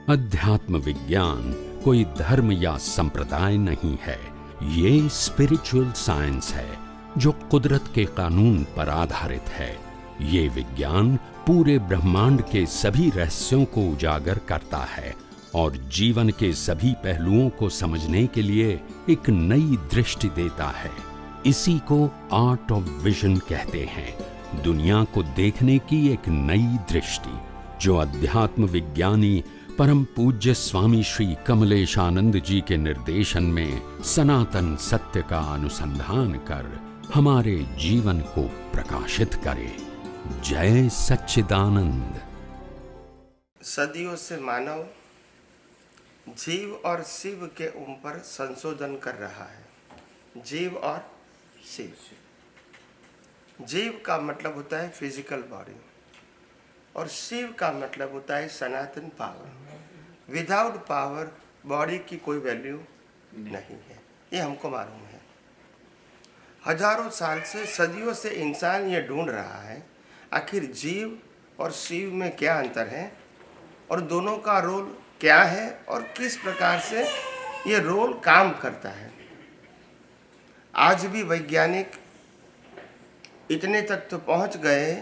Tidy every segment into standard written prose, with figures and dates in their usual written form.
अध्यात्म विज्ञान कोई धर्म या संप्रदाय नहीं है। ये स्पिरिचुअल साइंस है जो कुदरत के कानून पर आधारित है। ये विज्ञान पूरे ब्रह्मांड के सभी रहस्यों को उजागर करता है और जीवन के सभी पहलुओं को समझने के लिए एक नई दृष्टि देता है। इसी को आर्ट ऑफ विजन कहते हैं, दुनिया को देखने की एक नई दृष्टि, जो अध्यात्म विज्ञानी परम पूज्य स्वामी श्री कमलेशानंद जी के निर्देशन में सनातन सत्य का अनुसंधान कर हमारे जीवन को प्रकाशित करे। जय सच्चिदानंद। सदियों से मानव जीव और शिव के ऊपर संशोधन कर रहा है। जीव और शिव। जीव का मतलब होता है फिजिकल बॉडी और शिव का मतलब होता है सनातन पावर। विदाउट पावर बॉडी की कोई वैल्यू नहीं है, ये हमको मालूम है। हजारों साल से, सदियों से इंसान ये ढूंढ रहा है आखिर जीव और शिव में क्या अंतर है और दोनों का रोल क्या है और किस प्रकार से ये रोल काम करता है। आज भी वैज्ञानिक इतने तक तो पहुंच गए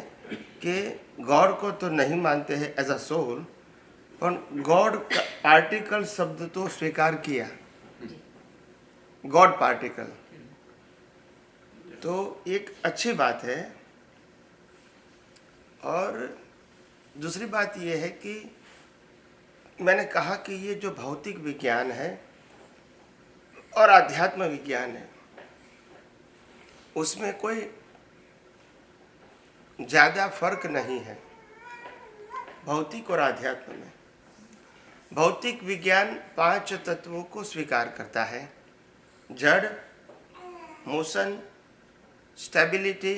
कि गॉड को तो नहीं मानते हैं एज अ सोल, पर गॉड पार्टिकल शब्द तो स्वीकार किया, गॉड पार्टिकल। तो एक अच्छी बात है। और दूसरी बात यह है कि मैंने कहा कि ये जो भौतिक विज्ञान है और आध्यात्म विज्ञान है, उसमें कोई ज़्यादा फर्क नहीं है भौतिक और आध्यात्म में। भौतिक विज्ञान 5 तत्वों को स्वीकार करता है: जड़, motion, stability,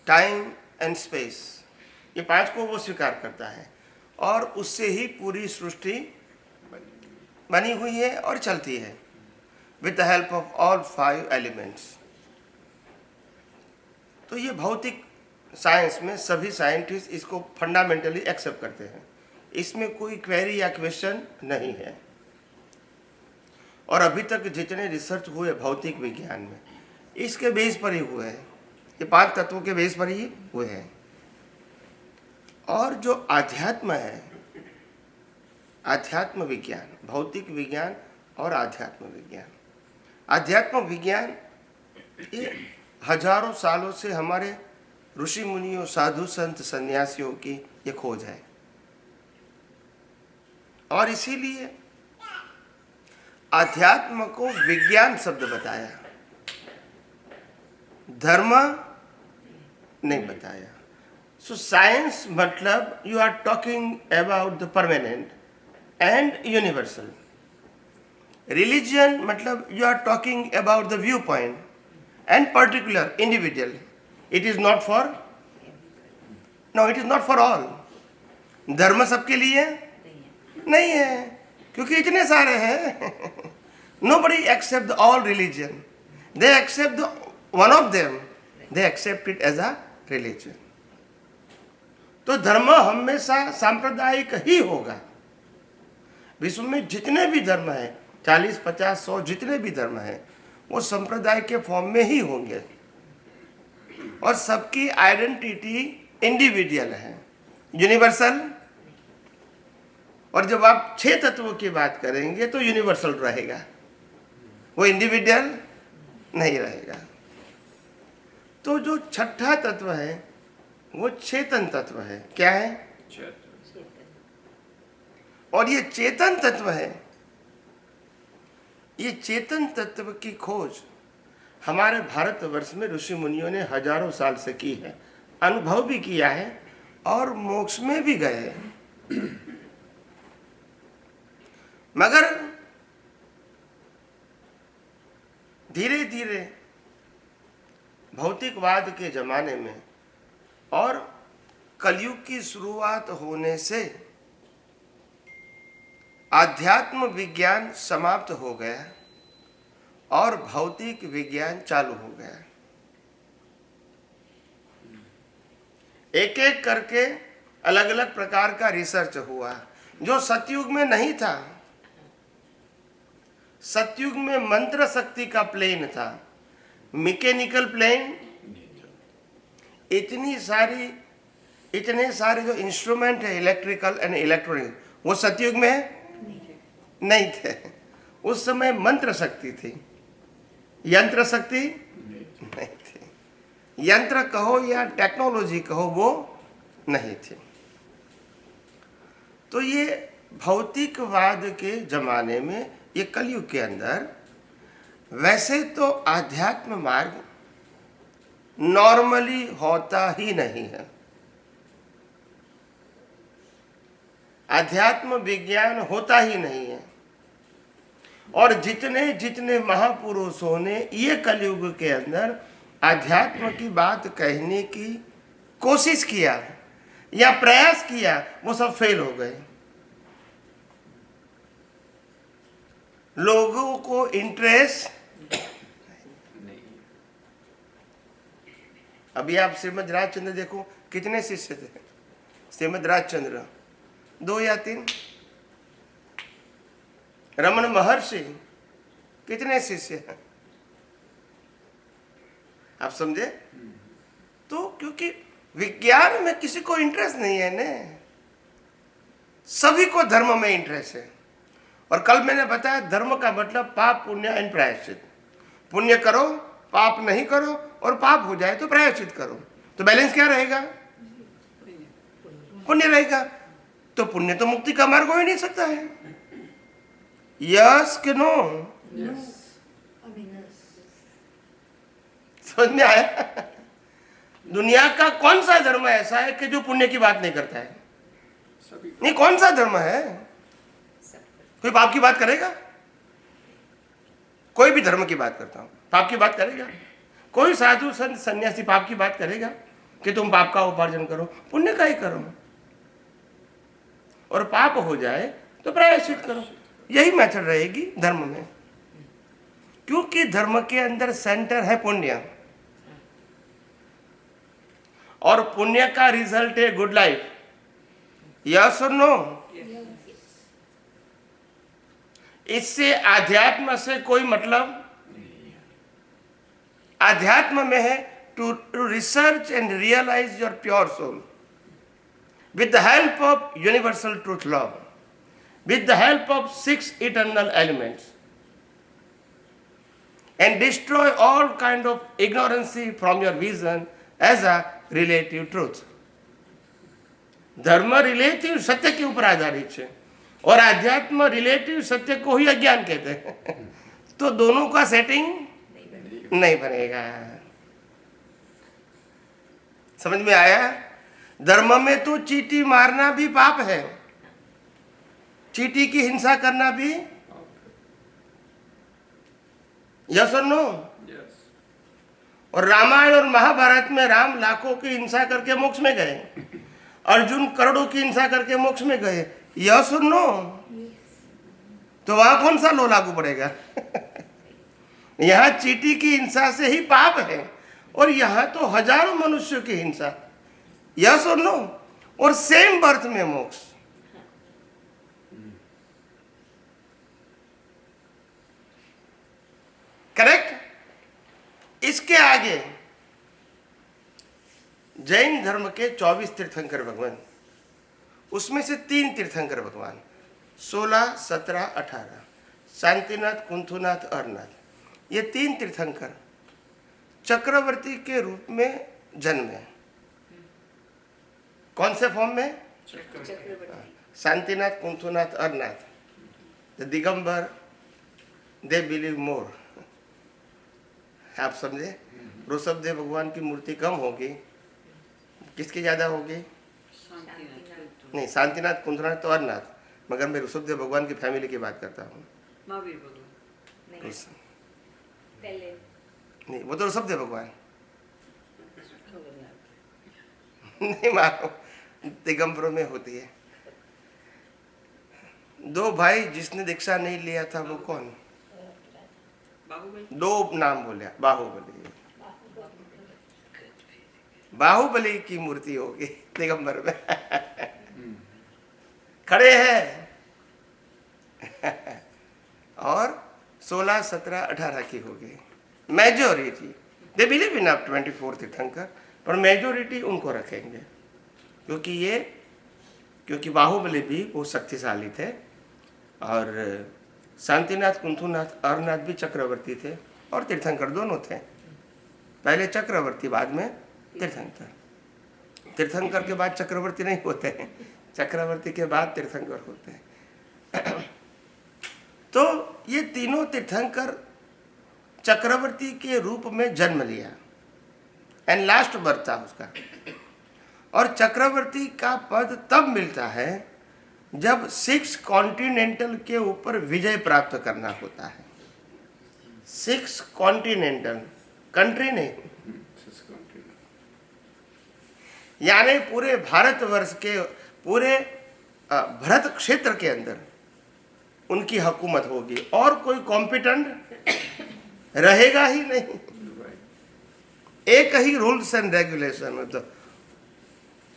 time and space. ये 5 को वो स्वीकार करता है और उससे ही पूरी सृष्टि बनी हुई है और चलती है, with the help of all 5 elements. तो ये भौतिक साइंस में सभी साइंटिस्ट इसको फंडामेंटली एक्सेप्ट करते हैं, इसमें कोई क्वेरी या क्वेश्चन नहीं है। और अभी तक जितने रिसर्च हुए भौतिक विज्ञान में, इसके बेस पर ही हुए हैं, ये 5 तत्वों के बेस पर ही हुए हैं। और जो अध्यात्म है, अध्यात्म विज्ञान, भौतिक विज्ञान और अध्यात्म विज्ञान। अध्यात्म विज्ञान ये हजारों सालों से हमारे ऋषि मुनियों, साधु संत, सन्यासियों की ये खोज है। और इसीलिए अध्यात्म को विज्ञान शब्द बताया, धर्म नहीं बताया। सो साइंस मतलब you are talking about the permanent and universal. Religion मतलब you are talking about the view point and particular individual. It is not for, no, it is not for all. धर्म सबके लिए नहीं है, क्योंकि इतने सारे हैं। Nobody accept all religion. They accept the one of them. They accept it as a religion. तो धर्म हमेशा सांप्रदायिक ही होगा। विश्व में जितने भी धर्म है, 40, 50, 100 जितने भी धर्म है, वो संप्रदाय के फॉर्म में ही होंगे और सबकी आइडेंटिटी इंडिविजुअल है, यूनिवर्सल। और जब आप 6 तत्वों की बात करेंगे तो यूनिवर्सल रहेगा, वो इंडिविजुअल नहीं रहेगा। तो जो छठा तत्व है वो चेतन तत्व है। क्या है? और ये चेतन तत्व है, ये चेतन तत्व की खोज हमारे भारतवर्ष में ऋषि मुनियों ने हजारों साल से की है, अनुभव भी किया है और मोक्ष में भी गए हैं। मगर धीरे धीरे भौतिकवाद के जमाने में और कलयुग की शुरुआत होने से आध्यात्म विज्ञान समाप्त हो गया और भौतिक विज्ञान चालू हो गया। एक एक करके अलग अलग प्रकार का रिसर्च हुआ जो सतयुग में नहीं था। सतयुग में मंत्र शक्ति का प्लेन था, मैकेनिकल प्लेन। इतने सारे जो इंस्ट्रूमेंट है इलेक्ट्रिकल एंड इलेक्ट्रॉनिक, वो सतयुग में नहीं थे। उस समय मंत्र शक्ति थी, यंत्र शक्ति नहीं थी। यंत्र कहो या टेक्नोलॉजी कहो, वो नहीं थी। तो ये भौतिकवाद के जमाने में, ये कलयुग के अंदर, वैसे तो आध्यात्म मार्ग नॉर्मली होता ही नहीं है। अध्यात्म विज्ञान होता ही नहीं है। और जितने जितने महापुरुषों ने ये कलयुग के अंदर अध्यात्म की बात कहने की कोशिश किया या प्रयास किया, वो सब फेल हो गए। लोगों को इंटरेस्ट नहीं। अभी आप श्रीमद राजचंद्र देखो, कितने शिष्य थे श्रीमद राजचंद्र? 2 या 3। रमन महर्षि कितने शिष्य हैं? आप समझे? तो क्योंकि विज्ञान में किसी को इंटरेस्ट नहीं है ना, सभी को धर्म में इंटरेस्ट है। और कल मैंने बताया धर्म का मतलब पाप, पुण्य एंड प्रायश्चित। पुण्य करो, पाप नहीं करो, और पाप हो जाए तो प्रायश्चित करो, तो बैलेंस क्या रहेगा? पुण्य रहेगा। तो पुण्य तो मुक्ति का मार्ग हो ही नहीं सकता है। यस कि नो? समझ में आया? दुनिया का कौन सा धर्म ऐसा है कि जो पुण्य की बात नहीं करता है? नहीं, कौन सा धर्म है? कोई पाप की बात करेगा? कोई भी धर्म की बात करता हूं, पाप की बात करेगा? कोई साधु संत सन्यासी पाप की बात करेगा कि तुम पाप का उपार्जन करो? पुण्य का ही करो, और पाप हो जाए तो प्रायश्चित करो। यही मेथड रहेगी धर्म में, क्योंकि धर्म के अंदर सेंटर है पुण्य, और पुण्य का रिजल्ट है गुड लाइफ। यस और नो? इससे आध्यात्म से कोई मतलब? आध्यात्म में है to research and realise your pure soul with the help of universal truth law, with the help of 6 eternal elements, and destroy all kind of ignorance from your vision as a relative truth. धर्म relative सत्य के ऊपर आधारित है, और आध्यात्म relative सत्य को ही अज्ञान कहते हैं। तो दोनों का सेटिंग नहीं बनेगा। समझ में आया? धर्म में तो चींटी मारना भी पाप है, चींटी की हिंसा करना भी। यस और नो? और रामायण और महाभारत में राम लाखों की हिंसा करके मोक्ष में गए, अर्जुन करोड़ों की हिंसा करके मोक्ष में गए। यस और नो? तो वहां कौन सा लो लागू पड़ेगा? यहां चींटी की हिंसा से ही पाप है, और यहां तो हजारों मनुष्यों की हिंसा। यस और नो? और सेम बर्थ में मोक्ष। करेक्ट? इसके आगे जैन धर्म के 24 तीर्थंकर भगवान, उसमें से 3 तीर्थंकर भगवान 16, 17, 18, शांतिनाथ, कुंथुनाथ, अरनाथ, ये 3 तीर्थंकर चक्रवर्ती के रूप में जन्मे। कौन से फॉर्म में? Shantinath, Kunthunath, Arnath, the Digambar, they believe more. आप समझे? ऋषभदेव भगवान की मूर्ति कम होगी, किसकी ज्यादा होगी? नहीं, शांतिनाथ, कुंथुनाथ तो अरनाथ, मगर मैं ऋषभदेव भगवान की फैमिली की बात करता हूँ। नहीं, वो तो ऋषभदेव भगवान नहीं मानो, दिगंबरों में होती है। 2 भाई जिसने दीक्षा नहीं लिया था वो कौन? 2 नाम बोले, बाहुबली। बाहुबली की मूर्ति होगी दिगंबर में खड़े हैं और 16, 17, 18 की होगी majority. They believe in up 24 तीर्थंकर, पर मेजोरिटी उनको रखेंगे क्योंकि बाहुबली भी बहुत शक्तिशाली थे और शांतिनाथ, कुंथुनाथ, अरनाथ भी चक्रवर्ती थे और तीर्थंकर दोनों थे। पहले चक्रवर्ती, बाद में तीर्थंकर। तीर्थंकर के बाद चक्रवर्ती नहीं होते हैं, चक्रवर्ती के बाद तीर्थंकर होते हैं। तो ये तीनों तीर्थंकर चक्रवर्ती के रूप में जन्म लिया एंड लास्ट बर्थ था उसका। और चक्रवर्ती का पद तब मिलता है जब 6 कॉन्टिनेंटल के ऊपर विजय प्राप्त करना होता है। 6 कॉन्टिनेंटल, कंट्री नहीं, यानी पूरे भारतवर्ष के पूरे भरत क्षेत्र के अंदर उनकी हुकूमत होगी और कोई कॉम्पिटेंट रहेगा ही नहीं। एक ही रूल्स एंड रेगुलेशन मतलब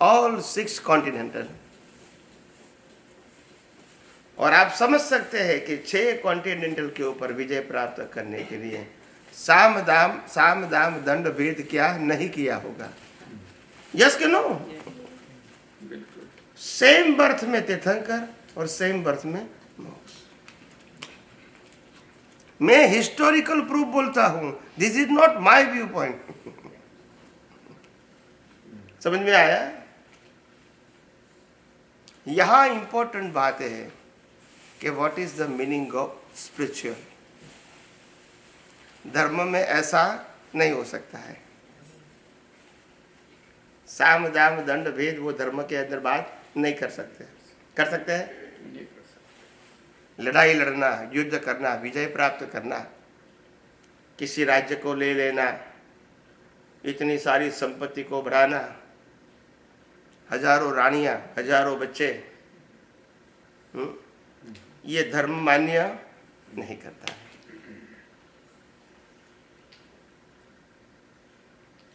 ऑल 6 कॉन्टिनेंटल। और आप समझ सकते हैं कि 6 कॉन्टिनेंटल के ऊपर विजय प्राप्त करने के लिए साम दाम दंड भेद क्या नहीं किया होगा। यस के नो? सेम बर्थ में तीर्थंकर और सेम बर्थ में मोक्ष। मैं हिस्टोरिकल प्रूफ बोलता हूं, this is not my view point. समझ में आया? यहां इंपॉर्टेंट बात है कि what is the meaning of spiritual. धर्म में ऐसा नहीं हो सकता है। साम दाम दंड भेद वो धर्म के अंदर बात नहीं कर सकते। कर सकते हैं? लड़ाई लड़ना, युद्ध करना, विजय प्राप्त करना, किसी राज्य को ले लेना, इतनी सारी संपत्ति को बढ़ाना, हजारों रानियां, हजारों बच्चे, ये धर्म मान्य नहीं करता है।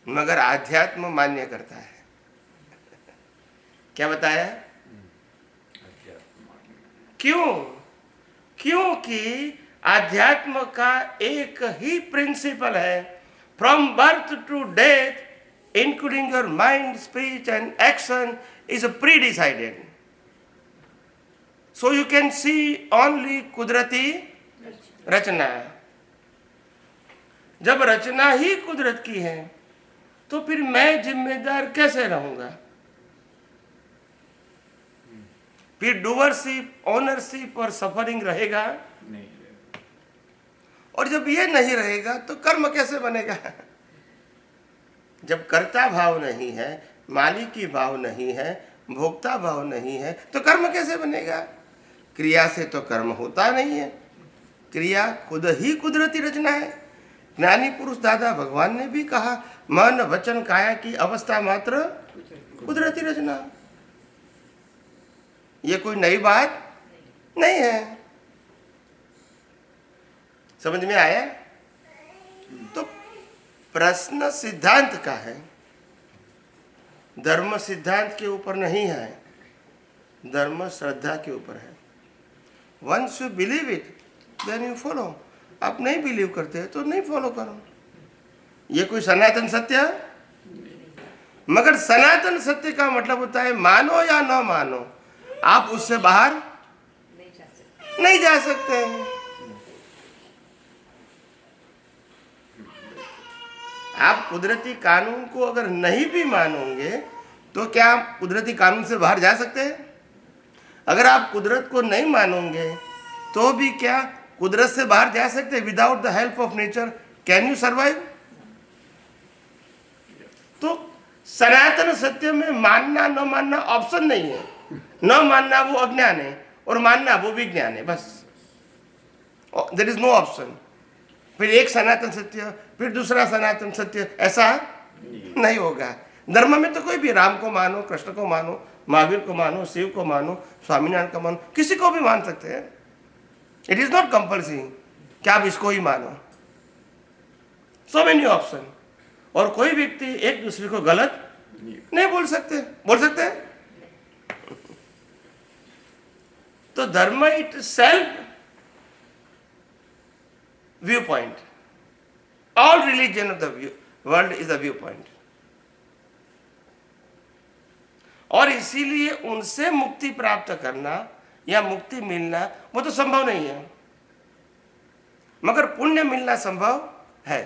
मगर आध्यात्म मान्य करता है। क्या बताया? क्यों? क्योंकि आध्यात्म का एक ही प्रिंसिपल है, from birth to death including your mind, speech and action is pre decided. So you can see only कुदरती रचना। जब रचना ही कुदरत की है तो फिर मैं जिम्मेदार कैसे रहूंगा? फिर डूअरशिप, ओनरशिप और सफरिंग रहेगा नहीं। और जब ये नहीं रहेगा तो कर्म कैसे बनेगा? जब कर्ता भाव नहीं है, मालिकी भाव नहीं है, भोक्ता भाव नहीं है, तो कर्म कैसे बनेगा? क्रिया से तो कर्म होता नहीं है। क्रिया खुद ही कुदरती रचना है। ज्ञानी पुरुष दादा भगवान ने भी कहा, मन वचन काया की अवस्था मात्र कुदरती रचना। ये कोई नई बात नहीं है। समझ में आया? तो प्रश्न सिद्धांत का है, धर्म सिद्धांत के ऊपर नहीं है, धर्म श्रद्धा के ऊपर है। Once you believe it then you follow. आप नहीं बिलीव करते तो नहीं फॉलो करो। ये कोई सनातन सत्य? मगर सनातन सत्य का मतलब होता है मानो या ना मानो, आप उससे बाहर नहीं जा सकते हैं। आप कुदरती कानून को अगर नहीं भी मानोगे तो क्या आप कुदरती कानून से बाहर जा सकते हैं? अगर आप कुदरत को नहीं मानोगे तो भी क्या कुदरत से बाहर जा सकते हैं? Without the help of nature can you survive? तो सनातन सत्य में मानना न मानना ऑप्शन नहीं है। न मानना वो अज्ञान है और मानना वो विज्ञान है, बस। There is no option. फिर एक सनातन सत्य, फिर दूसरा सनातन सत्य, ऐसा नहीं होगा। धर्म में तो कोई भी, राम को मानो, कृष्ण को मानो, महावीर को मानो, शिव को मानो, स्वामीनारायण को मानो, किसी को भी मान सकते हैं। इट इज नॉट कंपल्सरी कि आप इसको ही मानो। So many option. और कोई व्यक्ति एक दूसरे को गलत नहीं बोल सकते। बोल सकते हैं? तो धर्म it self view point. All religion of the world is a view point. और इसीलिए उनसे मुक्ति प्राप्त करना या मुक्ति मिलना वो तो संभव नहीं है, मगर पुण्य मिलना संभव है।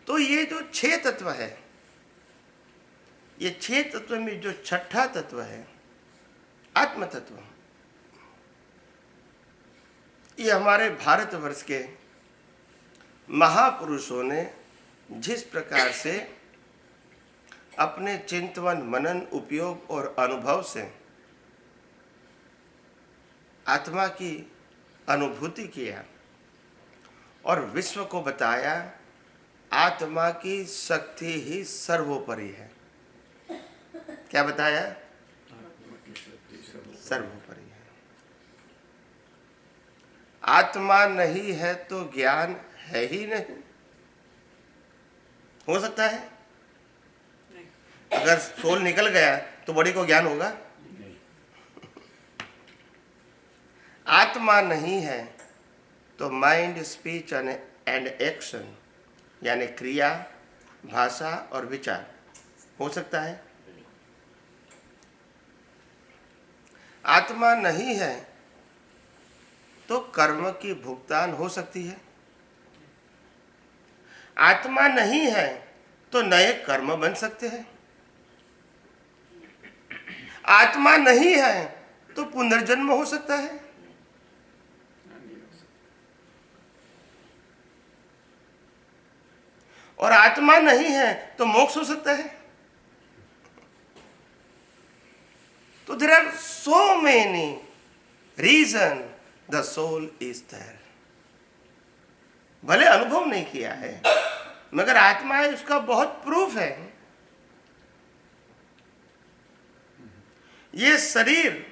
तो ये जो 6 तत्व है, ये 6 तत्व में जो छठा तत्व है आत्म तत्व, ये हमारे भारतवर्ष के महापुरुषों ने जिस प्रकार से अपने चिंतन मनन उपयोग और अनुभव से आत्मा की अनुभूति किया और विश्व को बताया, आत्मा की शक्ति ही सर्वोपरि है। क्या बताया? सर्वोपरि है। आत्मा नहीं है तो ज्ञान है ही नहीं। हो सकता है? अगर सोल निकल गया तो बॉडी को ज्ञान होगा? आत्मा नहीं है तो माइंड, स्पीच एंड एक्शन यानी क्रिया, भाषा और विचार हो सकता है? आत्मा नहीं है तो कर्म की भुगतान हो सकती है। आत्मा नहीं है तो नए कर्म बन सकते हैं। आत्मा नहीं है तो पुनर्जन्म हो सकता है। और आत्मा नहीं है तो मोक्ष हो सकता है। तो there are so many reason the soul is there. भले अनुभव नहीं किया है मगर आत्मा है, उसका बहुत प्रूफ है। ये शरीर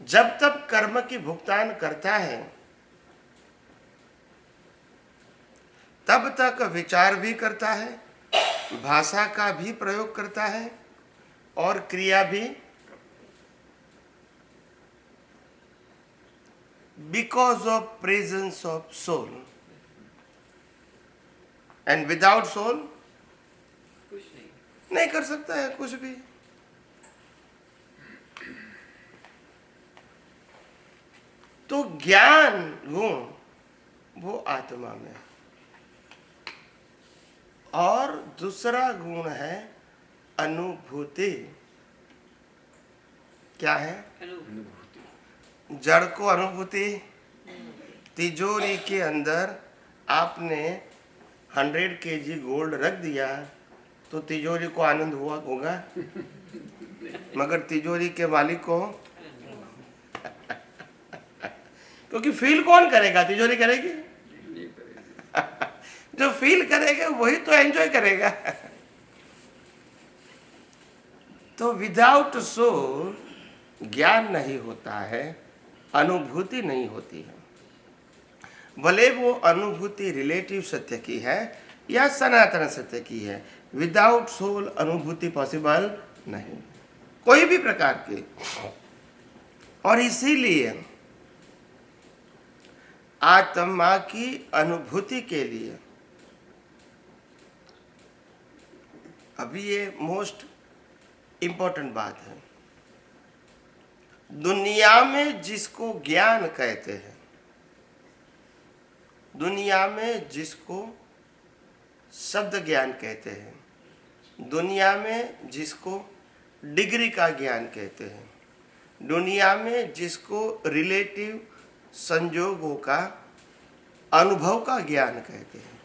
जब तक कर्म की भुगतान करता है तब तक विचार भी करता है, भाषा का भी प्रयोग करता है और क्रिया भी। Because of presence of soul, and without soul कुछ नहीं कर सकता है कुछ भी। तो ज्ञान गुण वो आत्मा में, और दूसरा गुण है अनुभूति। क्या है? जड़ को अनुभूति। तिजोरी के अंदर आपने 100 kg गोल्ड रख दिया तो तिजोरी को आनंद हुआ होगा, मगर तिजोरी के मालिक को क्योंकि फील कौन करेगा? तिजोरी करेगी? जो फील करेगा वही तो एंजॉय करेगा। तो विदाउट सोल ज्ञान नहीं होता है, अनुभूति नहीं होती है। भले वो अनुभूति रिलेटिव सत्य की है या सनातन सत्य की है, विदाउट सोल अनुभूति पॉसिबल नहीं, कोई भी प्रकार की। और इसीलिए आत्मा की अनुभूति के लिए अभी ये मोस्ट इंपॉर्टेंट बात है। दुनिया में जिसको ज्ञान कहते हैं, दुनिया में जिसको शब्द ज्ञान कहते हैं, दुनिया में जिसको डिग्री का ज्ञान कहते हैं, दुनिया में जिसको रिलेटिव संजोगों का अनुभव का ज्ञान कहते हैं,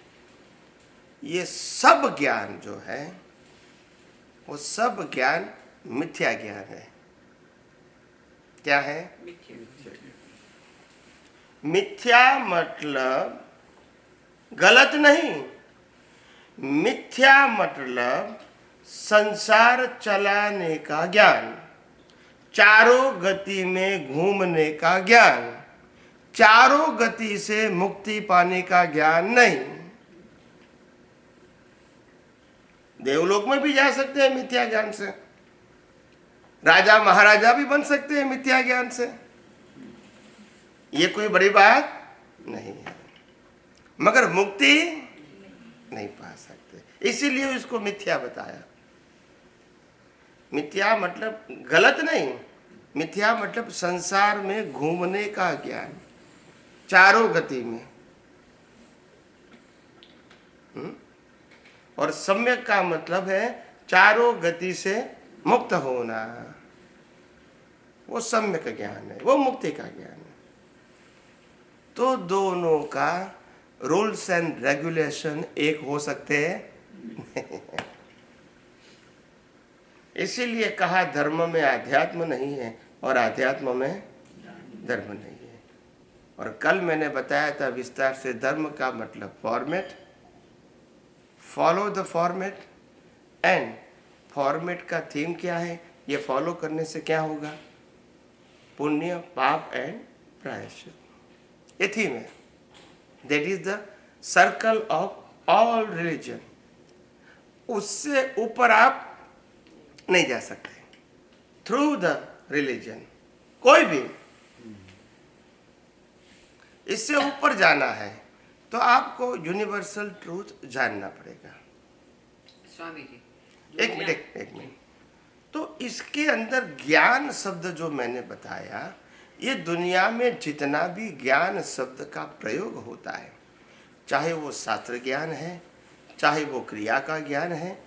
ये सब ज्ञान जो है वो सब ज्ञान मिथ्या ज्ञान है। क्या है? मिथ्या मतलब गलत नहीं, मिथ्या मतलब संसार चलाने का ज्ञान, चारों गति में घूमने का ज्ञान, चारों गति से मुक्ति पाने का ज्ञान नहीं। देवलोक में भी जा सकते हैं मिथ्या ज्ञान से, राजा महाराजा भी बन सकते हैं मिथ्या ज्ञान से, ये कोई बड़ी बात नहीं है, मगर मुक्ति नहीं पा सकते, इसीलिए इसको मिथ्या बताया। मिथ्या मतलब गलत नहीं, मिथ्या मतलब संसार में घूमने का ज्ञान चारों गति में। और सम्यक का मतलब है चारों गति से मुक्त होना, वो सम्यक ज्ञान है, वो मुक्ति का ज्ञान है। तो दोनों का रूल्स एंड रेगुलेशन एक हो सकते हैं इसीलिए कहा धर्म में अध्यात्म नहीं है और अध्यात्म में धर्म नहीं है। और कल मैंने बताया था विस्तार से, धर्म का मतलब format, follow the format, and format का थीम क्या है, ये फॉलो करने से क्या होगा, पुण्य, पाप एंड प्रायश्चित, ये थीम है। That is the circle of all religion. उससे ऊपर आप नहीं जा सकते थ्रू द रिलीजन, कोई भी। इससे ऊपर जाना है तो आपको यूनिवर्सल ट्रूथ जानना पड़ेगा। स्वामी जी, एक मिनट। तो इसके अंदर ज्ञान शब्द जो मैंने बताया, ये दुनिया में जितना भी ज्ञान शब्द का प्रयोग होता है, चाहे वो शास्त्र ज्ञान है, चाहे वो क्रिया का ज्ञान है,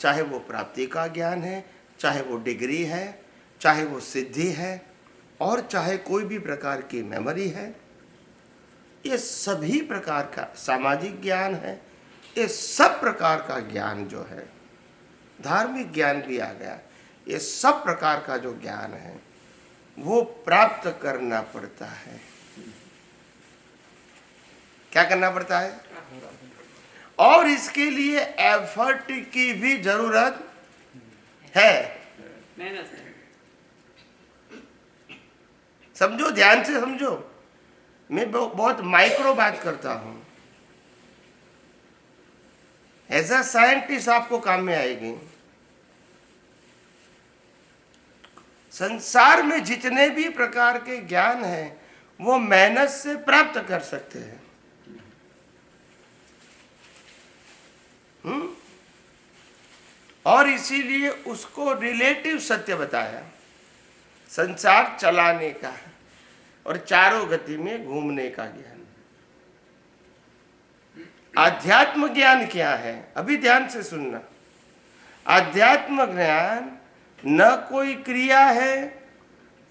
चाहे वो प्राप्ति का ज्ञान है, चाहे वो डिग्री है, चाहे वो सिद्धि है, और चाहे कोई भी प्रकार की मेमोरी है, ये सभी प्रकार का सामाजिक ज्ञान है, ये सब प्रकार का ज्ञान जो है, धार्मिक ज्ञान भी आ गया, ये सब प्रकार का जो ज्ञान है वो प्राप्त करना पड़ता है। क्या करना पड़ता है? और इसके लिए एफर्ट की भी जरूरत है। मेहनत है। समझो, ध्यान से समझो, मैं बहुत माइक्रो बात करता हूं, एज अ साइंटिस्ट आपको काम में आएगी। संसार में जितने भी प्रकार के ज्ञान हैं वो मेहनत से प्राप्त कर सकते हैं। और इसीलिए उसको रिलेटिव सत्य बताया, संसार चलाने का और चारों गति में घूमने का ज्ञान। आध्यात्म ज्ञान क्या है? अभी ध्यान से सुनना। आध्यात्म ज्ञान न कोई क्रिया है,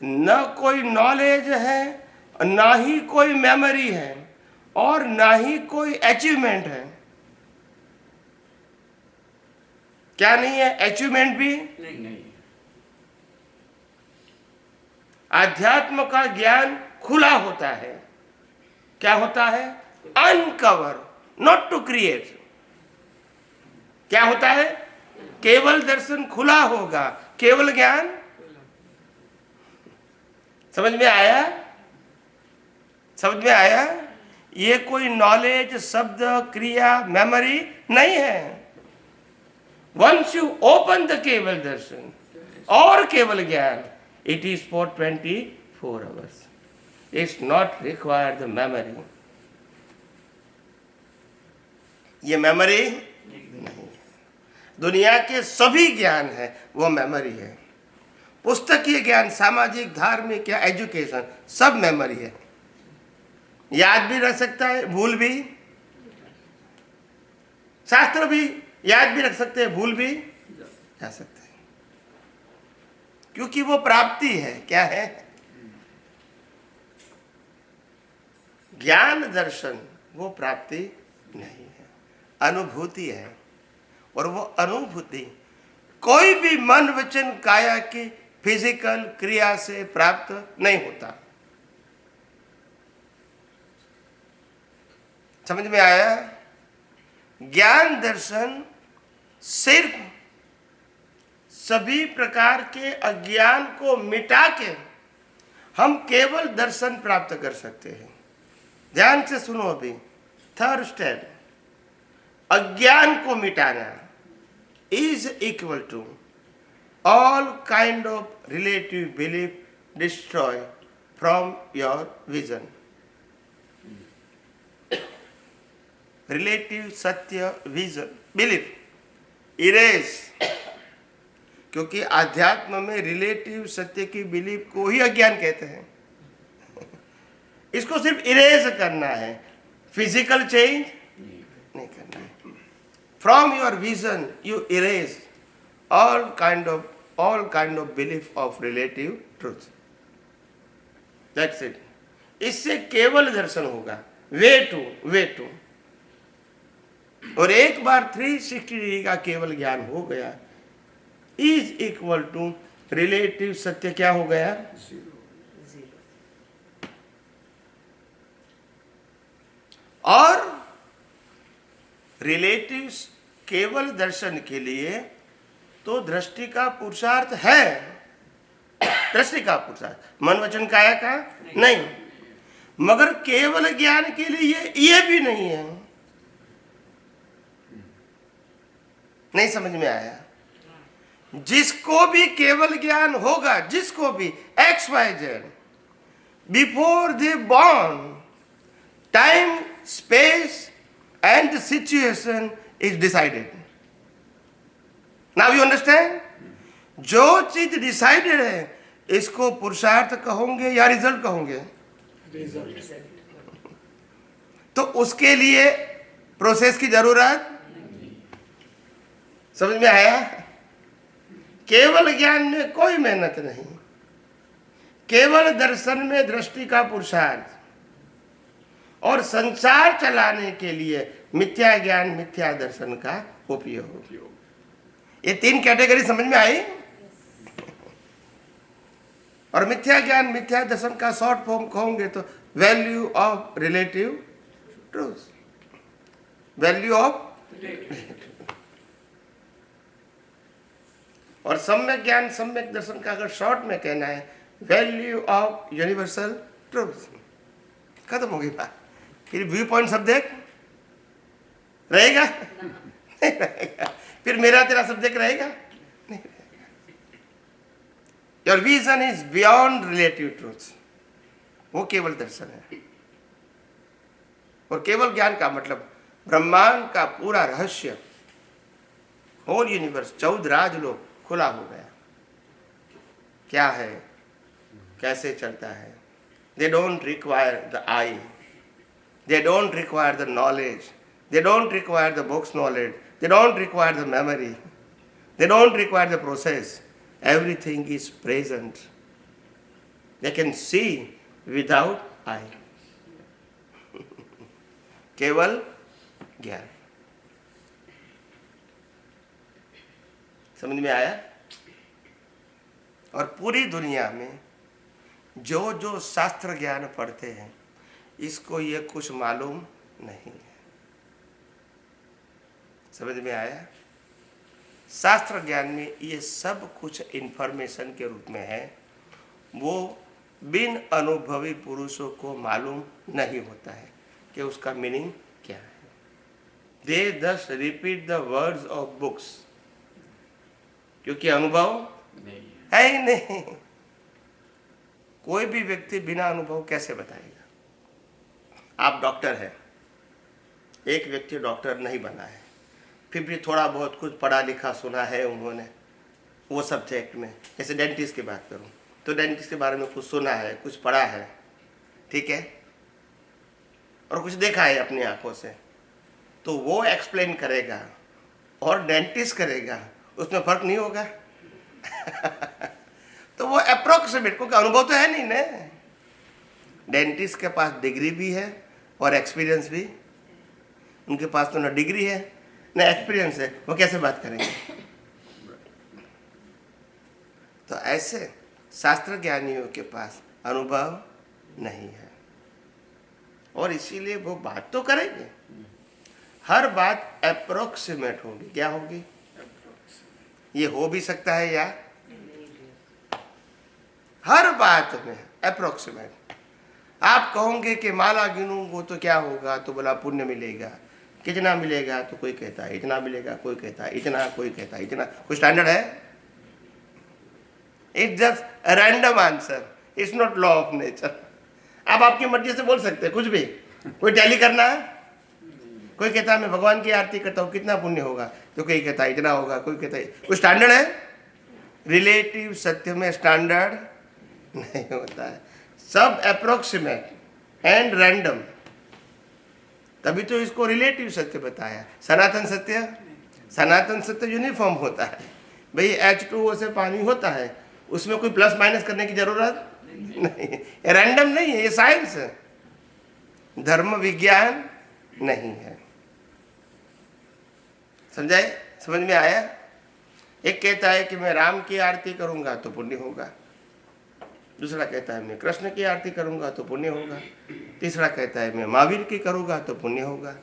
न कोई नॉलेज है, ना ही कोई मेमोरी है, और ना ही कोई अचीवमेंट है। क्या नहीं है? अचीवमेंट भी नहीं। आध्यात्म का ज्ञान खुला होता है। क्या होता है? Uncover, not to create. क्या होता है? केवल दर्शन खुला होगा, केवल ज्ञान। समझ में आया? समझ में आया? ये कोई नॉलेज, शब्द, क्रिया, मेमोरी नहीं है। वंस यू ओपन द केवल दर्शन और केवल ज्ञान, it is for 24 hours. It's not required the memory. ये मेमोरी नहीं। दुनिया के सभी ज्ञान है वो मेमोरी है। पुस्तकीय ज्ञान, सामाजिक, धार्मिक या एजुकेशन, सब मेमोरी है। याद भी रख सकता है, भूल भी। शास्त्र भी याद भी रख सकते हैं, भूल भी जा सकते हैं, क्योंकि वो प्राप्ति है। क्या है? ज्ञान दर्शन वो प्राप्ति नहीं है, अनुभूति है। और वो अनुभूति कोई भी मन, वचन, काया की फिजिकल क्रिया से प्राप्त नहीं होता। समझ में आया? ज्ञान दर्शन सिर्फ सभी प्रकार के अज्ञान को मिटा के हम केवल दर्शन प्राप्त कर सकते हैं। ध्यान से सुनो अभी। थर्ड स्टेप, अज्ञान को मिटाना is equal to all kind of relative belief destroy from your vision. Relative सत्य विजन बिलीफ इरेज, क्योंकि आध्यात्म में रिलेटिव सत्य की बिलीफ को ही अज्ञान कहते हैं। इसको सिर्फ इरेज करना है, फिजिकल चेंज नहीं करना है। From your vision you erase all kind of belief of relative truth. That's it. इससे केवल दर्शन होगा, वे टू। और एक बार 360 डिग्री का केवल ज्ञान हो गया, इज इक्वल टू रिलेटिव सत्य क्या हो गया? और रिलेटिव केवल दर्शन के लिए तो दृष्टि का पुरुषार्थ है, दृष्टि का पुरुषार्थ, मन वचन काया का नहीं। मगर केवल ज्ञान के लिए ये भी नहीं है। नहीं समझ में आया? जिसको भी केवल ज्ञान होगा, जिसको भी XYZ, before they born, time, space and situation is decided. Now you understand? जो चीज डिसाइडेड है, इसको पुरुषार्थ कहोगे या रिजल्ट कहोगे? तो उसके लिए प्रोसेस की जरूरत, समझ में आया? केवल ज्ञान में कोई मेहनत नहीं, केवल दर्शन में दृष्टि का पुरुषार्थ, और संसार चलाने के लिए मिथ्या ज्ञान, मिथ्या दर्शन का उपयोग। ये 3 कैटेगरी समझ में आई? और मिथ्या ज्ञान, मिथ्या दर्शन का शॉर्ट फॉर्म कहोगे तो value of relative truth, value of. और सम्यक ज्ञान, सम्यक दर्शन का अगर शॉर्ट में कहना है, वैल्यू ऑफ यूनिवर्सल ट्रूथ। खत्म होगी बात। फिर व्यू पॉइंट सब देख रहेगा नहीं रहेगा। फिर मेरा तेरा सब्जेक्ट रहेगा नहीं रहेगा। Your vision is beyond relative truth, वो केवल दर्शन है। और केवल ज्ञान का मतलब ब्रह्मांड का पूरा रहस्य, होल यूनिवर्स, 14 राजलोक खुला हो गया। क्या है, कैसे चलता है? They don't require the I, they don't require the knowledge, they don't require the book's knowledge, they don't require the memory, they don't require the process. Everything is present. They can see without eye. केवल ज्ञान। समझ में आया? और पूरी दुनिया में जो जो शास्त्र ज्ञान पढ़ते हैं, इसको ये कुछ मालूम नहीं है। समझ में आया? शास्त्र ज्ञान में ये सब कुछ इंफॉर्मेशन के रूप में है, वो बिन अनुभवी पुरुषों को मालूम नहीं होता है कि उसका मीनिंग क्या है। दे दस repeat the words of books, क्योंकि अनुभव है ही नहीं। कोई भी व्यक्ति बिना अनुभव कैसे बताएगा? आप डॉक्टर हैं, एक व्यक्ति डॉक्टर नहीं बना है, फिर भी थोड़ा बहुत कुछ पढ़ा लिखा सुना है उन्होंने वो सब्जेक्ट में। जैसे डेंटिस्ट की बात करूं तो डेंटिस्ट के बारे में कुछ सुना है, कुछ पढ़ा है, ठीक है, और कुछ देखा है अपनी आंखों से, तो वो एक्सप्लेन करेगा और डेंटिस्ट करेगा, उसमें फर्क नहीं होगा। तो वो अप्रोक्सीमेट, क्योंकि अनुभव तो है नहीं ना। डेंटिस्ट के पास डिग्री भी है और एक्सपीरियंस भी। उनके पास तो ना डिग्री है ना एक्सपीरियंस है, वो कैसे बात करेंगे? तो ऐसे शास्त्र ज्ञानियों के पास अनुभव नहीं है, और इसीलिए वो बात तो करेंगे, हर बात अप्रोक्सीमेट होगी। क्या होगी? ये हो भी सकता है या हर बात में अप्रोक्सीमेट। आप कहोगे कि माला गिनूंगो तो क्या होगा, तो बोला पुण्य मिलेगा। कितना मिलेगा, तो कोई कहता है इतना मिलेगा, कोई कहता है इतना, कोई कहता है इतना। कोई स्टैंडर्ड है? It's just random answer, it's not law of nature. आप आपकी मर्जी से बोल सकते हैं कुछ भी। कोई टैली करना है, कोई कहता है मैं भगवान की आरती करता हूँ कितना पुण्य होगा, तो कोई कहता है इतना होगा, कोई कहता है। कोई स्टैंडर्ड है? रिलेटिव सत्य में स्टैंडर्ड नहीं होता है, सब अप्रोक्सीमेट एंड रैंडम, तभी तो इसको रिलेटिव सत्य बताया। सनातन सत्य, सनातन सत्य यूनिफॉर्म होता है। भाई H2O से पानी होता है, उसमें कोई प्लस माइनस करने की जरूरत नहीं, रैंडम नहीं है, ये साइंस है, धर्म विज्ञान नहीं है। समझाए? समझ में आया? एक कहता है कि मैं राम की आरती करूंगा तो पुण्य होगा, दूसरा कहता है मैं कृष्ण की आरती करूंगा तो पुण्य होगा, तीसरा कहता है मैं महावीर की करूंगा तो पुण्य होगा,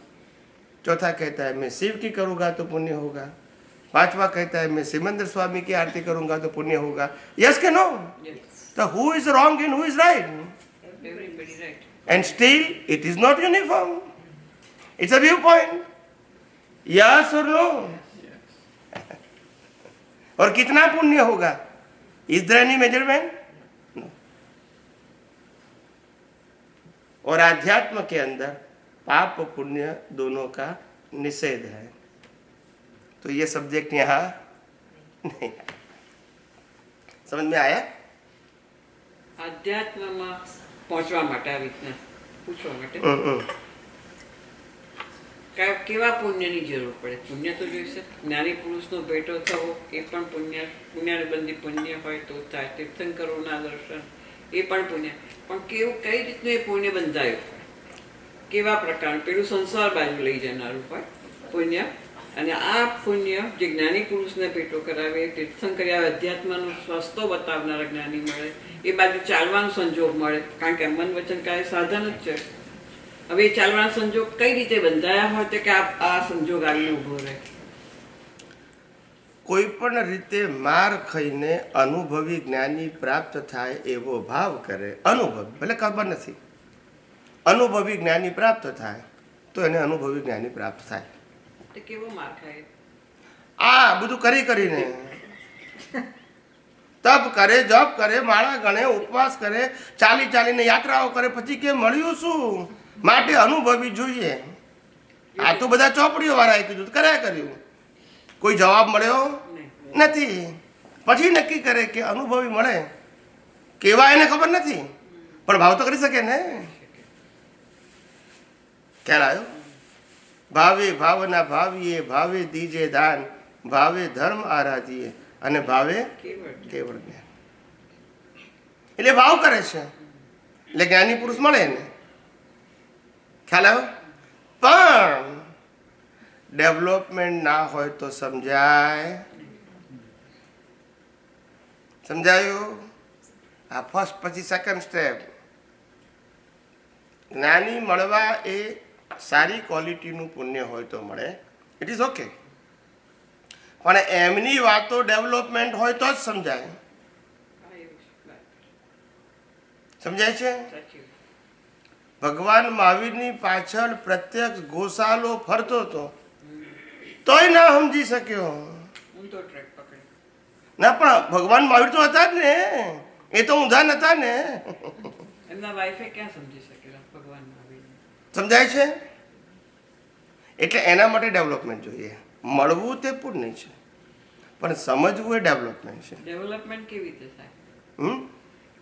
चौथा कहता है मैं शिव की करूंगा तो पुण्य होगा, पांचवा कहता है मैं सिमंदर स्वामी की आरती करूंगा तो पुण्य होगा। यस के नो? तो who is wrong and who is right? Everybody right. And still it is not uniform, it's a view point. Yes और नो? और कितना पुण्य होगा, इज देयर एनी मेजरमेंट? और आध्यात्म के अंदर पाप पुण्य दोनों का निषेध है, तो ये सब्जेक्ट यहां नहीं। समझ में आया? આધ્યાત્મમાં પહોંચવા માટે આવી રીતના પૂછવા માટે કેવા પુણ્યની જરૂર પડે? પુણ્ય તો જોઈશે. જ્ઞાની પુરુષનો ભેટો થવો એ પણ પુણ્ય, પુણ્યાનુબંધી પુણ્ય હોય તો થાય. તીર્થંકરોના દર્શન એ પણ પુણ્ય. પણ કેવું, કઈ રીતનું એ પુણ્ય બંધાયું, કેવા પ્રકારનું? પેલું સંસાર બાજુ લઈ જનારું હોય પુણ્ય, અને આ પુણ્ય જે જ્ઞાની પુરુષને ભેટો કરાવે, તીર્થંકરી આવે, અધ્યાત્મનો સ્વસ્તો બતાવનારા જ્ઞાની મળે, એ બાજુ ચાલવાનો સંજોગ મળે, કારણ કે મન વચન કાય સાધન જ છે. હવે એ ચાલવાના સંજોગ કઈ રીતે બંધાયા હોય તો કે આ સંજોગ આવીને ઉભો રહે? કોઈ પણ રીતે માર ખાઈને અનુભવી જ્ઞાની પ્રાપ્ત થાય એવો ભાવ કરે, અનુભવી, ભલે ખબર નથી, અનુભવી જ્ઞાની પ્રાપ્ત થાય તો એને અનુભવી જ્ઞાની પ્રાપ્ત થાય. તો કેવો માર ખાય? આ બધું કરી કરીને તપ કરે, જપ કરે, માળા ગણે, ઉપવાસ કરે, ચાલીને યાત્રાઓ કરે, પછી કે મળ્યું શું? માટે અનુભવી જોઈએ. આ તો બધા ચોપડીઓ વાળાએ કીધું, કર્યા કર્યું, કોઈ જવાબ મળ્યો નથી. પછી નક્કી કરે કે અનુભવી મળે, કેવા એને ખબર નથી, પણ ભાવ તો કરી શકે ને. ખ્યાલ આવ્યો? ભાવે ભાવના ભાવીએ, ભાવે દીજે દાન, ભાવે ધર્મ આરાધીએ, અને ભાવે કેવળ જ્ઞાન. એટલે ભાવ કરે છે એટલે જ્ઞાની પુરુષ મળે ને. ખ્યાલ આવ્યો? પણ ડેવલપમેન્ટ ના હોય તો સમજાય? સમજાયું? આ ફર્સ્ટ, પછી સેકન્ડ સ્ટેપ. જ્ઞાની મળવા એ સારી ક્વોલિટીનું પુણ્ય હોય તો મળે, ઇટ ઇઝ ઓકે. પણ એમની વાતો ડેવલપમેન્ટ હોય તો જ સમજાય. સમજાય છે? ભગવાન મહાવીરની પાછળ પ્રત્યક્ષ ગોશાલો ફરતો હતો તોય ના સમજી શક્યો. ના, પણ ભગવાન મહાવીર તો હતા જ ને, એ તો ઊંધા નતા ને. એમના વાઈફે ક્યાં સમજી શકેલા ભગવાન મહાવીર? સમજાય છે? એટલે એના માટે ડેવલપમેન્ટ જોઈએ. મળવું તે પુણ્ય છે, પણ સમજવું એ ડેવલપમેન્ટ છે. ડેવલપમેન્ટ કેવી રીતે થાય?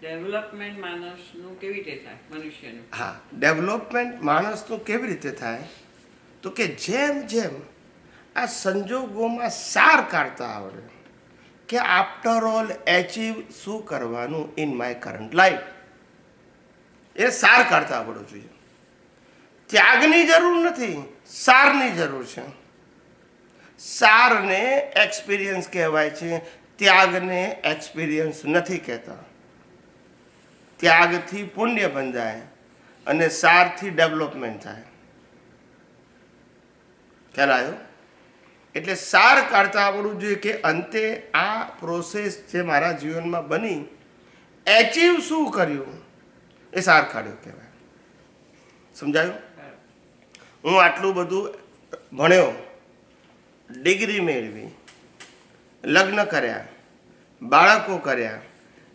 ડેવલપમેન્ટ માણસનું કેવી રીતે થાય, મનુષ્યનું? હા, ડેવલપમેન્ટ માણસનું કેવી રીતે થાય તો કે જેમ જેમ આ સંજોગોમાં સાર કાઢતા આવડે કે આફ્ટર ઓલ એચીવ શું કરવાનું ઇન માય કરંટ લાઈફ, એ સાર કાઢતા આવડવું જોઈએ. ત્યાગની જરૂર નથી, સારની જરૂર છે. સારને એક્સપિરિયન્સ કહેવાય છે, ત્યાગને એક્સપિરિયન્સ નથી કહેતા. ત્યાગથી પુણ્ય બંધાય અને સારથી ડેવલપમેન્ટ થાય. ખ્યાલ આવ્યો? એટલે સાર કાઢતા આવડવું જોઈએ કે અંતે આ પ્રોસેસ જે મારા જીવનમાં બની, એચીવ શું કર્યું એ સાર કાઢ્યો કહેવાય. સમજાયું? હું આટલું બધું ભણ્યો, ડિગ્રી મેળવી, લગ્ન કર્યા, બાળકો કર્યા,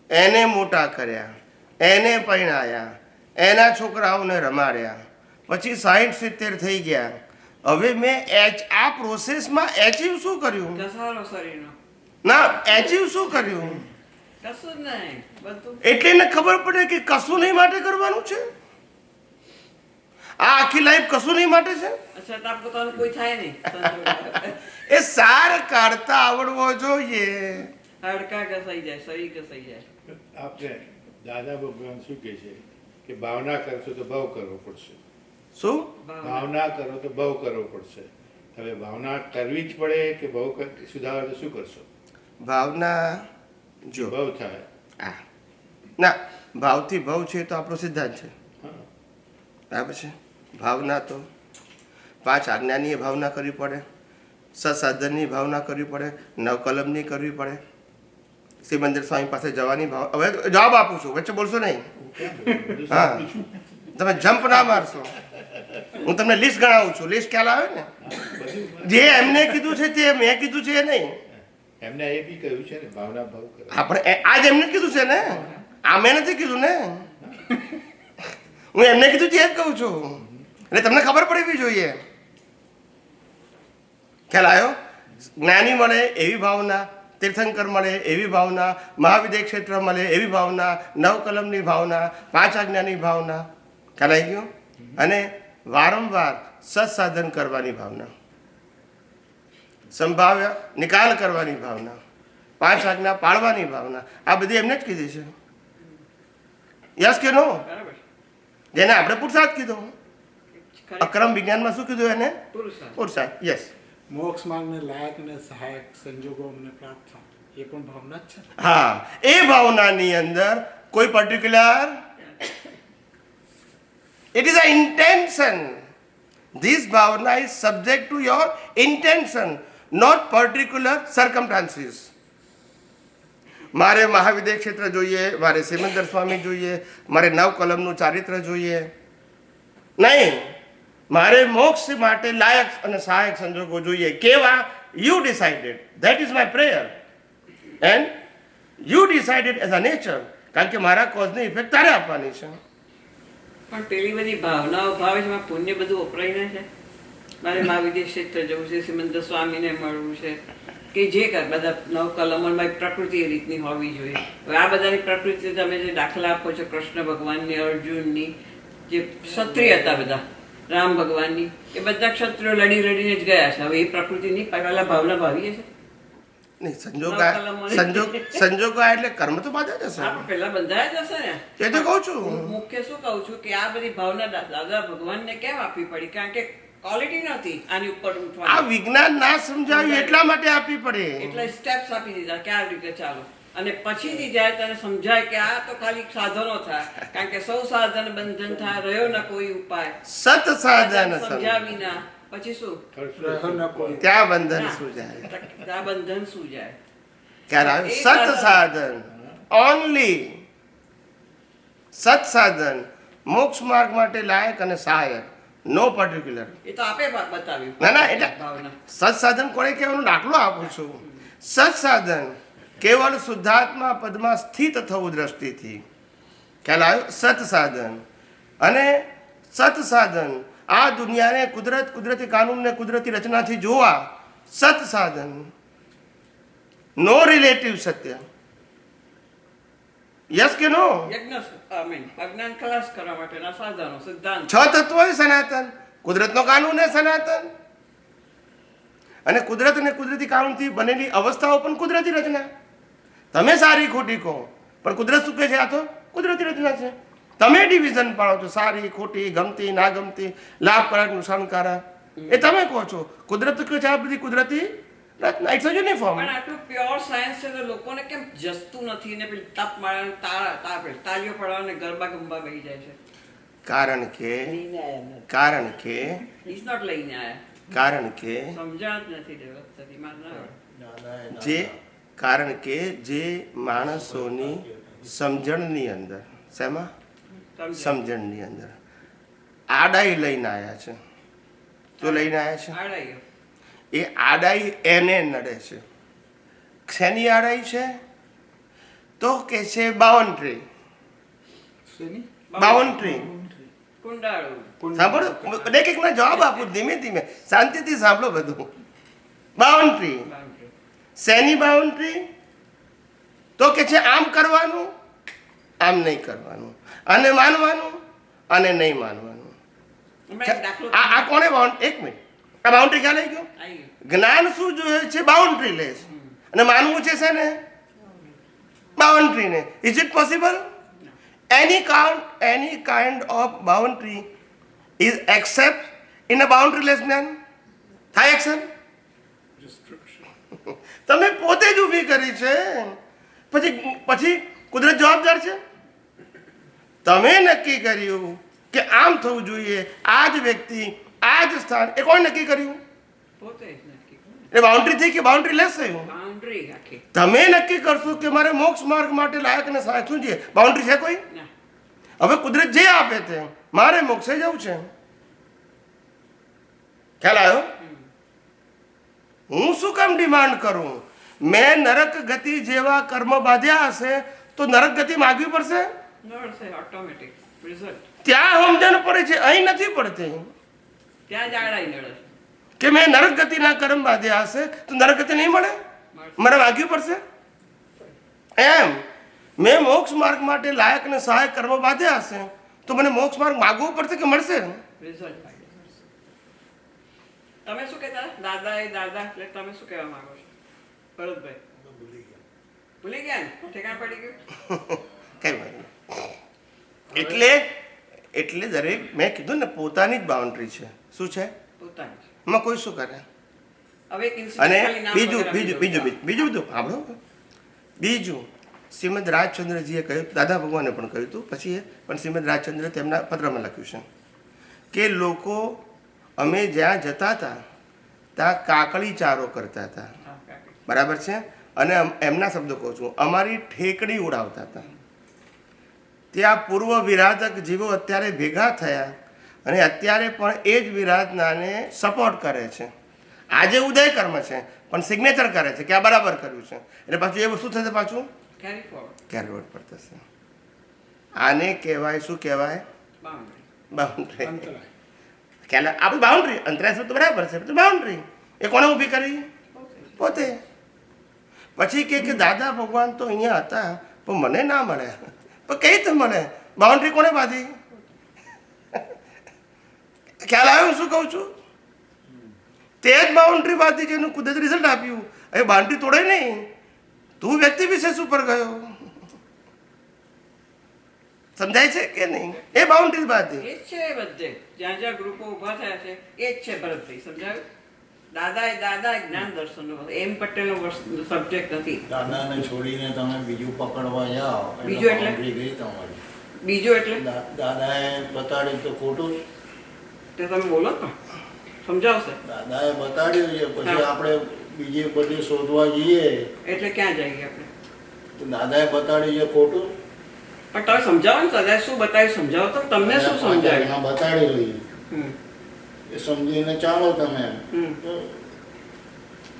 એને મોટા કર્યા, એને પરણાયા, એના છોકરાઓને રમાડ્યા, પછી 60-70 થઈ ગયા. હવે મેં આ પ્રોસેસમાં એચીવ શું કર્યું? ઘસારો શરીરનો ના, એચીવ શું કર્યું? કશું જ નહીં, બધું એટલે એને ખબર પડે કે કશું નહીં માટે કરવાનું છે. આ આખી લાઈફ કશું નહીં માટે છે. છતાં પોતાનું કોઈ થાય નહીં. એ સાર કાઢતા આવડવો જોઈએ. હાડકા ઘસાઈ જાય, શરીર ઘસાઈ જાય. આપણે દાદા ભગવાન શું કહે છે કે ભાવના કરશો તો ભાવ કરવો પડશે. શું? ભાવના કરો તો ભાવ કરવો પડશે. હવે ભાવના કરવી જ પડે કે ભાવ સુધારો તો શું કરશો? ભાવના જો ભાવ થાય. આ ના, ભાવથી ભાવ છે તો આપણો સિદ્ધાંત છે. હા, બરાબર છે. ભાવના તો 5 આજ્ઞાની ભાવના કરવી પડે, સત્સાધનની ભાવના કરવી પડે, નવકલમની કરવી પડે, સિમંદર સ્વામી પાસે જવાની ભાવ. હવે જવાબ આપું છું, વચ્ચે બોલશો નહીં. બધું હા. સાંભળું છું. તમે જમ્પ ના મારશો. હું તમને લિસ્ટ ગણાવું છું. લિસ્ટ ખ્યાલ આવે ને? બધું જે એમને કીધું છે તે મેં કીધું છે એ નહીં. એમને એ બી કહ્યું છે ને ભાવના ભાવ કરે. આપણે આજ એમને કીધું છે ને, આ મેં નથી કીધું ને. હું એમને કીધું તે જ કહું છું. એટલે તમને ખબર પડવી જોઈએ. ખ્યાલ આવ્યો? જ્ઞાની મળે એવી ભાવના, તીર્થંકર મળે એવી ભાવના, મહાવિદ્ય ક્ષેત્ર મળે એવી ભાવના, નવકલમની ભાવના, 5 આજ્ઞાની ભાવના. ખ્યાલ આવી ગયો? અને વારંવાર સત્સાધન કરવાની ભાવના, સંભાવ્ય નિકાલ કરવાની ભાવના, 5 આજ્ઞા પાળવાની ભાવના. આ બધી એમને જ કીધી છે. યસ કે નો? બરાબર. જેને આપણે પુરુષાર્થ કીધો. ખરેખર અક્રમ વિજ્ઞાનમાં શું કીધું એને? પુરુષાર્થ. પુરુષાર્થ. યસ. મોક્ષ માર્ગને લાયક અને સહાયક સંજોગો અમને પ્રાપ્ત થાય એ પણ ભાવના જ છે. હા, એ ભાવનાની અંદર કોઈ particular, it is an intention. This bhavana is subject to your intention, not particular circumstances. મારે મહાવિદ્ય ક્ષેત્ર જોઈએ, મારે સિમંદર સ્વામી જોઈએ, મારે નવકલમનું ચારિત્ર જોઈએ નહીં. મારે મોક્ષ માટે લાયક અને સહાયક સંજોગો જોઈએ. કેવા? You decided. That is my prayer and you decided as a nature. કારણ કે મારા કોઝની ઇફેક્ટ તારે આપવાની છે. પણ પેલી બધી ભાવનાઓ ભાવે છે, એમાં પુણ્ય બધું વપરાય ના છે. મારે મહાવિદ્ય ક્ષેત્ર જવું છે, સિમંદર સ્વામીને મળવું છે, કે જે કર બધા નવકલમોમાં પ્રકૃતિ એ રીતની હોવી જોઈએ. હવે આ બધાની પ્રકૃતિ તમે જે દાખલા આપો છો, કૃષ્ણ ભગવાનની, અર્જુનની, જે ક્ષત્રિય હતા બધા, રામ ભગવાનની, એ બધા ક્ષત્રિયો લડી લડીને જ ગયા છે. હવે એ પ્રકૃતિની પહેલા ભાવના ભાવીએ છે. નહીં, સંજોગ એટલે કર્મ તો બાદ જ હશે. આપણે પહેલા બંધાયા જ હશે ને. એ તો કહું છું. હું મુખ્ય શું કહું છું કે આ બધી ભાવના દાદા ભગવાનને કેમ આપવી પડી? કારણ કે ક્વોલિટી નથી આની ઉપર આ ઉઠવાની. વિજ્ઞાન ના સમજાવ્યું એટલા માટે આપવી પડે. એટલે સ્ટેપ્સ આપી દીધા કે આ રીતે ચાલો, અને પછીથી જાય તને સમજાય કે આ તો ખાલી સાધનો થાય. કારણ કે સૌ સાધન બંધન થાય, રહ્યો ના કોઈ ઉપાય. સત સાધન સમજાવી ના પછી શું? ત્યાં બંધન શું જાય? આ બંધન શું જાય? ક્યારે આવે? સત સાધન ઓનલી. સત સાધન મોક્ષ માર્ગ માટે લાયક અને સહાયક, નો પર્ટિક્યુલર. એ તો આપે બતાવ્યું. ના ના, એટલે ભાવના સત સાધન કોને કહેવાનું દાખલો આપું છું. સત સાધન કેવળ શુદ્ધાત્મા પદમાં સ્થિત થવું દ્રષ્ટિથી. ખ્યાલ આવ્યો? સત સાધન. અને સત સાધન આ દુનિયાને કુદરતી કાનૂનને કુદરતી રચનાથી જોવા. સત સાધન, નો રિલેટિવ સત્ય. યસ કે નો? યજ્ઞ અજ્ઞાન ખલાસ કરવા માટેના સાધનો, સિદ્ધાંત. 6 તત્વો એ સનાતન, કુદરતનો કાનૂન એ સનાતન, અને કુદરત અને કુદરતી કાનૂનથી બનેલી અવસ્થાઓ પણ કુદરતી રચના. તમે સારી ખોટી કહો, પણ કુદરત શું કહે છે? આ તો કુદરતી રચના છે. તમે ડિવિઝન પાડો છો, સારી ખોટી, ગમતી ના ગમતી, લાભકારક નુકસાનકારક, એ તમે કહો છો. કુદરત કહે છે આ બધી કુદરતી રચના. It's a uniform. પણ આટલું પ્યોર સાયન્સ છે તો લોકોને કેમ જસતું નથી ને પેલી તપ માળાને તાળીઓ પડાવવાને ગરબા ગંબા બેસી જાય છે? કારણ કે ઇઝ નોટ લઈને આયા. કારણ કે સમજણ જ નથી ડેવલપ થતી. મારે જે કારણ કે જે માણસોની સમજણની અંદર, શેમાં? સમજણની અંદર આડાઈ લઈને આવ્યા છે. શું લઈને આવ્યા છે? આડાઈઓ. એ આડાઈ એને નડે છે. શેની આડાઈ છે? તો કે છે બાઉન્ડ્રી. શેની? બાઉન્ડ્રી. કુંડાળું. સાંભળો, એક એકના જવાબ આપું ધીમે ધીમે, શાંતિથી સાંભળો બધું. બાઉન્ડ્રી. શેની બાઉન્ડ્રી? તો કે છે આમ કરવાનું, આમ નહીં કરવાનું, અને માનવાનું અને નહીં માનવાનું. હમણાં એક દાખલો આ કોને એક મિનિટ, આ બાઉન્ડ્રી ખ્યાલ આવી ગયો? આવી ગયો. જ્ઞાન શું જોઈએ છે? બાઉન્ડ્રી લે છે. અને માનવું છે ને બાઉન્ડ્રી ને. Is it possible? any kind of boundary is accept in a boundaryless જ્ઞાન? થાય એક્સેપ્ટ? તમે પોતે જ ઊભી કરી છે, પછી કુદરત જવાબદાર છે? તમે નક્કી કર્યું કે આમ થવું જોઈએ, આ જ વ્યક્તિ, આ જ સ્થાન, એ કોણ નક્કી કર્યું? પોતે જ નક્કી કર્યું. એ બાઉન્ડ્રી થઈ કે બાઉન્ડ્રી લેસ થયું? બાઉન્ડ્રી આખી. તમે નક્કી કરશો કે મારે મોક્ષ માર્ગ માટે લાયક અને સહાયક શું છે? બાઉન્ડ્રી છે કોઈ? ના. હવે કુદરત જે આપે તે મારે મોક્ષે જવું છે. ખ્યાલ આવ્યો? હું શું કામ ડિમાન્ડ કરું? મેં નરક ગતિ જેવા કર્મ બાંધ્યા હશે તો નરક ગતિ માગવી પડશે. નડશે ઓટોમેટિક રિઝલ્ટ. ત્યાં સમજણ પડે છે, અહીં નથી પડતી. ત્યાં જ આડાઈ નડે. કે મેં નરક ગતિના કર્મ બાંધ્યા હશે તો નરક ગતિ નહીં મળે, મારે માગવી પડશે. એમ મેં મોક્ષ માર્ગ માટે લાયક અને સહાયક કર્મ બાંધ્યા હશે તો મને મોક્ષ માર્ગ માગવો પડશે કે મળશે? રિઝલ્ટ. તમે શું કહેતા? દાદા એટલે તમે શું કહેવા માંગો છો ભરતભાઈ? ભૂલી ગયા ને? ઠેકાણ પડી ગયું? કઈ વાત નહીં. એટલે દરેક મેં કીધું ને પોતાની જ બાઉન્ડ્રી છે. શું છે? પોતાની. એમાં કોઈ શું કરે? હવે એક incident અને ખાલી નામ બીજું વગેરે બીજું બીજું બીજું બધું સાંભળો. બીજું શ્રીમદ રાજચંદ્રજીએ કહ્યું, દાદા ભગવાને પણ કહ્યું હતું, પછી પણ શ્રીમદ રાજચંદ્ર તેમના પત્રમાં લખ્યું છે કે લોકો અમે જ્યાં જતા હતા ત્યાં કાકડી ચારો કરતા હતા. બરાબર છે? અને એમના શબ્દો કહું છું, અમારી ઠેકડી ઉડાવતા હતા. ત્યાં પૂર્વ વિરાધક જીવો અત્યારે ભેગા થયા અને અત્યારે પણ એ જ વિરાધનાને સપોર્ટ કરે છે. આજે ઉદય કર્મ છે પણ સિગ્નેચર કરે છે કે આ બરાબર કર્યું છે, એટલે પાછું એ વસ્તુ થશે, પાછું કેરી ફોરવર્ડ. કેરવર્ડ પર થશે. આને કહેવાય શું કહેવાય? બાઉન્ડ્રી. બાઉન્ડ્રી. અંતરાય. ખ્યાલ? આપણે બાઉન્ડ્રી, અંતરાય શબ્દ બરાબર છે, તો બાઉન્ડ્રી એ કોને ઊભી કરી? પોતે. પછી કે દાદા ભગવાન તો અહીંયા હતા પણ મને ના મળ્યા. પણ કઈ રીતે મળે? બાઉન્ડ્રી કોને બાંધી? ખ્યાલ આવ્યો શું કહું છું? તે જ બાઉન્ડ્રી બાંધી છે એનું કુદરત રિઝલ્ટ આપ્યું. હવે બાઉન્ડ્રી તોડે નહીં. તું વ્યક્તિ વિશેષ ઉપર ગયો. સમજાય છે કે નહીં? એ બાઉન્ડ્રી બાંધી. એ જ છે બધે જ્યાં જ્યાં ગ્રુપો ઉભા થયા છે એ જ છે ભરતભાઈ. સમજાયું? દાદા જ્ઞાન દર્શનનો એમ પટેલનો સબ્જેક્ટ નથી. દાદાને છોડીને તમે બીજું પકડવા જાઓ બીજું એટલે? boundary ગઈ તમારી. બીજું એટલે દાદાએ બતાડ્યું તો ખોટું જ. તે તમે બોલો તો સમજાવશે. દાદાએ બતાડ્યું છે પછી હા. આપણે બીજી બધી શોધવા જઈએ એટલે ક્યાં જઈએ આપણે? તો દાદાએ બતાડ્યું છે ખોટું. પણ તમે સમજાવો ને દાદાએ શું બતાવ્યું સમજાવો તો. તમને શું સમજાવ્યું? એમાં બતાડેલું હમ. એ સમજીને ચાલો તમે હમ. તો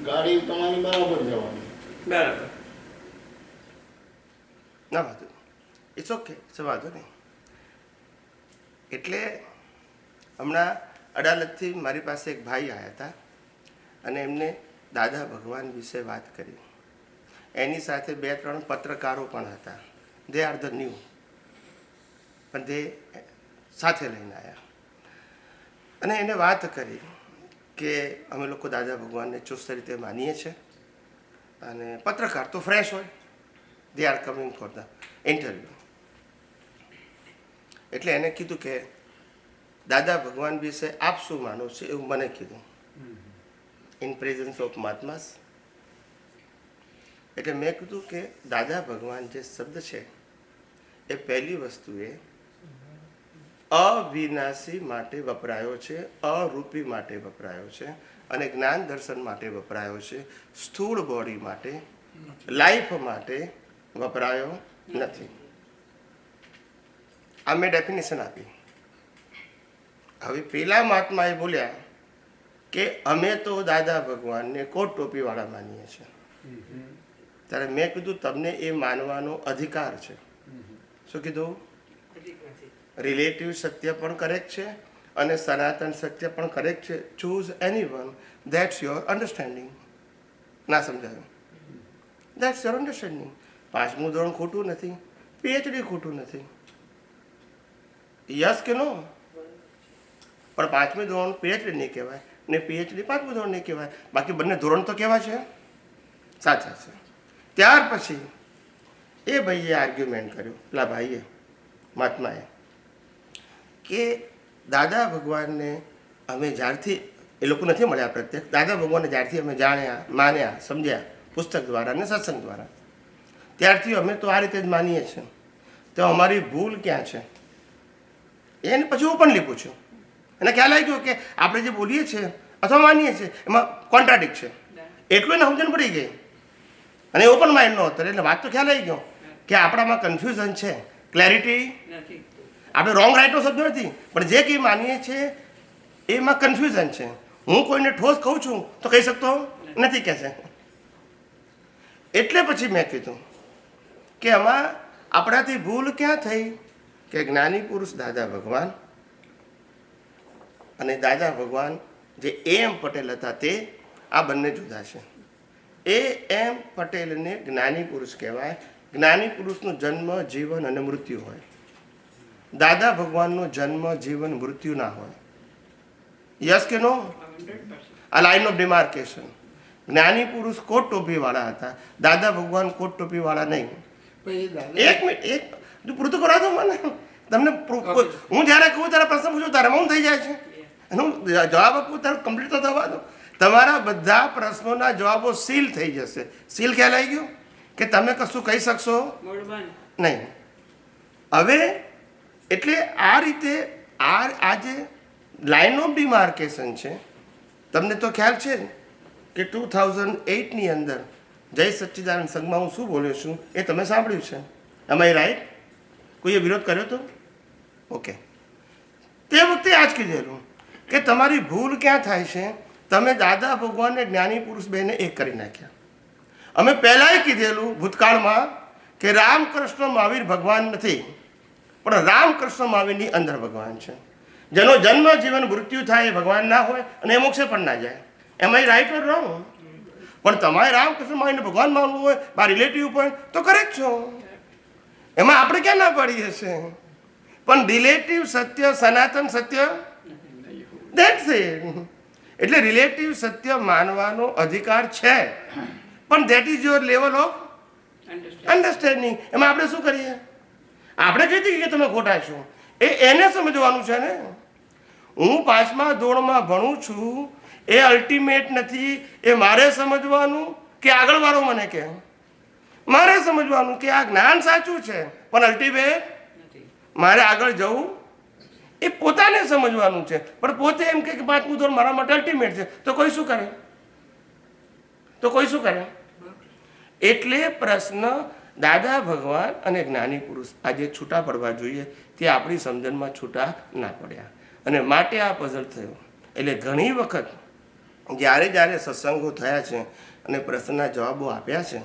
ગાડી તમારી બરાબર જવાની. બરાબર. ના વાંધો નહીં, ઇટ્સ ઓકે, વાંધો નહીં. એટલે હમણાં અડાલતથી મારી પાસે એક ભાઈ આવ્યા હતા અને એમને દાદા ભગવાન વિશે વાત કરી. એની સાથે 2-3 પત્રકારો પણ હતા. દે આર ધ ન્યૂ, પણ તે સાથે લઈને આવ્યા અને એને વાત કરી કે અમે લોકો દાદા ભગવાનને ચુસ્ત રીતે માનીએ છીએ અને પત્રકાર તો ફ્રેશ હોય, they are coming for the interview. એટલે એને કીધું કે દાદા ભગવાન વિશે આપ શું માનો છો એવું મને કીધું, ઇન પ્રેઝન્સ ઓફ મહાત્માસ. એટલે મેં કીધું કે દાદા ભગવાન જે શબ્દ છે એ પહેલી વસ્તુ એ અવિનાશી માટે વપરાયો છે, અરૂપી માટે વપરાયો છે અને જ્ઞાન દર્શન માટે વપરાયો છે. સ્થૂળ બોડી માટે, લાઈફ માટે વપરાયો નથી. આ મેં ડેફિનેશન આપી. હવે પેલા મહાત્માએ બોલ્યા કે અમે તો દાદા ભગવાનને કોટ ટોપીવાળા માનીએ છીએ. ત્યારે મેં કીધું તમને એ માનવાનો અધિકાર છે. શું કીધું? રિલેટિવ સત્ય પણ કરેક્ટ છે અને સનાતન સત્ય પણ કરેક્ટ છે. Choose any one, that's your understanding. ના સમજાયું? That's your understanding. 5મું ધોરણ ખોટું નથી, પીએચડી ખોટું નથી. યસ કે નો? પણ 5મી ધોરણ પીએચડી નહીં કહેવાય ને પીએચડી 5મું ધોરણ નહીં કહેવાય. બાકી બંને ધોરણ તો કેવા છે? સાચા છે. ત્યાર પછી એ ભાઈએ આર્ગ્યુમેન્ટ કર્યું, પેલા ભાઈએ, મહાત્માએ, કે દાદા ભગવાનને અમે જ્યારથી, એ લોકો નથી મળ્યા પ્રત્યક્ષ, દાદા ભગવાનને જ્યારથી અમે જાણ્યા, માન્યા, સમજ્યા પુસ્તક દ્વારા અને સત્સંગ દ્વારા, ત્યારથી અમે તો આ રીતે જ માનીએ છીએ. તો અમારી ભૂલ ક્યાં છે? એને પછી ઓપનલી પૂછ્યું. એને ખ્યાલ આવી ગયો કે આપણે જે બોલીએ છીએ અથવા માનીએ છીએ એમાં કોન્ટ્રાડિક્ટ છે. એટલું એને સમજણ પડી ગઈ અને ઓપન માઇન્ડ નો હતો એટલે વાત તો ખ્યાલ આવી ગયો કે આપણામાં કન્ફ્યુઝન છે, ક્લેરિટી નથી. આપણે રોંગ રાઇટનો શબ્દ નથી, પણ જે કંઈ માનીએ છીએ એમાં કન્ફ્યુઝન છે. હું કોઈને ઠોસ કહું છું તો કહી શકતો નથી કે છે. એટલે પછી મેં કીધું કે આમાં આપણાથી ભૂલ ક્યાં થઈ કે જ્ઞાની પુરુષ દાદા ભગવાન અને દાદા ભગવાન જે એમ પટેલ હતા તે આ બંને જુદા છે. એ એમ પટેલને જ્ઞાની પુરુષ કહેવાય. જ્ઞાની પુરુષનો જન્મ, જીવન અને મૃત્યુ હોય. દાદા ભગવાનનો જન્મ, જીવન, મૃત્યુ ના હોય. યસ કે નો? 100%. આ લાઇન ઓફ ડિમાર્કેશન. જ્ઞાની પુરુષ કોટ ટોપીવાળા હતા, દાદા ભગવાન કોટ ટોપીવાળા નહીં. પણ એ દાદા એક મિનિટ, એક પૂરું કરા દો મને. તમને હું જ્યારે કહું ત્યારે પ્રશ્ન પૂછું ત્યારે મૌન થઈ જાય છે. એનો જવાબ આપું ત્યારે કમ્પ્લીટ તો થવા દો. તમારા બધા પ્રશ્નોના જવાબો સીલ થઈ જશે. સીલ ખ્યાલ આવી ગયો કે તમે કશું કહી શકશો મોડબાન. નહીં. હવે એટલે આ રીતે આ જે લાઇન ઓફ ડિમાર્કેશન છે, તમને તો ખ્યાલ છે કે 2008ની અંદર જય સચ્ચિદાનંદ સંઘમાં હું શું બોલ્યો છું એ તમે સાંભળ્યું છે. એમ આઈ રાઈટ? કોઈએ વિરોધ કર્યો તો? ઓકે. તે વખતે આ જ કીધેલું કે તમારી ભૂલ ક્યાં થાય છે? તમે દાદા ભગવાનને જ્ઞાની પુરુષ બેને એક કરી નાખ્યા. અમે પહેલાંય કીધેલું ભૂતકાળમાં કે રામકૃષ્ણ મહાવીર ભગવાન નથી, પણ રામકૃષ્ણ મહાવીરની અંદર ભગવાન છે. જેનો જન્મ, જીવન, મૃત્યુ થાય એ ભગવાન ના હોય અને એ મોક્ષે પણ ના જાય. એમ આઈ રાઈટ ઓર રોંગ? પણ તમારે રામકૃષ્ણ મહાવીરને ભગવાન માનવું હોય બા રિલેટિવ પોઈન્ટ તો કરેક્ટ છો. એમાં આપણે ક્યાં ના પાડીએ છીએ? પણ રિલેટિવ સત્ય, સનાતન સત્ય, દેટ્સ ઇટ. એટલે રિલેટિવ સત્ય માનવાનો અધિકાર છે, પણ that is your level of understanding. એમાં આપણે શું કરીએ? આપણે કહી દઈએ કે તમે ખોટા છો. એને સમજવાનું છે ને. હું 5મા ધોરણમાં ભણું છું એ અલ્ટિમેટ નથી. એ મારે સમજવાનું કે આગળવાળો મને કહે? મારે સમજવાનું કે આ જ્ઞાન સાચું છે, પણ અલ્ટિમેટ મારે આગળ જવું એ પોતાને સમજવાનું છે. પણ પોતે એમ કે 5મું ધોરણ મારા માટે અલ્ટિમેટ છે, તો કોઈ શું કરે? તો કોઈ શું કરે? એટલે પ્રશ્ન દાદા ભગવાન અને જ્ઞાની પુરુષ આજે છૂટા પડવા જોઈએ, તે આપણી સમજણમાં છૂટા ના પડ્યા અને માટે આ પઝલ થયો. એટલે ઘણી વખત જ્યારે જ્યારે સત્સંગો થયા છે અને પ્રશ્નના જવાબો આપ્યા છે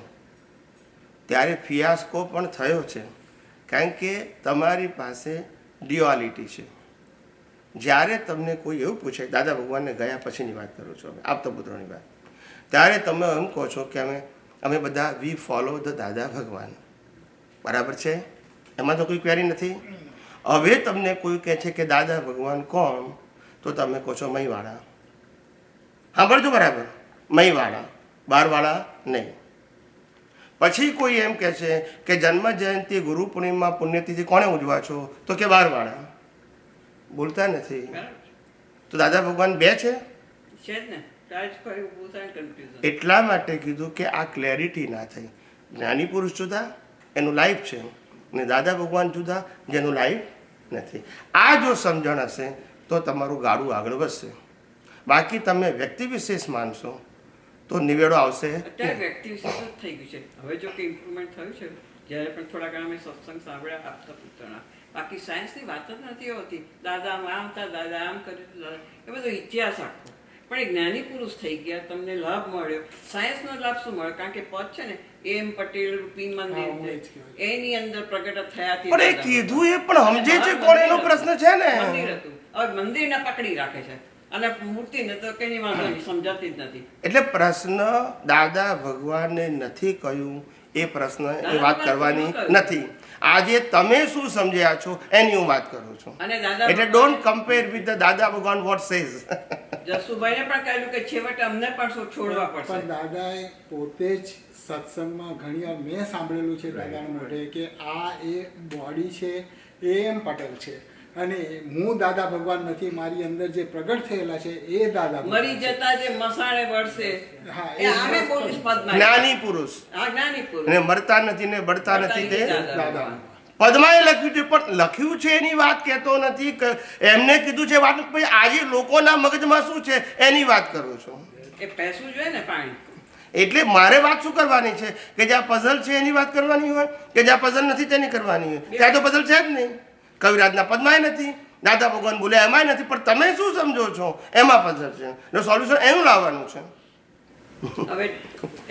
ત્યારે ફિયાસ્કો પણ થયો છે. કારણ કે તમારી પાસે ડ્યુઆલિટી છે. જ્યારે તમને કોઈ એવું પૂછે, દાદા ભગવાનને ગયા પછીની વાત કરું છું, આપતા પુત્રોની વાત, ત્યારે તમે એમ કહો છો કે અમે બધા વી ફોલો ધ દાદા ભગવાન. બરાબર છે? એમાં તો કોઈ ક્વેરી નથી. હવે તમને કોઈ કહે છે કે દાદા ભગવાન કોણ, તો તમે કહો છો મહીવાળા. સાંભળજો બરાબર, મહીવાળા, બારવાળા નહીં. પછી કોઈ એમ કહે છે કે જન્મ જયંતિ, ગુરુ પૂર્ણિમા, પુણ્યતિથિ કોણે ઉજવા છો, તો કે બારવાળા. બોલતા નથી. તો દાદા ભગવાન બે છે? છે જ ને. તાજ કોઈ ઊભું થાય કન્ફ્યુઝન. એટલા માટે કીધું કે આ ક્લેરિટી ના થઈ. જ્ઞાની પુરુષ જુદા, એનું લાઈફ છે, અને દાદા ભગવાન જુદા, જેનું લાઈફ નથી. આ જો સમજણ હશે તો તમારું ગાડું આગળ વધશે. બાકી તમે વ્યક્તિ વિશેષ માનશો તો નિવેડો આવશે. અત્યારે વ્યક્તિ વિશેષ જ થઈ ગયું છે. હવે જો કે ઇમ્પ્રુવમેન્ટ થયું છે, જ્યારે પણ થોડા ઘણા મેં સત્સંગ સાંભળ્યા આપતા પુત્રના, બાકી સાયન્સની વાત જ નથી હોતી. દાદા આમ હતા, દાદા આમ કર્યું, દાદા એ બધો ઇતિહાસ આખો. પણ એ જ્ઞાની પુરુષ થઈ ગયા, તમને લાભ મળ્યો. સાયન્સનો લાભ શું મળ્યો? કારણ કે પદ છે ને એમ પટેલ રૂપી મંદિર છે, એની અંદર પ્રગટ થયા તે પણ એ દાદા કીધું એ પણ સમજે છે કોણ એનો પ્રશ્ન છે ને. મંદિર હતું. હવે મંદિરને પકડી રાખે છે અને મૂર્તિને તો કઈ વાંધો નહીં, સમજાતી જ નથી. એટલે પ્રશ્ન દાદા ભગવાને નથી કહ્યું એ પ્રશ્ન એ વાત કરવાની નથી. આજે તમે શું સમજ્યા છો એની હું વાત કરું છું. અને દાદા એટલે ડોન્ટ કમ્પેર વિથ ધ દાદા ભગવાન વોટ સેઝ. જસુભાઈને પણ કહ્યું કે છેવટે અમને પણ શું છોડવા પડશે. પણ દાદાએ પોતે જ સત્સંગમાં ઘણીવાર મેં સાંભળેલું છે દાદાના મોઢે કે આ એ બોડી છે એ એમ પટેલ છે અને હું દાદા ભગવાન નથી, મારી અંદર જે પ્રગટ થયેલા છે એ દાદા ભગવાન મરી છે. જતા જે મસાણે વળશે હા, એ આમે બોલીશ પદમાં. જ્ઞાની પુરુષ હા, જ્ઞાની પુરુષ. અને મરતા નથી ને બળતા નથી તે દાદા દાદા ભગવાન. પદમાં લખ્યું છે, પણ લખ્યું છે એની વાત કહેતો નથી. એમને કીધું છે વાત, ભાઈ આજે લોકોના મગજમાં શું છે એની વાત કરું છું. એ પૈસું જોઈએ ને પાણી. એટલે મારે વાત શું કરવાની છે કે જ્યાં પઝલ છે એની વાત કરવાની હોય કે જ્યાં પઝલ નથી તેની કરવાની હોય. ત્યાં તો પઝલ છે જ નહીં. કવિરાજના પદમાંય નથી, દાદા ભગવાન બોલ્યા એમાંય નથી, પણ તમે શું સમજો છો એમાં પઝલ છે. એટલે સોલ્યુશન એનું લાવવાનું છે. હવે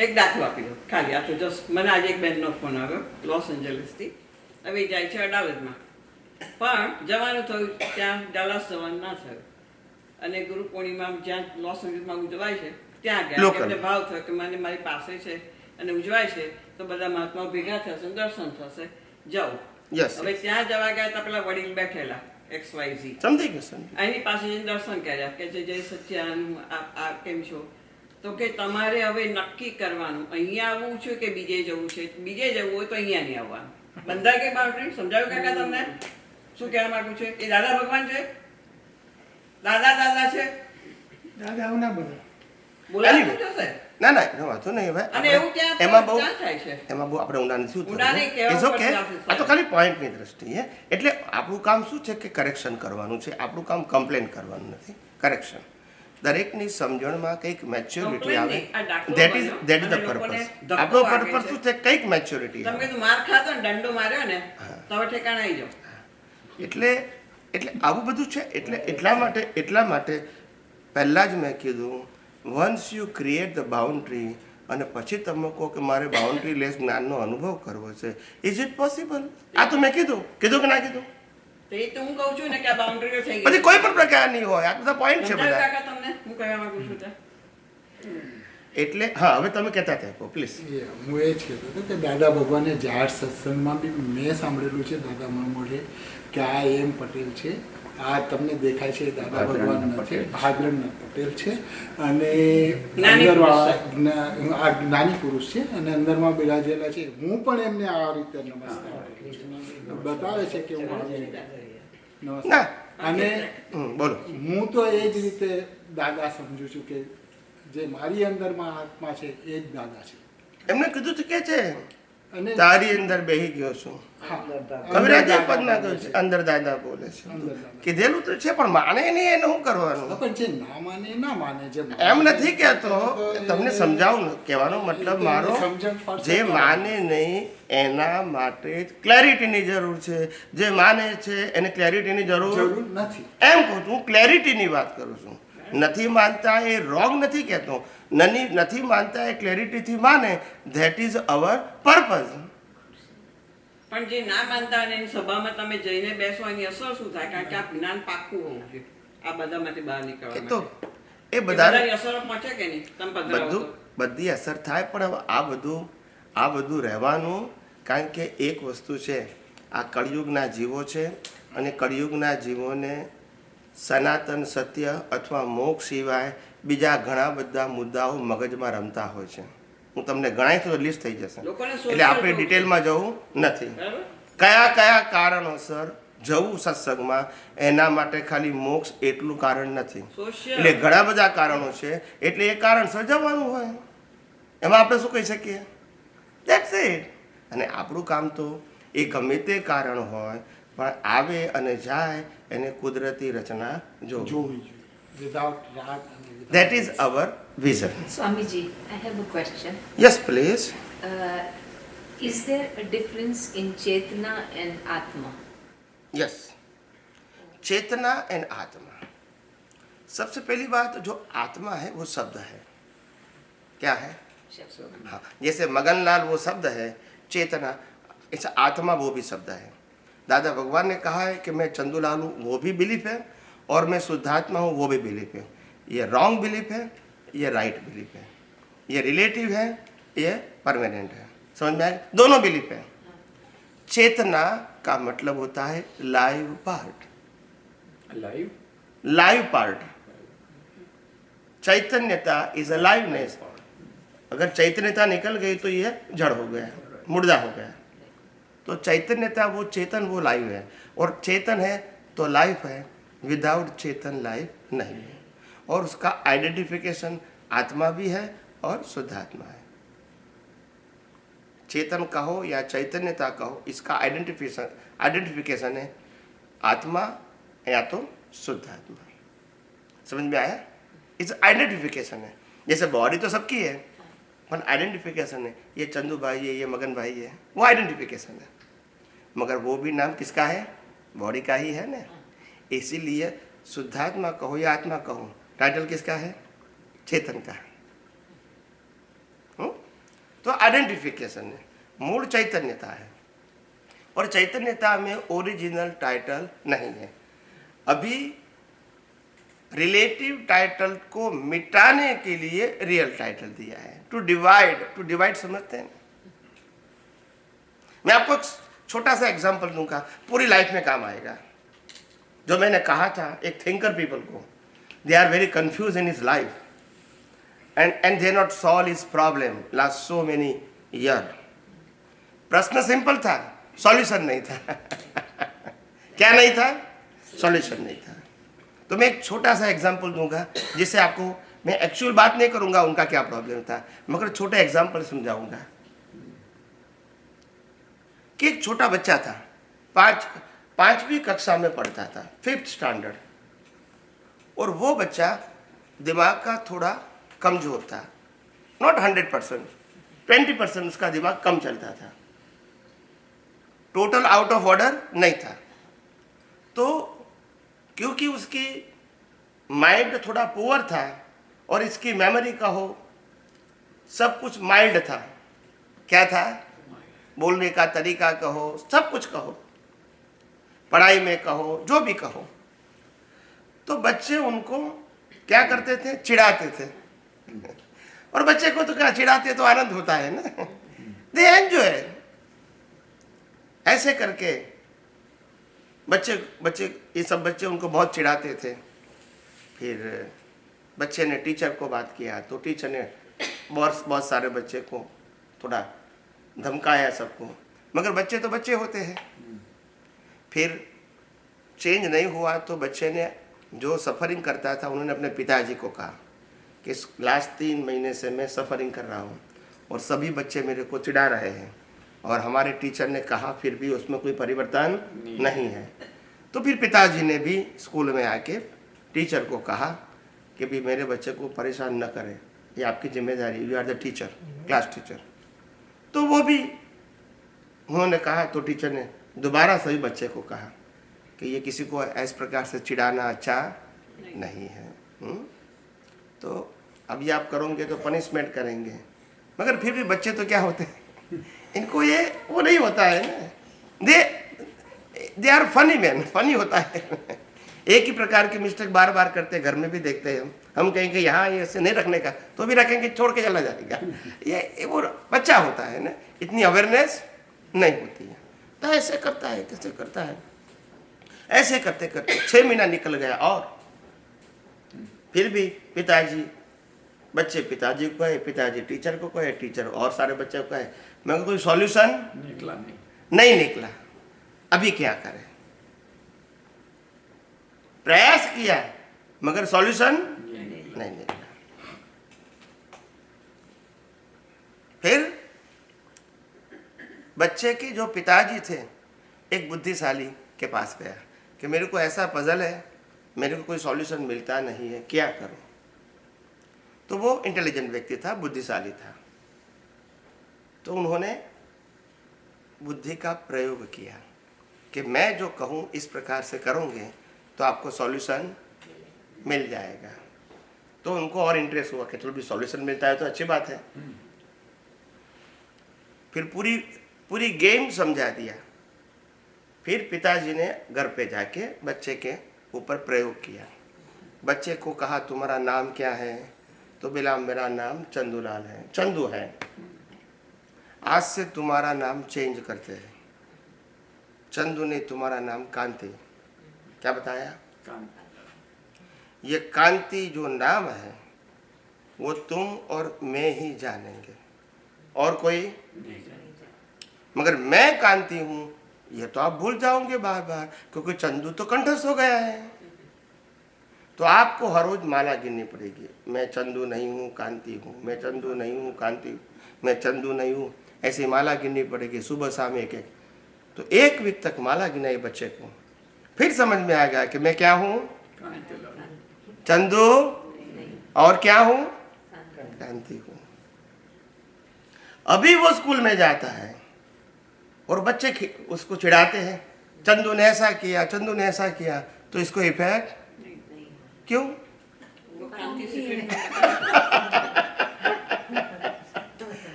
એક દાખલો આપી દો ખાલી. આ તો જસ્ટ મને આજે એક બેનનો ફોન આવ્યો લોસ એન્જલિસથી. હવે એ જાય છે અડાલજમાં, પણ જવાનું થયું ત્યાં ડલાસ જવાનું ના થયું. અને ગુરુ પૂર્ણિમા જ્યાં લોસ એન્જલિસમાં ઉજવાય છે ત્યાં ગયા. Local. એમને ભાવ થયો કે મને મારી પાસે છે અને ઉજવાય છે તો બધા મહાત્માઓ ભેગા થશે, દર્શન થશે, જાઉં. યસ, હવે ત્યાં જવા ગયા તો પેલા વડીલ બેઠેલા XYZ. સમજી ગયું સમજી. એની પાસે જઈને દર્શન કર્યા કે જય સચ્ચિદાનંદ, આપ કેમ છો? તો કે તમારે હવે નક્કી કરવાનું અહીંયા આવવું છે કે બીજે જવું છે. બીજે જવું હોય તો અહીંયા નહીં આવવાનું. બંધાય કે બાઉન્ડ્રી? સમજાવ્યું કાકા તમને શું કહેવા માંગુ છે? એ દાદા ભગવાન છે, દાદા છે, દાદા આવું ના બોલો. બોલાવવું જશે. ના ના એનો વાંધો નહીં. હવે અને એવું ક્યાં એમાં બહુ ક્યાં થાય છે? એમાં બહુ આપણે ઊંડા નથી ઊંડા નહીં કહેવા ઉતરવું. પડશે ઓકે, આપણે. આ તો ખાલી પોઈન્ટની દ્રષ્ટિએ. એટલે આપણું કામ શું છે કે કરેક્શન કરવાનું છે. આપણું કામ કમ્પ્લેન કરવાનું નથી, કરેક્શન. દરેકની સમજણમાં કંઈક મેચ્યોરિટી આવે. Complain નહીં, આ દાખલો ધેટ ઇઝ બન્યો ધેટ ઇઝ અને ધ લોકોને પર્પસ. ધક્કો આપણો વાગે પર્પસ છે. શું છે? કંઈક મેચ્યોરિટી તમે આવે. કીધું માર ખાતો ને દંડો માર્યો ને તો હવે ઠેકાણે આવી જાઓ. એટલે આવું બધું છે. એટલે એટલા માટે પહેલાં જ મેં કીધું, once you create the boundary અને પછી તમે કહો કે મારે બાઉન્ડ્રી લેસ જ્ઞાનનો અનુભવ કરવો છે, ઇઝ ઇટ પોસિબલ? આ તો મેં કીધું કે ના કીધું? તો એ તો હું કહું છું ને કે આ બાઉન્ડ્રીઓ થઈ પછી ગઈ. કોઈ પણ પ્રકારની હોય, આ બધા પોઈન્ટ છે સમજાયું બધા. કાકા તમને હું કહેવા માંગુ છું તે? એટલે હા, હવે તમે કહેતા હતા પ્લીઝ. હું એ જ કહેતો હતો કે દાદા ભગવાને જાહેર સત્સંગમાં બી મેં સાંભળેલું છે દાદા મોઢે કે આ એમ પટેલ છે, આ તમને દેખાય છે દાદા ભગવાન નથી, ભાદરણના પટેલ છે અને જ્ઞાની અંદરવાળા આ જ્ઞાની પુરુષ છે અને અંદરમાં બિરાજેલા છે. હું પણ એમને આ રીતે નમસ્કાર કરું છું. બતાવે છે કે હું આવી રીતે નમસ્કાર. ના. અને બોલો. હું તો એ જ રીતે દાદા સમજુ છું કે જે મારી અંદરમાં આત્મા છે એ જ દાદા છે. એમને કીધું તો કે છે અને તારી અંદર બેહી ગયો છું. હા, કવિરાજે પદ ના કહ્યું છે અંદર દાદા બોલે છે. અંદર દાદા. કીધેલું તો છે પણ માને નહીં એને શું કરવાનું? પણ જે ના માને ના માને જે માને. એમ નથી કહેતો, તમને સમજાવું. કહેવાનો મતલબ મારો સમજણ ફરશે જે માને નહીં એના માટે ક્લેરિટીની જરૂર છે. જે માને છે એને ક્લેરિટીની જરૂર જરૂર નથી. એમ કહું છું. હું ક્લેરિટીની વાત કરું છું. નથી માનતા એ રોંગ નથી કહેતો. નથી માનતા એ ક્લેરિટીથી માને, ધેટ ઇઝ અવર પર્પઝ. પણ જે ના માનતા અને એની સભામાં તમે જઈને બેસો એની અસર શું થાય? કારણ કે આ જ્ઞાન પાક્કું હોવું જોઈએ આ બધામાંથી બહાર નીકળવા એ તો માટે. એ બધા બધાની અસરો પહોંચે કે નહીં? તમે પધરાવો તો. બધી અસર થાય, પણ હવે આ બધું રહેવાનું. કારણ કે એક વસ્તુ છે, આ કળિયુગના જીવો છે અને કળિયુગના જીવોને સનાતન સત્ય અથવા મોક્ષ સિવાય બીજા ઘણા બધા મુદ્દાઓ મગજમાં રમતા હોય છે. હું તમને ગણાય તો લિસ્ટ થઈ જશે, લોકોને એટલે આપણે ડિટેલમાં જવું નથી. બરાબર? કયા કારણોસર જવું સત્સંગમાં, એના માટે ખાલી મોક્ષ એટલું કારણ નથી. Social. એટલે ઘણા બધા કારણો છે. એટલે એ કારણસર જવાનું હોય, એમાં આપણે શું કહી શકીએ? That's it. અને આપણું કામ તો એ ગમે તે કારણ હોય પણ આવે અને જાય એને કુદરતી રચના જોવી. જોવી જોઈએ વિધાઉટ રાગ અને without that is our vision. Swamiji, I have a question. Yes please. Is there a difference in Chetna and Atma? Yes, chetna and atma. सबसे पहली बात, जो आत्मा है वो शब्द है। क्या है? हाँ, जैसे मगनलाल वो शब्द है, चेतना, ऐसा आत्मा वो भी शब्द है। दादा भगवान ने कहा है कि मैं चंदूलाल हूँ, वो भी बिलीफ है, और मैं शुद्धात्मा हूँ, वो भी बिलीफ है। ये रॉन्ग बिलीफ है, ये राइट बिलीफ है, ये रिलेटिव है, ये परमानेंट है। समझ में आया? दोनों बिलीफ है। चेतना का मतलब होता है लाइव पार्ट, लाइव पार्ट। चैतन्यता इज अ लाइवनेस। अगर चैतन्यता निकल गई तो यह जड़ हो गया, मुर्दा हो गया। तो चैतन्यता वो चेतन, वो लाइव है, और चेतन है तो लाइफ है, विदाउट चेतन लाइफ नहीं है। और उसका आइडेंटिफिकेशन आत्मा भी है और शुद्धात्मा है। चेतन कहो या चैतन्यता कहो, इसका आइडेंटिफिकेशन है आत्मा या तो शुद्धात्मा। समझ में आया? इस आइडेंटिफिकेशन है। जैसे बॉडी तो सबकी है, पर आइडेंटिफिकेशन है, ये चंदू भाई है, ये मगन भाई है, वो आइडेंटिफिकेशन है। मगर वो भी नाम किसका है? बॉडी का ही है ना। इसीलिए शुद्धात्मा कहो या आत्मा कहो, टाइटल किसका है? चेतन का है। तो आइडेंटिफिकेशन है, मूल चैतन्यता है। और चैतन्यता में ओरिजिनल टाइटल नहीं है। अभी रिलेटिव टाइटल को मिटाने के लिए रियल टाइटल दिया है, टू डिवाइड समझते हैं? मैं आपको छोटा सा एग्जांपल दूंगा, पूरी लाइफ में काम आएगा। जो मैंने कहा था, एक थिंकर पीपल को, they are very confuse in his life and they not solve his problem last so many year. प्रश्न सिंपल था, सॉल्यूशन नहीं था। क्या नहीं था? सॉल्यूशन नहीं था। तो मैं एक छोटा सा एग्जांपल दूंगा, जिससे आपको, मैं एक्चुअल बात नहीं करूंगा उनका क्या प्रॉब्लम था, मगर छोटा एग्जांपल समझाऊंगा। कि एक छोटा बच्चा था, पांचवी कक्षा में पढ़ता था, 5th स्टैंडर्ड। और वो बच्चा दिमाग का थोड़ा कमजोर था, नॉट 100%, 20% उसका दिमाग कम चलता था, टोटल आउट ऑफ ऑर्डर नहीं था। तो क्योंकि उसकी माइंड थोड़ा पुअर था और इसकी मेमोरी का हो, सब कुछ माइल्ड था। क्या था? बोलने का तरीका कहो, सब कुछ कहो, पढ़ाई में कहो, जो भी कहो। तो बच्चे उनको क्या करते थे? चिढ़ाते थे। और बच्चे को तो क्या चिढ़ाते तो आनंद होता है ना, दे एंजॉय। ऐसे करके बच्चे ये सब बच्चे उनको बहुत चिढ़ाते थे। फिर बच्चे ने टीचर को बात किया, तो टीचर ने बहुत सारे बच्चे को थोड़ा धमकाया सबको, मगर बच्चे तो बच्चे होते हैं। फिर चेंज नहीं हुआ तो बच्चे ने, जो सफ़रिंग करता था, उन्होंने अपने पिताजी को कहा कि लास्ट 3 महीने से मैं सफ़रिंग कर रहा हूँ और सभी बच्चे मेरे को चिढ़ा रहे हैं, और हमारे टीचर ने कहा फिर भी उसमें कोई परिवर्तन नहीं है। तो फिर पिताजी ने भी स्कूल में आके टीचर को कहा कि भी मेरे बच्चे को परेशान न करें, ये आपकी जिम्मेदारी, you are the teacher, class teacher. तो वो भी उन्होंने कहा, तो टीचर ने दोबारा सभी बच्चे को कहा कि ये किसी को इस प्रकार से चिढ़ाना अच्छा नहीं है। तो अभी आप करोगे तो पनिशमेंट करेंगे, मगर फिर भी बच्चे तो क्या होते हैं, इनको ये वो नहीं होता है ना, they are funny man, funny होता है। एक ही प्रकार की मिस्टेक बार बार करते हैं, घर में भी देखते हैं हम कहेंगे यहाँ ये ऐसे नहीं रखने का, तो भी रखेंगे, छोड़ के चला जाएगा। ये वो बच्चा होता है ना, इतनी अवेयरनेस नहीं होती है। तो ऐसे करता है, कैसे करता है, ऐसे करते करते 6 महीना निकल गया, और फिर भी बच्चे पिताजी को कहे, पिताजी टीचर को कहे, टीचर और सारे बच्चे को कहे, मगर कोई सॉल्यूशन नहीं निकला। अभी क्या करें? प्रयास किया मगर सॉल्यूशन नहीं निकला। फिर बच्चे के जो पिताजी थे, एक बुद्धिशाली के पास गया कि मेरे को ऐसा पजल है, मेरे को कोई सॉल्यूशन मिलता नहीं है, क्या करूं? तो वो इंटेलिजेंट व्यक्ति था, बुद्धिशाली था। तो उन्होंने बुद्धि का प्रयोग किया कि मैं जो कहूँ इस प्रकार से करोगे तो आपको सॉल्यूशन मिल जाएगा। तो उनको और इंटरेस्ट हुआ कि चलो भी सॉल्यूशन मिलता है तो अच्छी बात है। फिर पूरी गेम समझा दिया। फिर पिताजी ने घर पे जाके बच्चे के ऊपर प्रयोग किया। बच्चे को कहा तुम्हारा नाम क्या है? तो बोला मेरा नाम चंदूलाल है, चंदू है। आज से तुम्हारा नाम चेंज करते हैं। चंदू ने तुम्हारा नाम कांति क्या बताया? ये कांति जो नाम है वो तुम और मैं ही जानेंगे और कोई नहीं। मगर मैं कांति हूं ये तो आप भूल जाओगे बार बार, क्योंकि चंदू तो कंठस्थ हो गया है। तो आपको हर रोज माला गिननी पड़ेगी। मैं चंदू नहीं हूँ कांति हूँ, मैं चंदू नहीं हूँ कांति हूँ, मैं चंदू नहीं हूँ, ऐसी माला गिननी पड़ेगी सुबह शाम एक एक। तो एक वीक तक माला गिनाई बच्चे को। फिर समझ में आ गया कि मैं क्या हूँ? चंदू। और क्या हूँ? कांति हूँ। अभी वो स्कूल में जाता है और बच्चे उसको चिढ़ाते हैं, चंदू ने ऐसा किया, चंदू ने ऐसा किया। तो इसको इफेक्ट क्यों?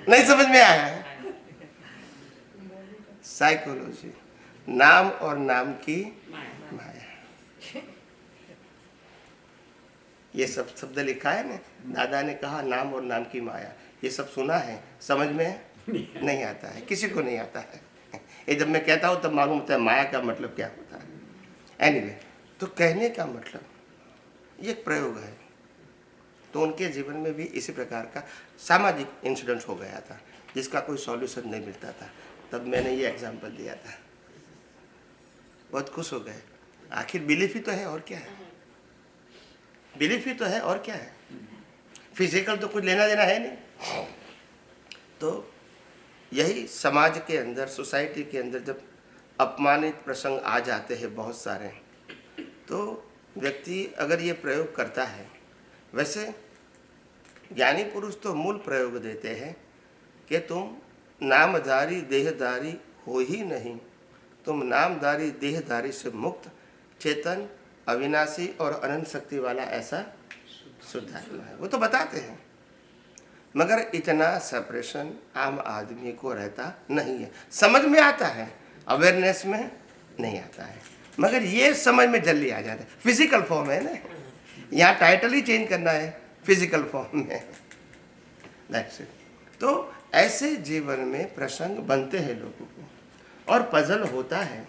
नहीं समझ में आया है? साइकोलॉजी, नाम और नाम की माया। ये सब शब्द लिखा है ना, दादा ने कहा नाम और नाम की माया। ये सब सुना है, समझ में नहीं आता है, किसी को नहीं आता है। ये जब मैं कहता हूँ तब मालूम होता है माया का मतलब क्या होता है। एनीवे, तो कहने का मतलब ये एक प्रयोग है। तो उनके जीवन में भी इसी प्रकार का सामाजिक इंसिडेंट हो गया था जिसका कोई सॉल्यूशन नहीं मिलता था। तब मैंने ये एग्जाम्पल दिया था, बहुत खुश हो गए। आखिर बिलीफ ही तो है और क्या है? बिलीफ ही तो है और क्या है? फिजिकल तो कुछ लेना देना है नहीं। तो यही समाज के अंदर, सोसाइटी के अंदर जब अपमानित प्रसंग आ जाते हैं बहुत सारे, तो व्यक्ति अगर ये प्रयोग करता है, वैसे ज्ञानी पुरुष तो मूल प्रयोग देते हैं कि तुम नामधारी देहधारी हो ही नहीं, तुम नामधारी देहधारी से मुक्त चेतन अविनाशी और अनंत शक्ति वाला ऐसा शुद्ध आत्मा है। वो तो बताते हैं, मगर इतना सेपरेशन आम आदमी को रहता नहीं है। समझ में आता है, अवेयरनेस में नहीं आता है, मगर ये समझ में जल्दी आ जाता है। फिजिकल फॉर्म है ना, यहाँ टाइटल ही चेंज करना है फिजिकल फॉर्म में, दैट्स इट। तो ऐसे जीवन में प्रसंग बनते हैं लोगों को और पजल होता है।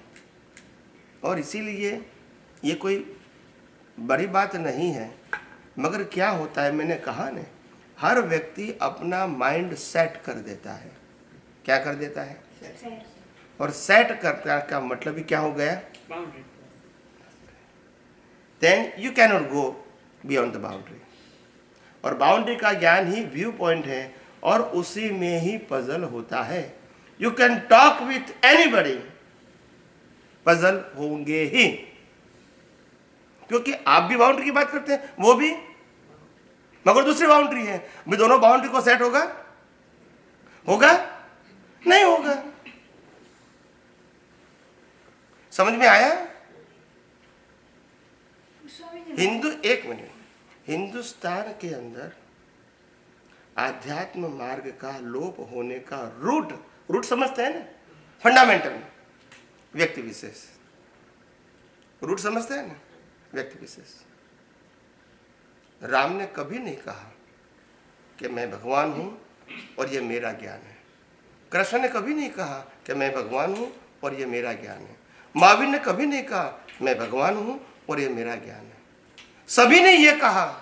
और इसीलिए ये कोई बड़ी बात नहीं है, मगर क्या होता है, मैंने कहा ना, हर व्यक्ति अपना माइंड सेट कर देता है। क्या कर देता है? और सेट करने का मतलब ही क्या हो गया? Then you cannot go beyond the boundary. और बाउंड्री का ज्ञान ही व्यू पॉइंट है और उसी में ही पजल होता है। You can talk with anybody, puzzle होंगे ही, क्योंकि आप भी बाउंड्री की बात करते हैं, वो भी, मगर दूसरी बाउंड्री है। भी दोनों बाउंड्री को सेट होगा? होगा? नहीं होगा। समझ में आया? एक मिनट, हिंदुस्तान के अंदर आध्यात्म मार्ग का लोप होने का रूट समझते हैं ना, फंडामेंटल व्यक्ति विशेष। रूट समझते हैं ना, व्यक्ति विशेष। राम ने कभी नहीं कहा कि मैं भगवान हूं और ये मेरा ज्ञान है। कृष्ण ने कभी नहीं कहा कि मैं भगवान हूं और ये मेरा ज्ञान है। महावीर ने कभी नहीं कहा मैं भगवान हूं और ये मेरा ज्ञान है। सभी ने ये कहा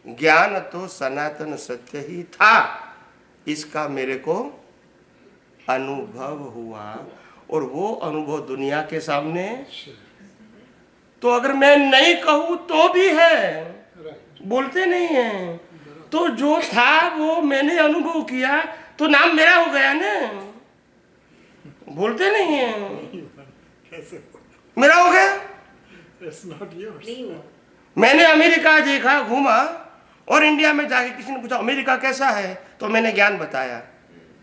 ज्ञान तो सनातन सत्य ही था, इसका मेरे को अनुभव हुआ, और वो अनुभव दुनिया के सामने। तो अगर मैं नहीं कहूं तो भी है, बोलते नहीं है, तो जो था वो मैंने अनुभव किया, तो नाम मेरा हो गया ना, बोलते नहीं है, मेरा हो गया। मैंने अमेरिका देखा, घूमा, और इंडिया में जाके किसी ने पूछा अमेरिका कैसा है, तो मैंने ज्ञान बताया,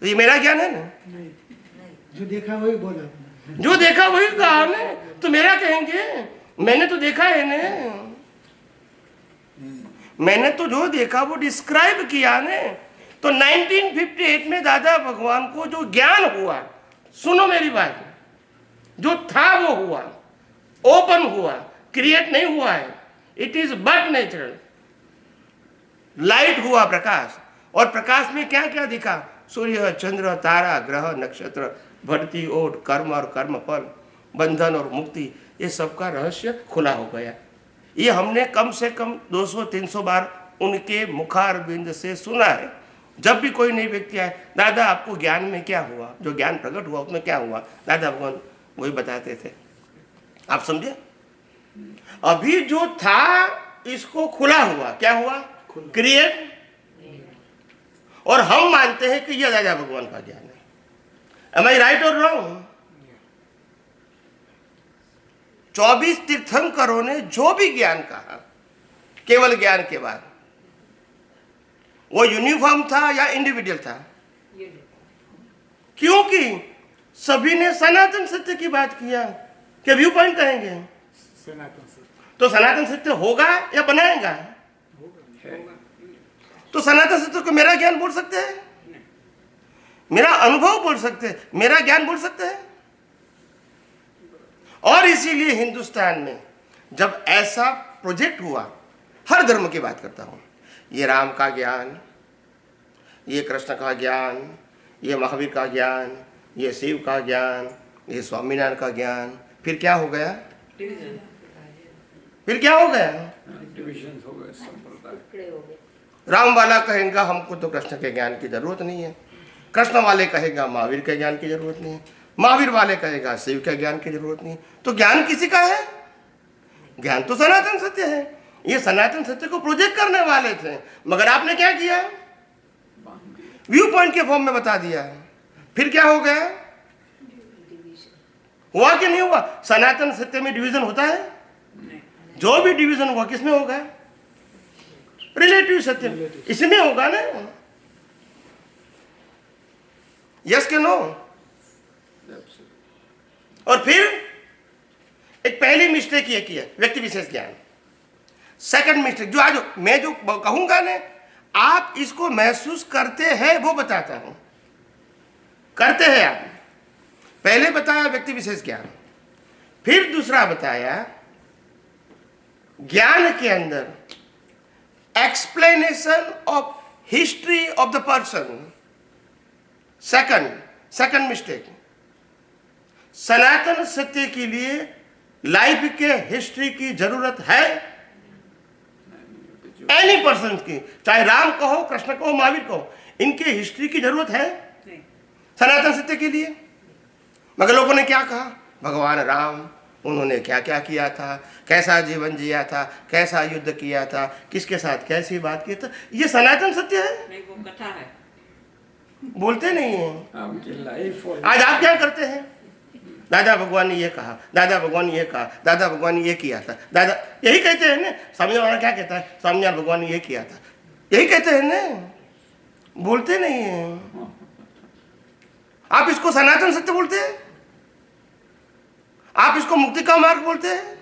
तो ये मेरा ज्ञान है ना। जो देखा वही बोला। जो देखा वही कहा ने, तो मेरा कहेंगे मैंने तो देखा है ने, मैंने तो जो देखा वो डिस्क्राइब किया ने। तो 1958 में दादा भगवान को जो ज्ञान हुआ, सुनो मेरी बात, जो था वो हुआ, ओपन हुआ, क्रिएट नहीं हुआ है, it is but natural. Light हुआ, प्रकाश, और प्रकाश में क्या क्या दिखा? सूर्य, चंद्र, तारा, ग्रह, नक्षत्र, बढ़ती ओट, कर्म और कर्म फल, बंधन और मुक्ति, ये सबका रहस्य खुला हो गया। ये हमने कम से कम 200-300 बार उनके मुखारबिंद से सुना है। जब भी कोई नई व्यक्ति आए, दादा आपको ज्ञान में क्या हुआ, जो ज्ञान प्रकट हुआ उसमें क्या हुआ, दादा भगवान वही बताते थे। आप समझे? अभी जो था इसको खुला हुआ, क्या हुआ? क्रिएट। और हम मानते हैं कि यह दादा भगवान का ज्ञान है। एम आई राइट और रॉन्ग? 24 तीर्थंकरों ने जो भी ज्ञान कहा, केवल ज्ञान के बाद, वो यूनिफॉर्म था या इंडिविजुअल था? क्योंकि सभी ने सनातन सत्य की बात किया। क्या व्यू पॉइंट कहेंगे? सनातन सत्य। तो सनातन सत्य होगा या बनाएगा? तो सनातन सत्य को मेरा ज्ञान बोल सकते हैं, मेरा अनुभव बोल सकते हैं, मेरा ज्ञान बोल सकते हैं। और इसीलिए हिंदुस्तान में जब ऐसा प्रोजेक्ट हुआ, हर धर्म की बात करता हूं, ये राम का ज्ञान, ये कृष्ण का ज्ञान, ये महावीर का ज्ञान, ये शिव का ज्ञान, ये स्वामीनारायण का ज्ञान, फिर क्या हो गया? फिर क्या हो गया? डिविजन हो गए, संप्रदाय। राम वाला कहेगा हमको तो कृष्ण के ज्ञान की जरूरत नहीं है, कृष्ण वाले कहेगा महावीर के ज्ञान की जरूरत नहीं है, महावीर वाले कहेगा शिव के ज्ञान की जरूरत नहीं है। तो ज्ञान किसी का है? ज्ञान तो सनातन सत्य है। ये सनातन सत्य को प्रोजेक्ट करने वाले थे, मगर आपने क्या किया? व्यू पॉइंट के फॉर्म में बता दिया। फिर क्या हो गया? हुआ कि नहीं हुआ? सनातन सत्य में डिवीजन होता है? जो भी डिवीजन हुआ किसमें होगा? रिलेटिव सत्य, इसमें होगा ना। यस के नो? और फिर एक पहली मिस्टेक ये की है, व्यक्ति विशेष ज्ञान। सेकंड मिस्टेक, जो आज मैं जो कहूंगा ना, आप इसको महसूस करते हैं वो बताता हूं। करते हैं आप? पहले बताया व्यक्ति विशेष ज्ञान, फिर दूसरा बताया ज्ञान के अंदर explanation of history of the person. Second mistake, सनातन सत्य के लिए लाइफ के हिस्ट्री की जरूरत है? एनी पर्सन की, चाहे राम कहो, कृष्ण कहो, महावीर कहो, इनके हिस्ट्री की जरूरत है सनातन सत्य के लिए? मगर लोगों ने क्या कहा? भगवान राम, उन्होंने क्या क्या किया था, कैसा जीवन जिया था, कैसा युद्ध किया था, किसके साथ कैसी बात की था। ये सनातन सत्य है? नहीं, वो कथा है। बोलते नहीं है। उनकी लाइफ और आज आप क्या करते हैं? दादा भगवान ने ये कहा, दादा भगवान ने ये कहा, दादा भगवान ने ये किया था, दादा, यही कहते हैं ना। सामने वाला क्या कहता है? सामने वाला भगवान ने ये किया था, यही कहते हैं ना, बोलते नहीं है। आप इसको सनातन सत्य बोलते हैं? आप इसको मुक्ति का मार्ग बोलते हैं?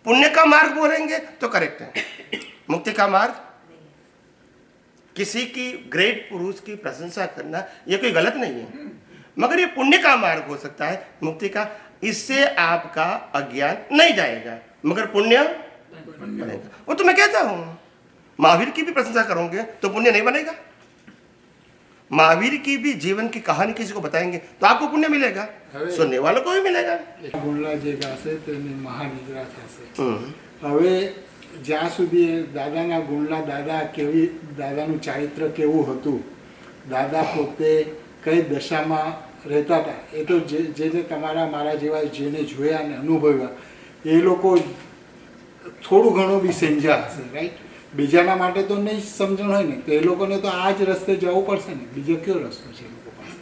पुण्य का मार्ग बोलेंगे तो करेक्ट है। मुक्ति का मार्ग, किसी की ग्रेट पुरुष की प्रशंसा करना ये कोई गलत नहीं है, मगर ये पुण्य का मार्ग हो सकता है, मुक्ति का। इससे आपका अज्ञान नहीं जाएगा, मगर पुण्य बनेगा। वो तो मैं कहता हूं, महावीर की भी प्रशंसा करोगे तो पुण्य नहीं बनेगा। महावीर की भी जीवन की कहानी किसी को बताएंगे तो आपको पुण्य मिलेगा, सुनने वालों को भी मिलेगा। ગુણલા જે ગાશે તેની મહાનિદ્રા થશે। હવે જ્યાં સુધી દાદાના ગુણલા, દાદા કેવી, દાદાનું ચારિત્ર કેવું હતું, દાદા પોતે કઈ દશામાં રહેતા હતા, એ તો જે જે તમારા મારા જેવા જેને જોયા અને અનુભવ્યા એ લોકો થોડું ઘણું બી સમજ્યા હશે, રાઈટ? બીજાના માટે તો નહીં સમજણ હોય ને, તો એ લોકોને તો આ જ રસ્તે જવું પડશે ને, બીજો કયો રસ્તો છે એ લોકો પાસે?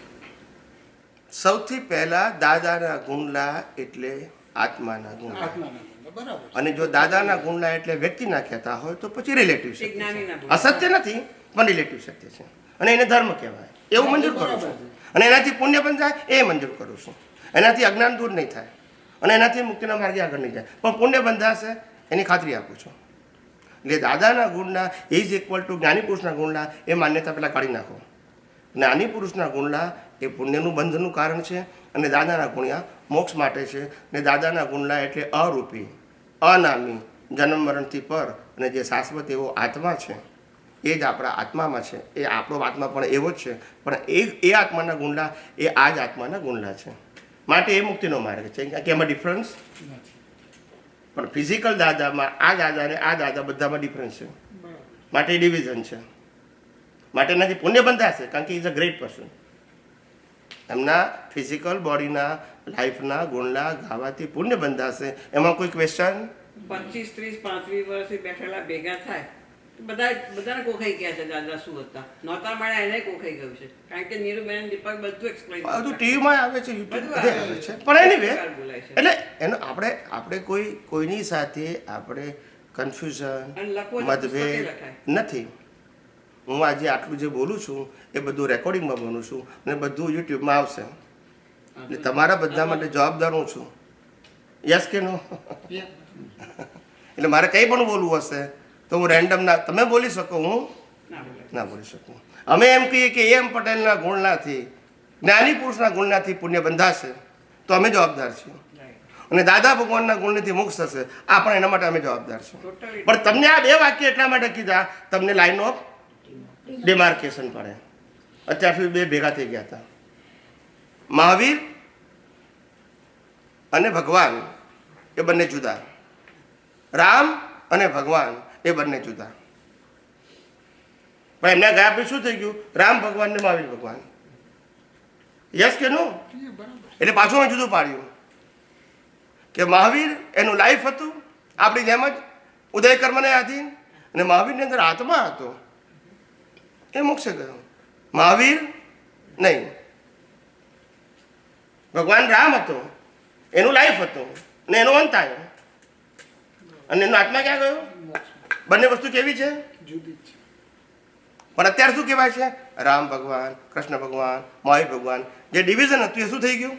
સૌથી પહેલા દાદાના ગુણલા એટલે આત્માના ગુણલા, આત્માના ગુણલા, બરાબર છે। અને જો દાદાના ગુણલા એટલે વ્યક્તિના કહેતા હોય તો પછી રિલેટિવ સત્ય જ્ઞાનીના છે। ગુણલા. અસત્ય નથી પણ રિલેટિવ સત્ય છે, અને એને ધર્મ કહેવાય। એવું મંજૂર કરું છું. અને એનાથી પુણ્ય પણ થાય એ મંજૂર કરું છું. એનાથી અજ્ઞાન દૂર નહીં થાય અને એનાથી મુક્તિના માર્ગે આગળ નહીં જાય, પણ પુણ્ય બંધાશે એની ખાતરી આપું છું. એટલે દાદાના ગુણના ઇઝ ઇક્વલ ટુ જ્ઞાની પુરુષના ગુણના એ માન્યતા પહેલાં કાઢી નાખો. જ્ઞાની પુરુષના ગુણના એ પુણ્યનું બંધનનું કારણ છે અને દાદાના ગુણ્યા મોક્ષ માટે છે. ને દાદાના ગુણના એટલે અરૂપી, અનામી, જન્મ મરણથી પર અને જે શાશ્વત એવો આત્મા છે એ જ આપણા આત્મામાં છે. એ આપણો આત્મા પણ એવો જ છે, પણ એ આત્માના ગુણલા એ આ જ આત્માના ગુણલા છે. માટે એ મુક્તિનો માર્ગ છે. કે એમાં ડિફરન્સ પણ ફિઝિકલ દાદામાં આ દાદા અને આ દાદા બધામાં ડિફરન્સ છે. માટે ડિવિઝન છે. માટે એનાથી પુણ્ય બંધાશે કારણ કે ઇઝ અ ગ્રેટ પર્સન. એમના ફિઝિકલ બોડીના લાઈફના ગુણના ગાવાથી પુણ્ય બંધાશે. એમાં કોઈ ક્વેશ્ચન? 25, 30, 35 વર્ષથી બેઠેલા ભેગા થાય બધાને કોખાઈ ગયા છે દાદા શું હતા નહોતા મળ્યા એને કોખાઈ ગયું છે. કારણ કે નીરુબેન દીપક બધું એક્સપ્લેન બધું ટીવીમાં આવે છે, યુટ્યુબ બધે આવે છે. પણ એનીવે એટલે એનો આપણે કોઈની સાથે આપણે કન્ફ્યુઝન મતભેદ નથી. હું આજે આટલું જે બોલું છું એ બધું રેકોર્ડિંગમાં બોલું છું અને બધું યુટ્યુબમાં આવશે. એટલે તમારા બધા માટે જવાબદાર હું છું. યસ કે નો? એટલે મારે કંઈ પણ બોલવું હશે તો હું રેન્ડમ ના, તમે બોલી શકો, હું ના બોલી શકું. અમે એમ કહીએ કે એમ પટેલના ગુણનાથી જ્ઞાની પુરુષના ગુણનાથી પુણ્ય બંધાશે તો અમે જવાબદાર છીએ. અને દાદા ભગવાનના ગુણથી મોક્ષ થશે આ પણ એના માટે અમે જવાબદાર છીએ. પણ તમને આ 2 વાક્ય એટલા માટે કીધા તમને લાઈન ઓફ ડિમાર્કેશન પડે. અત્યાર સુધી 2 ભેગા થઈ ગયા હતા. મહાવીર અને ભગવાન એ બંને જુદા, રામ અને ભગવાન એ બંને જુદા. પણ એમના ગયા પછી શું થઈ ગયું? રામ ભગવાન ને મહાવીર ભગવાન. યસ કે નો? એટલે પાછું મેં જુદું પાડ્યું કે મહાવીર એનું લાઈફ હતું આપણી જેમ જ ઉદય કર્મને આધીન, અને મહાવીરની અંદર આત્મા હતો એ મોક્ષે ગયો. મહાવીર નહીં. ભગવાન રામ હતો એનું લાઈફ હતું ને એનો અંત આવ્યો અને એનો આત્મા ક્યાં ગયો? બંને વસ્તુ કેવી છે? જુદી છે. પણ અત્યારે શું કહેવાય છે? રામ ભગવાન, કૃષ્ણ ભગવાન, મહાવીર ભગવાન. જે ડિવિઝન હતું એ શું થઈ ગયું?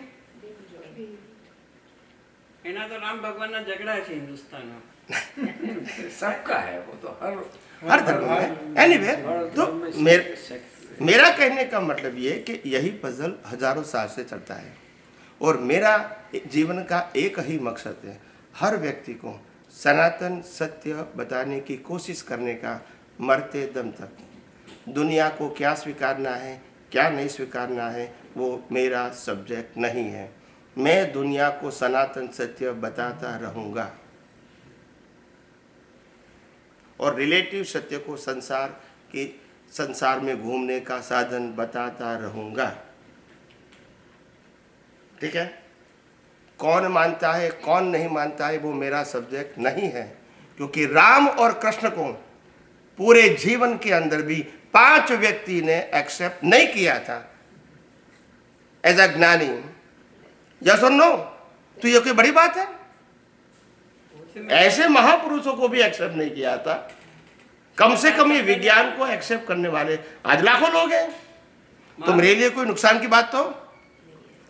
એના તો રામ ભગવાનના ઝઘડા છે હિન્દુસ્તાનમાં. सबका है वो तो हर धर्म में. एनीवे, तो मेरा कहने का मतलब ये कि यही पजल हजारों साल से चलता है और मेरा जीवन का एक ही मकसद है, हर व्यक्ति को सनातन सत्य बताने की कोशिश करने का मरते दम तक. दुनिया को क्या स्वीकारना है क्या नहीं स्वीकारना है वो मेरा सब्जेक्ट नहीं है. मैं दुनिया को सनातन सत्य बताता रहूँगा और रिलेटिव सत्य को संसार में घूमने का साधन बताता रहूँगा. ठीक है? कौन मानता है कौन नहीं मानता है वो मेरा सब्जेक्ट नहीं है, क्योंकि राम और कृष्ण को पूरे जीवन के अंदर भी 5 व्यक्ति ने एक्सेप्ट नहीं किया था एज अ ज्ञानी. यस और नो? तो ये कोई बड़ी बात है? ऐसे महापुरुषों को भी एक्सेप्ट नहीं किया था. कम से कम ये विज्ञान को एक्सेप्ट करने वाले आज लाखों लोग हैं. तो मेरे लिए कोई नुकसान की बात तो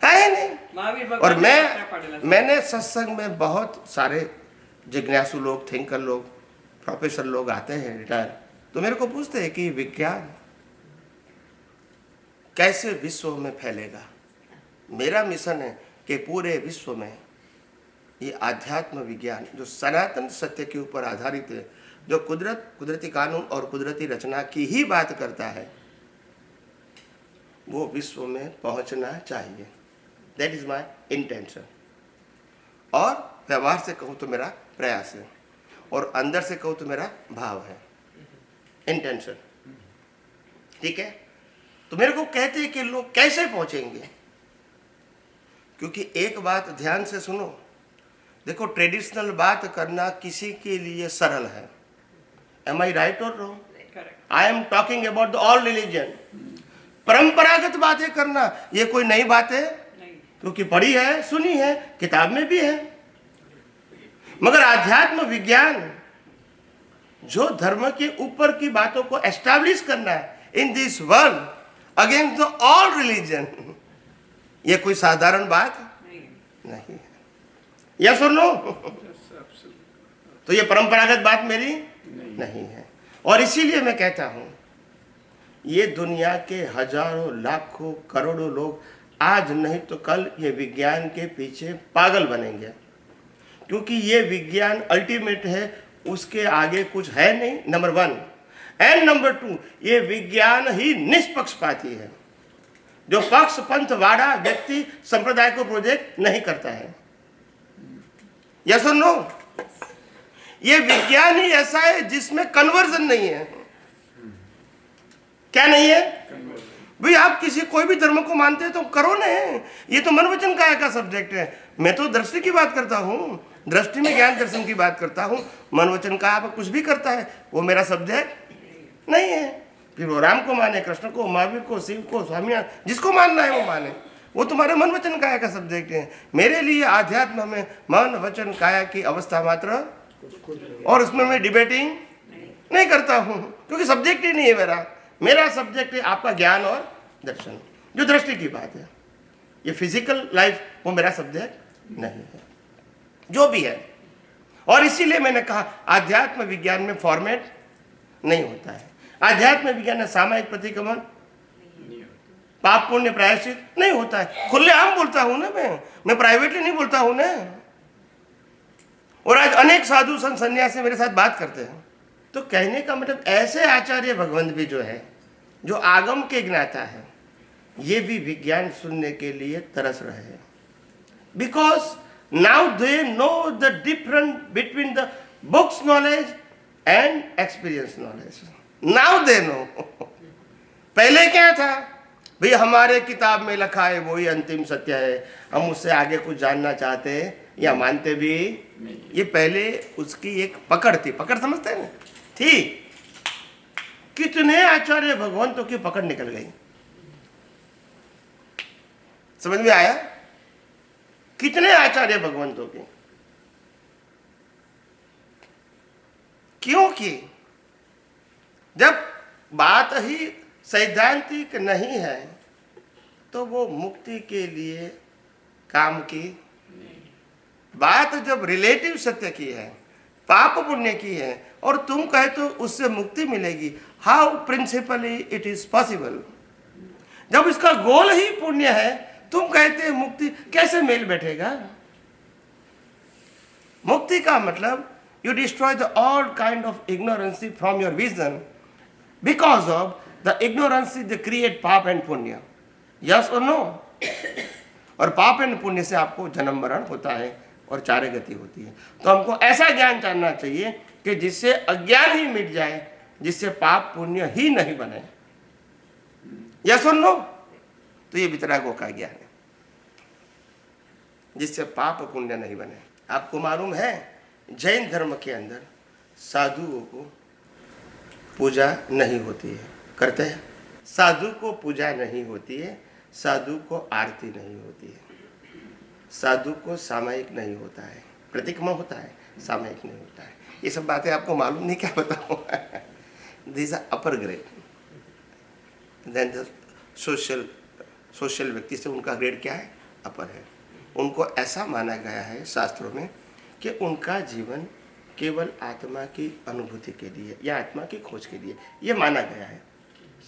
है नहीं. और मैंने सत्संग में बहुत सारे जिज्ञासु लोग, थिंकर लोग, प्रोफेसर लोग आते हैं रिटायर, तो मेरे को पूछते हैं कि विज्ञान कैसे विश्व में फैलेगा. मेरा मिशन है कि पूरे विश्व में ये आध्यात्म विज्ञान जो सनातन सत्य के ऊपर आधारित है, जो कुदरती कानून और कुदरती रचना की ही बात करता है, वो विश्व में पहुंचना चाहिए. That is my intention. और व्यवहार से कहूँ तो मेरा प्रयास है और अंदर से कहूँ तो मेरा भाव है, इंटेंशन. ठीक है? तो मेरे को कहते हैं कि लोग कैसे पहुंचेंगे, क्योंकि एक बात ध्यान से सुनो. देखो, ट्रेडिशनल बात करना किसी के लिए सरल है. एम आई राइट और wrong? I am talking about the all religion. परंपरागत बातें करना ये कोई नई बात है? क्योंकि पढ़ी है, सुनी है, किताब में भी है. मगर आध्यात्म विज्ञान जो धर्म के ऊपर की बातों को एस्टैब्लिश करना है in this world, against the all religion. ये कोई साधारण बात नहीं है। यस और नो? तो ये परंपरागत बात मेरी नहीं है। और इसीलिए मैं कहता हूं ये दुनिया के हजारों लाखों करोड़ों लोग आज नहीं तो कल ये विज्ञान के पीछे पागल बनेंगे, क्योंकि ये विज्ञान अल्टीमेट है, उसके आगे कुछ है नहीं, नंबर 1। एंड नंबर 2, ये विज्ञान ही निष्पक्षपाती है। जो पक्ष पंथ वाड़ा व्यक्ति संप्रदाय को प्रोजेक्ट नहीं करता है। यस और नो? ये विज्ञान ही ऐसा है जिसमें कन्वर्जन नहीं है। क्या नहीं है भाई? आप किसी कोई भी धर्म को मानते हैं तो करो ना, ये तो मन वचन काया का सब्जेक्ट है। मैं तो दृष्टि की बात करता हूँ, दृष्टि में ज्ञान दर्शन की बात करता हूँ। मन वचन काया पर कुछ भी करता है वो मेरा सब्जेक्ट नहीं है। फिर वो राम को माने, कृष्ण को, महावीर को, शिव को, स्वामीनारायण, जिसको मानना है वो माने, वो तुम्हारे मन वचन काया का सब्जेक्ट है। मेरे लिए आध्यात्म में मन वचन काया की अवस्था मात्र, और उसमें मैं डिबेटिंग नहीं करता हूँ, क्योंकि सब्जेक्ट ही नहीं है मेरा। मेरा सब्जेक्ट है आपका ज्ञान और दर्शन, जो दृष्टि की बात है। ये फिजिकल लाइफ वो मेरा सब्जेक्ट नहीं है, जो भी है। और इसीलिए मैंने कहा आध्यात्म विज्ञान में फॉर्मेट नहीं होता है। आध्यात्म विज्ञान में सामायिक प्रतिक्रमण, पाप पुण्य प्रायश्चित नहीं होता है। खुलेआम बोलता हूं ना मैं प्राइवेटली नहीं बोलता हूं ना। और आज अनेक साधु संत सन्यासी मेरे साथ बात करते हैं, तो कहने का मतलब ऐसे आचार्य भगवंत भी जो है, जो आगम के ज्ञाता है, ये भी विज्ञान सुनने के लिए तरस रहे हैं। Because now they know the difference between the books knowledge and experience knowledge. Now they know. पहले क्या था भाई? हमारे किताब में लिखा है वही अंतिम सत्य है, हम उससे आगे कुछ जानना चाहते हैं या मानते भी। ये पहले उसकी एक पकड़ थी, पकड़ समझते हैं ना, थी। कितने आचार्य भगवंतों की पकड़ निकल गई, समझ में आया? कितने आचार्य भगवंतों की। क्योंकि जब बात ही सैद्धांतिक नहीं है तो वो मुक्ति के लिए काम की बात, जब रिलेटिव सत्य की है, पाप पुण्य की है, और तुम कहे तो उससे मुक्ति मिलेगी, how principally it is possible? जब इसका गोल ही पुण्य है, तुम कहते हैं मुक्ति, कैसे मेल बैठेगा? मुक्ति का मतलब you destroy the all kind of ignorance from your vision. Because of the ignorance they create पाप and पुण्य। Yes or no? और पाप एंड पुण्य से आपको जन्म मरण होता है और चारे गति होती है। तो हमको ऐसा ज्ञान जानना चाहिए कि जिससे अज्ञान ही मिट जाए, जिससे पाप पुण्य ही नहीं बने। Yes or no? तो ये वितरागों का ज्ञान है, जिससे पाप पुण्य नहीं बने। आपको मालूम है जैन धर्म के अंदर साधुओं को पूजा नहीं होती है, करते हैं? साधु को पूजा नहीं होती है, साधु को आरती नहीं होती है, साधु को सामायिक नहीं होता है, प्रतिक्रमण होता है, सामायिक नहीं होता है। ये सब बातें आपको मालूम नहीं, क्या बताऊं? This are upper grade. Then the social व्यक्ति से उनका ग्रेड क्या है? अपर है। उनको ऐसा माना गया है शास्त्रों में कि उनका जीवन केवल आत्मा की अनुभूति के लिए या आत्मा की खोज के लिए, ये माना गया है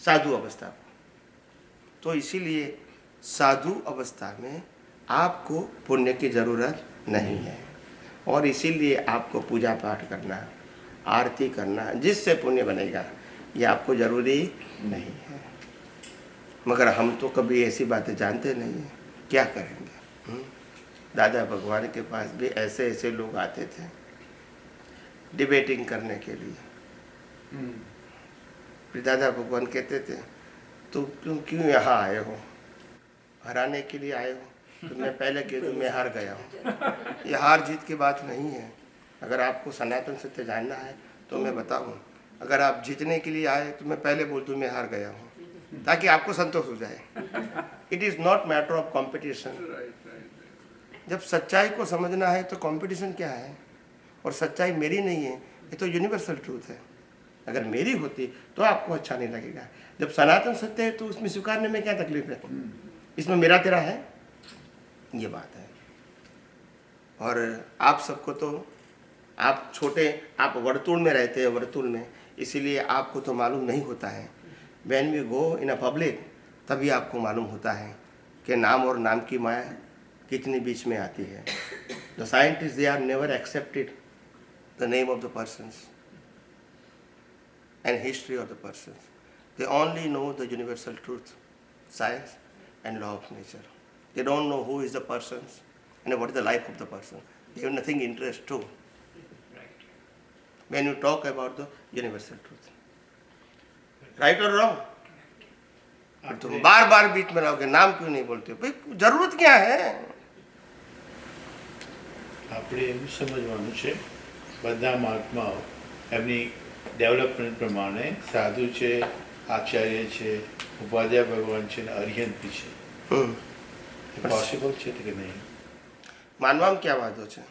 साधु अवस्था को। तो इसीलिए साधु अवस्था में आपको पुण्य की ज़रूरत नहीं है, और इसीलिए आपको पूजा पाठ करना, आरती करना, जिससे पुण्य बनेगा, ये आपको ज़रूरी नहीं है। मगर हम तो कभी ऐसी बातें जानते नहीं हैं, क्या करेंगे? दादा भगवान के पास भी ऐसे ऐसे लोग आते थे डिबेटिंग करने के लिए। फिर दादा भगवान कहते थे, तो क्यों यहाँ आए हो? हराने के लिए आए हो? तो मैं पहले कह दूँ मैं हार गया हूँ। ये हार जीत की बात नहीं है। अगर आपको सनातन सत्य जानना है तो मैं बताऊँ, अगर आप जीतने के लिए आए तो मैं पहले बोल दूँ मैं हार गया हूँ, ताकि आपको संतोष हो जाए। It is not matter of competition. जब सच्चाई को समझना है तो कंपटीशन क्या है? और सच्चाई मेरी नहीं है, ये तो यूनिवर्सल ट्रूथ है। अगर मेरी होती तो आपको अच्छा नहीं लगेगा। जब सनातन सत्य है तो उसमें स्वीकारने में क्या तकलीफ है? इसमें मेरा तेरा है, ये बात है। और आप सबको तो, आप छोटे, आप वर्तुल में रहते हैं, वर्तुल में, इसीलिए आपको तो मालूम नहीं होता है। When we go in a public तभी आपको मालूम होता है कि नाम और नाम की माया कितनी बीच में आती है। The scientist they are never accepted the name of the persons and history of the persons. They only know the universal truth, science and law of nature. They don't know who is the persons and what is the life of the person. They have nothing interest too. When you talk about the universal truth. Right or wrong? तुम बार बार बीच में रहोगे, नाम क्यों नहीं बोलते? भाई जरूरत क्या है? આપણે એવું સમજવાનું છે બધા મહાત્માઓ એમની ડેવલપમેન્ટ પ્રમાણે સાધુ છે, આચાર્ય છે, ઉપાધ્યાય ભગવાન છે ને અરિહંત બી છે. પોસિબલ છે કે નહીં? માનવામાં ક્યાં વાંધો છે?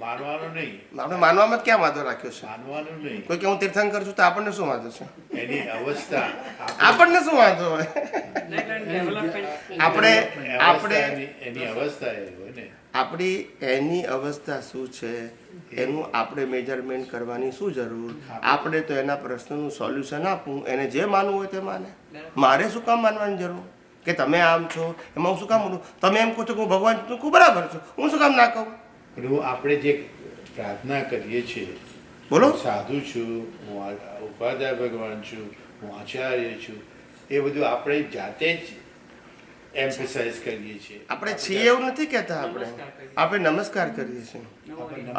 માનવાનું નહીં, આપણે માનવામાં ક્યાં વાંધો રાખ્યો છે? માનવાનું નહીં. કોઈ કે હું તીર્થંકર છું તો આપણને શું વાંધો છે? એની અવસ્થા આપણને શું વાંધો હોય? આપણે એની અવસ્થા એ હોય ને. આપણી એની અવસ્થા શું છે એનું આપણે મેજરમેન્ટ કરવાની શું જરૂર? આપણે તો એના પ્રશ્નનું સોલ્યુશન આપવું, એને જે માનવું હોય તે માને. મારે શું કામ માનવાની જરૂર કે તમે આમ છો, એમાં હું શું કામ બોલું? તમે એમ કહો છો કે હું ભગવાન છું, હું બરાબર છું, હું શું કામ ના કહું? હું આપણે જે પ્રાર્થના કરીએ છીએ, બોલો. સાધુ છું, હું ઉપાધ્યાય ભગવાન છું, હું આચાર્ય છું, એ બધું આપણે જાતે જ એમ્ફેસાઇઝ કરીએ છીએ. આપણે છીએ એવું નથી કહેતા, આપણે નમસ્કાર કરીએ છીએ.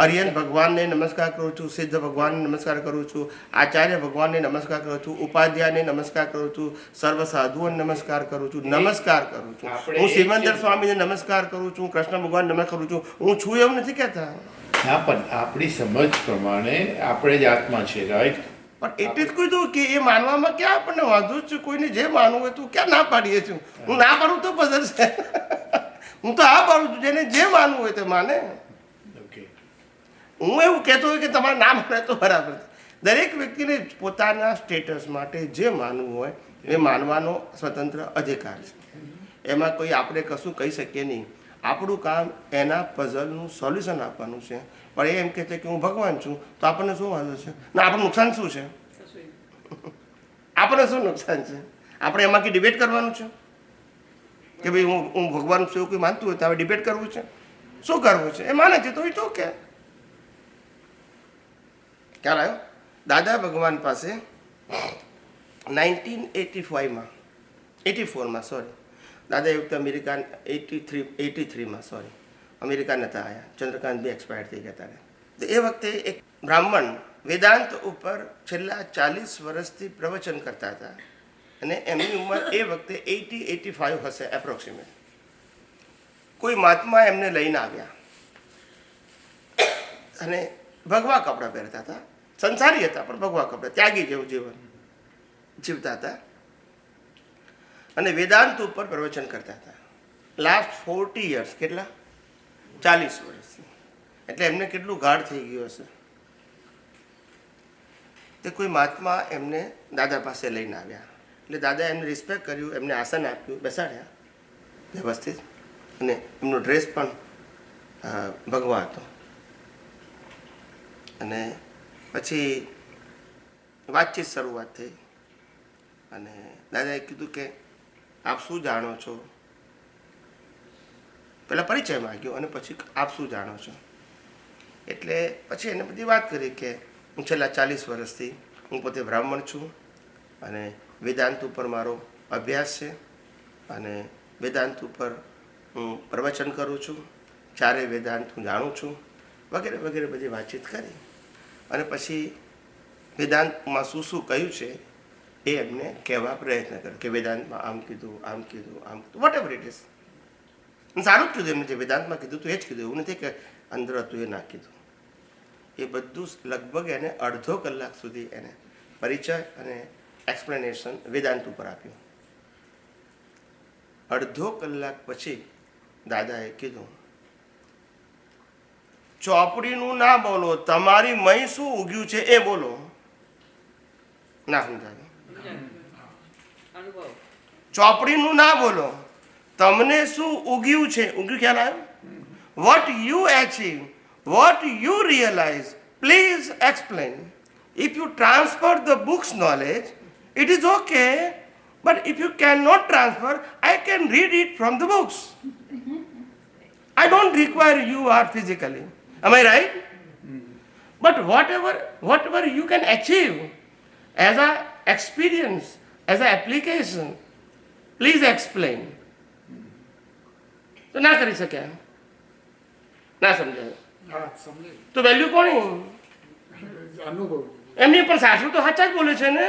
અરિયન ભગવાનને નમસ્કાર કરું છું, સિદ્ધ ભગવાનને નમસ્કાર કરું છું, આચાર્ય ભગવાનને નમસ્કાર કરું છું, ઉપાધ્યાયને નમસ્કાર કરું છું, સર્વ સાધુઓને નમસ્કાર કરું છું, નમસ્કાર કરું છું. હું સિમંદર સ્વામીને નમસ્કાર કરું છું, કૃષ્ણ ભગવાનને નમસ્કાર કરું છું. હું છું એવું નથી કહેતા. હા, પણ આપણી સમજ પ્રમાણે આપણે જ આત્મા છે, રાઈટ? પણ એટલે જ કીધું કે એ માનવામાં ક્યાં આપણને વાંધો છે? કોઈને જે માનવું હોય તું ક્યાં ના પાડીએ છું? હું ના પાડું તો પઝલ છે. હું તો આ પાડું છું, જેને જે માનવું હોય તે માને. ઓકે. હું એવું કહેતો હોય કે તમારે ના માને તો બરાબર છે. દરેક વ્યક્તિને પોતાના સ્ટેટસ માટે જે માનવું હોય એ માનવાનો સ્વતંત્ર અધિકાર છે. એમાં કોઈ આપણે કશું કહી શકીએ નહીં. આપણું કામ એના પઝલનું સોલ્યુશન આપવાનું છે. પણ એ એમ કહે છે કે હું ભગવાન છું તો આપણને શું વાંધો છે? ના, આપણું નુકસાન શું છે? આપણને શું નુકસાન છે? આપણે એમાંથી ડિબેટ કરવાનું છે કે ભાઈ હું ભગવાન છું એવું કોઈ માનતું હોય તો હવે ડિબેટ કરવું છે? શું કરવું છે? એ માને છે તો એ તો કે ખ્યાલ આવ્યો? દાદા ભગવાન પાસે 1984માં સોરી, દાદા એ વખતે અમેરિકા 83માં સોરી અમેરિકા નહોતા આવ્યા, ચંદ્રકાંત બી એક્સપાયર થઈ ગયા ત્યારે. તો એ વખતે એક બ્રાહ્મણ વેદાંત ઉપર છેલ્લા 40 વર્ષથી પ્રવચન કરતા હતા અને એમની ઉંમર એ વખતે 85 હશે એપ્રોક્સિમેટ. કોઈ મહાત્મા એમને લઈને આવ્યા અને ભગવા કપડાં પહેરતા હતા, સંસારી હતા પણ ભગવા કપડાં, ત્યાગી જેવું જીવન જીવતા હતા અને વેદાંત ઉપર પ્રવચન કરતા હતા. લાસ્ટ 40 યર્સ, કેટલા? 40 વર્ષથી. એટલે એમને કેટલું ગાઢ થઈ ગયું હશે. તે કોઈ મહાત્મા એમને દાદા પાસે લઈને આવ્યા એટલે દાદા એમને રિસ્પેક્ટ કર્યું, એમને આસન આપ્યું, બેસાડ્યા વ્યવસ્થિત અને એમનો ડ્રેસ પણ ભગવા હતો. અને પછી વાતચીત શરૂઆત થઈ અને દાદાએ કીધું કે આપ શું જાણો છો? પહેલાં પરિચય માગ્યો અને પછી આપ શું જાણો છો? એટલે પછી એને બધી વાત કરી કે હું છેલ્લા 40 વર્ષથી હું પોતે બ્રાહ્મણ છું અને વેદાંત ઉપર મારો અભ્યાસ છે અને વેદાંત ઉપર હું પ્રવચન કરું છું, ચારે વેદાંત હું જાણું છું વગેરે વગેરે બધી વાતચીત કરી અને પછી વેદાંતમાં શું શું કહ્યું છે એ એમને કહેવા પ્રયત્ન કર્યો કે વેદાંતમાં આમ કીધું, આમ કીધું, આમ કીધું, વોટ એવર ઇટ ઇઝ. સારું જ કીધું એમને, જે વેદાંતમાં કીધું તું એ જ કીધું, એવું નથી કે અંદર હતું એ ના કીધું. એ બધું લગભગ એને અડધો કલાક સુધી એને પરિચય અને એક્સપ્લેનેશન વેદાંત ઉપર આપ્યું. અડધો કલાક પછી દાદાએ કીધું ચોપડીનું ના બોલો, તમારી મય શું ઉગ્યું છે એ બોલો. ના સમજાય. અનુભવ. ચોપડીનું ના બોલો. તમને શું ઉગ્યું છે, ઉગ્યું ખ્યાલ આવ્યો? What you achieve, what you realise, please explain. If you transfer the books knowledge, it is okay, but if you cannot transfer, I can read it from the books. I don't require you are physically. Am I right? But whatever you can achieve as a experience, as a application, please explain. તો ના કરી શક્યા, ના સમજાય. હા સમજાય. તો value કોની? અનુભવ. એમની પણ સાસુ તો સાચા જ બોલે છે ને.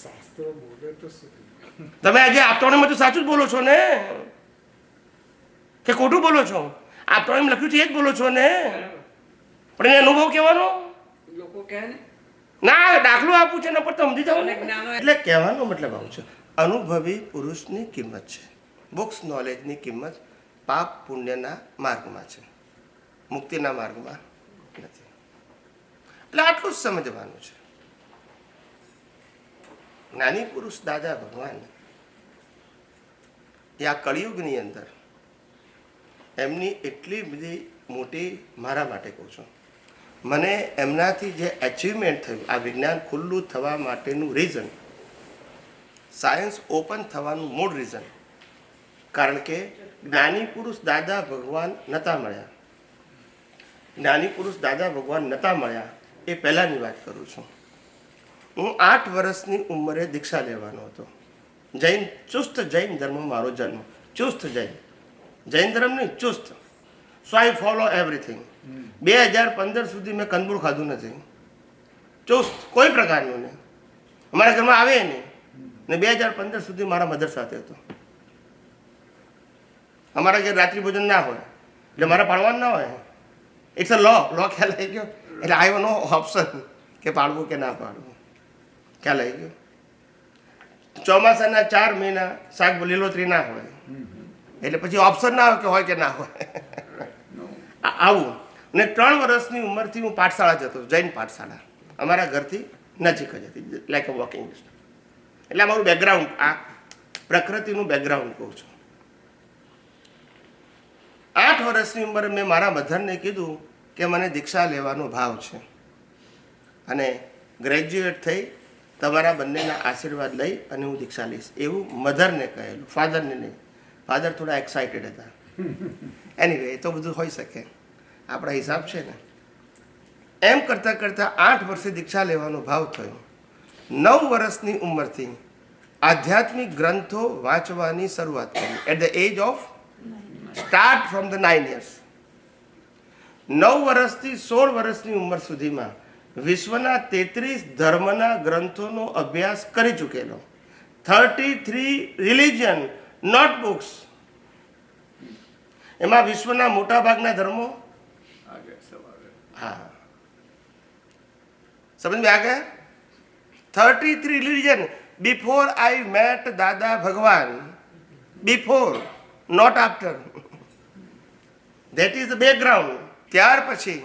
શાસ્ત્રો બોલે તો શું? તમે આજે આપતવાણીમાં તો સાચું જ બોલો છો ને, કે ખોટું બોલો છો? આપતવાણીમાં લખ્યું છે એ જ બોલો છો ને, પણ એને અનુભવ કહેવાનો લોકો કહે ને ના. દાખલો આપું છે ને પણ સમજી જાવ ને. અને જ્ઞાનો- એટલે કહેવાનો મતલબ આવું છે, અનુભવી પુરુષની કિંમત છે, બુક્સ નોલેજની કિંમત પાપ પુણ્યના માર્ગમાં છે, મુક્તિના માર્ગમાં નથી. એટલે આટલું જ સમજવાનું છે. જ્ઞાની પુરુષ દાદા ભગવાન એ આ કળિયુગની અંદર એમની એટલી બધી મોટી, મારા માટે કહું છું, મને એમનાથી જે એચિવમેન્ટ થયું, આ વિજ્ઞાન ખુલ્લું થવા માટેનું રીઝન, સાયન્સ ઓપન થવાનું મૂળ રીઝન, કારણ કે જ્ઞાની પુરુષ દાદા ભગવાન નહોતા મળ્યા. જ્ઞાની પુરુષ દાદા ભગવાન નહોતા મળ્યા એ પહેલાંની વાત કરું છું. હું 8 વર્ષની ઉંમરે દીક્ષા લેવાનો હતો. જૈન, ચુસ્ત જૈન ધર્મ મારો જન્મ, ચુસ્ત જૈન ધર્મ નહીં, ચુસ્ત. સો આઈ ફોલો એવરીથિંગ. 2015 સુધી મેં કંદમૂળ ખાધું નથી, ચુસ્ત કોઈ પ્રકારનું નહીં, અમારા ઘરમાં આવે નહીં. ને 2015 સુધી મારા મધર સાથે હતો. અમારા ઘેર રાત્રિ ભોજન ના હોય એટલે મારે પાડવાનું ના હોય. ઇટ્સ અ લો ખ્યાલ આવી ગયો. એટલે આઈ નો ઓપ્શન કે પાડવું કે ના પાડવું, ખ્યાલ આવી ગયો. ચોમાસાના 4 મહિના શાક લીલોતરી ના હોય એટલે પછી ઓપ્શન ના હોય કે હોય કે ના હોય. આવું. ને 3 વર્ષની ઉંમરથી હું પાઠશાળા જતો, જૈન પાઠશાળા અમારા ઘરથી નજીક જ હતી, લાઈક અ વોકિંગ ડિસ્ટન્સ. એટલે અમારું બેકગ્રાઉન્ડ, આ પ્રકૃતિનું બેકગ્રાઉન્ડ કહું છું. 8 વર્ષની ઉંમરે મેં મારા મધરને કીધું કે મને દીક્ષા લેવાનો ભાવ છે અને ગ્રેજ્યુએટ થઈ તમારા બંનેના આશીર્વાદ લઈ અને હું દીક્ષા લઈશ, એવું મધરને કહેલું, ફાધરને નહીં. ફાધર થોડા એક્સાઇટેડ હતા. એનીવે એ તો બધું હોઈ શકે, આપણા હિસાબ છે ને. એમ કરતાં કરતાં 8 વર્ષે દીક્ષા લેવાનો ભાવ થયો. 9 વર્ષની ઉંમરથી આધ્યાત્મિક ગ્રંથો વાંચવાની શરૂઆત કરી. At the age of start from the 9 years. 9 વર્ષથી 16 વર્ષની ઉંમર સુધીમાં વિશ્વના 33 ધર્મના ગ્રંથોનો અભ્યાસ કરી ચૂકેલો. 33 રિલિજન નોટબુક્સ. એમાં વિશ્વના મોટા ભાગના ધર્મો, હા સમજ આ ગયા. 33 religion before I met Dada Bhagwan, before, not after. That is the background. ત્યાર પછી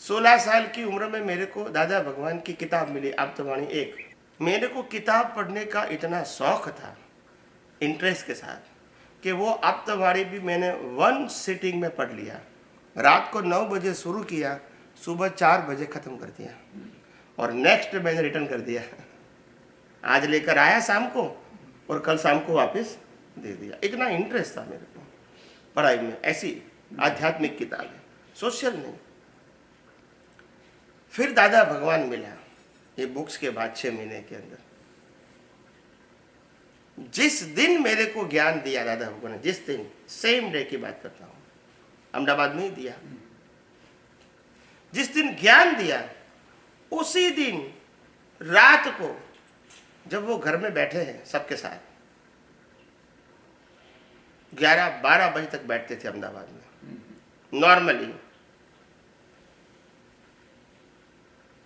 16 साल की उम्र में मेरे को दादा भगवान की किताब मिली, आप्तवाणी 1. मेरे को किताब पढ़ने का इतना शौक था, इंटरेस्ट के साथ, कि वो आप्तवाणी भी मैंने 1 सिटिंग में पढ़ लिया. रात को 9 बजे शुरू किया, सुबह 4 बजे ख़त्म कर दिया और नेक्स्ट डे मैंने रिटर्न कर दिया. आज लेकर आया शाम को और कल शाम को वापस दे दिया. इतना इंटरेस्ट था मेरे को पढ़ाई में. ऐसी आध्यात्मिक किताबें, सोशल नहीं. फिर दादा भगवान मिला ये बुक्स के बाद 6 महीने के अंदर. जिस दिन मेरे को ज्ञान दिया दादा भगवान ने, जिस दिन, सेम डे की बात करता हूँ, अहमदाबाद में ही दिया. जिस दिन ज्ञान दिया उसी दिन रात को जब वो घर में बैठे हैं सबके साथ, 11-12 बजे तक बैठते थे अहमदाबाद में नॉर्मली.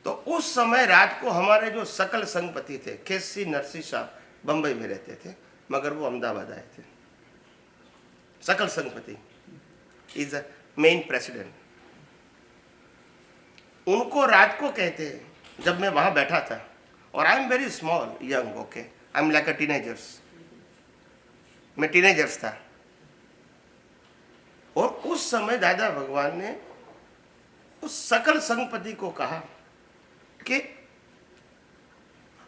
तो उस समय रात को हमारे जो सकल संगपति थे, केसी नरसिंह साहब बंबई में रहते थे मगर वो अहमदाबाद आए थे. सकल संगपति इज अ मेन प्रेसिडेंट. उनको रात को कहते हैं जब मैं वहाँ बैठा था, और I am very small young, okay, I am like a teenagers, मैं टीनेजर्स था, और उस समय दादा भगवान ने उस सकल संघपति को कहा कि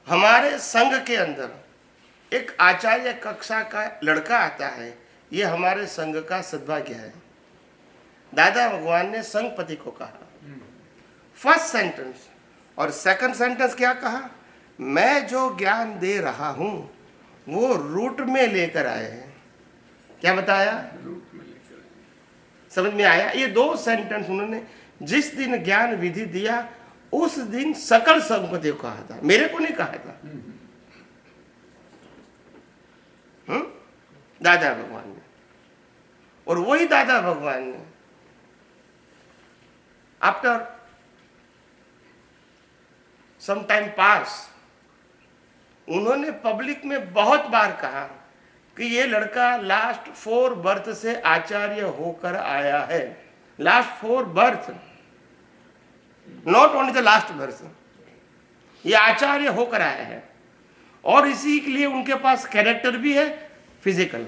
हमारे संघ के अंदर एक आचार्य कक्षा का लड़का आता है, ये हमारे संघ का सद्भाग्य है। दादा भगवान ने संघपति को कहा, फर्स्ट सेंटेंस, और सेकंड सेंटेंस क्या कहा, मैं जो ज्ञान दे रहा हूं वो रूट में लेकर आए हैं। क्या बताया? समझ में आया? ये दो सेंटेंस उन्होंने जिस दिन ज्ञान विधि दिया उस दिन सकल संपत्ति को कहा था, मेरे को नहीं कहा था। दादा भगवान ने, और वही दादा भगवान ने आफ्टर सम टाइम पास उन्होंने पब्लिक में बहुत बार कहा कि ये लड़का लास्ट 4 बर्थ से आचार्य होकर आया है। Last 4 birth, not only the last birth, ये आचार्य होकर आया है। और इसी के लिए उनके पास कैरेक्टर भी है, फिजिकल,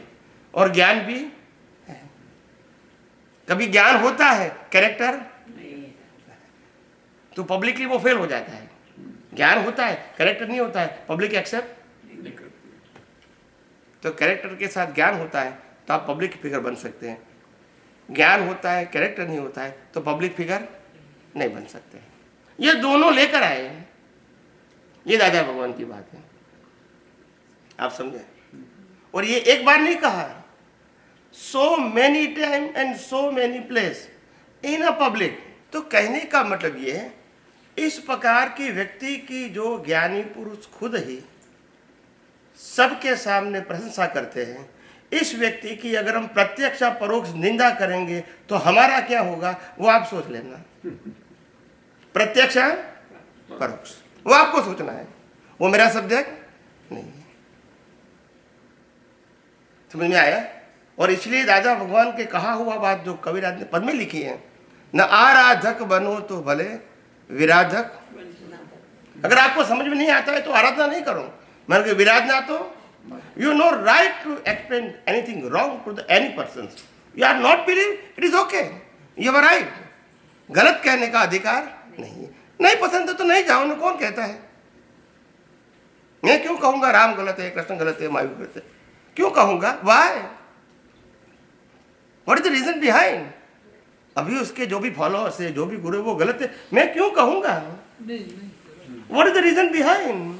और ज्ञान भी है। कभी ज्ञान होता है, कैरेक्टर तो पब्लिकली वो फेल हो जाता है। ज्ञान होता है, कैरेक्टर नहीं होता है, पब्लिक एक्सेप्ट नहीं करती। तो कैरेक्टर के साथ ज्ञान होता है तो आप पब्लिक फिगर बन सकते हैं। ज्ञान होता है, कैरेक्टर नहीं होता है तो पब्लिक फिगर नहीं बन सकते। ये दोनों लेकर आए हैं, ये दादा भगवान की बात है, आप समझे। और ये एक बार नहीं कहा, so many time and so many place in a public. तो कहने का मतलब ये है, इस प्रकार की व्यक्ति की जो ज्ञानी पुरुष खुद ही सबके सामने प्रशंसा करते हैं, इस व्यक्ति की अगर हम प्रत्यक्ष या परोक्ष निंदा करेंगे तो हमारा क्या होगा वो आप सोच लेना। प्रत्यक्ष या परोक्ष वो आपको सोचना है, वो मेरा सब्जेक्ट नहीं है। समझ में आया? और इसलिए दादा भगवान के कहा हुआ बात जो कबीरदास ने पद में लिखी है, न आराधक बनो तो भले विराधक। अगर आपको समझ में नहीं आता है तो आराधना नहीं करो, मगर विराधना तो you no right to explain anything wrong to the any person. You are not believe, it is okay, you are right. गलत कहने का अधिकार नहीं है। नहीं पसंद है तो नहीं जाओ ना, कौन कहता है? मैं क्यों कहूंगा राम गलत है, कृष्ण गलत है, महावीर गलत है? क्यों कहूंगा? Why? What is the reason behind? अभी उसके जो भी फॉलोअर्स है, जो भी गुरु है, वो गलत है, मैं क्यों कहूंगा? What is the reason behind?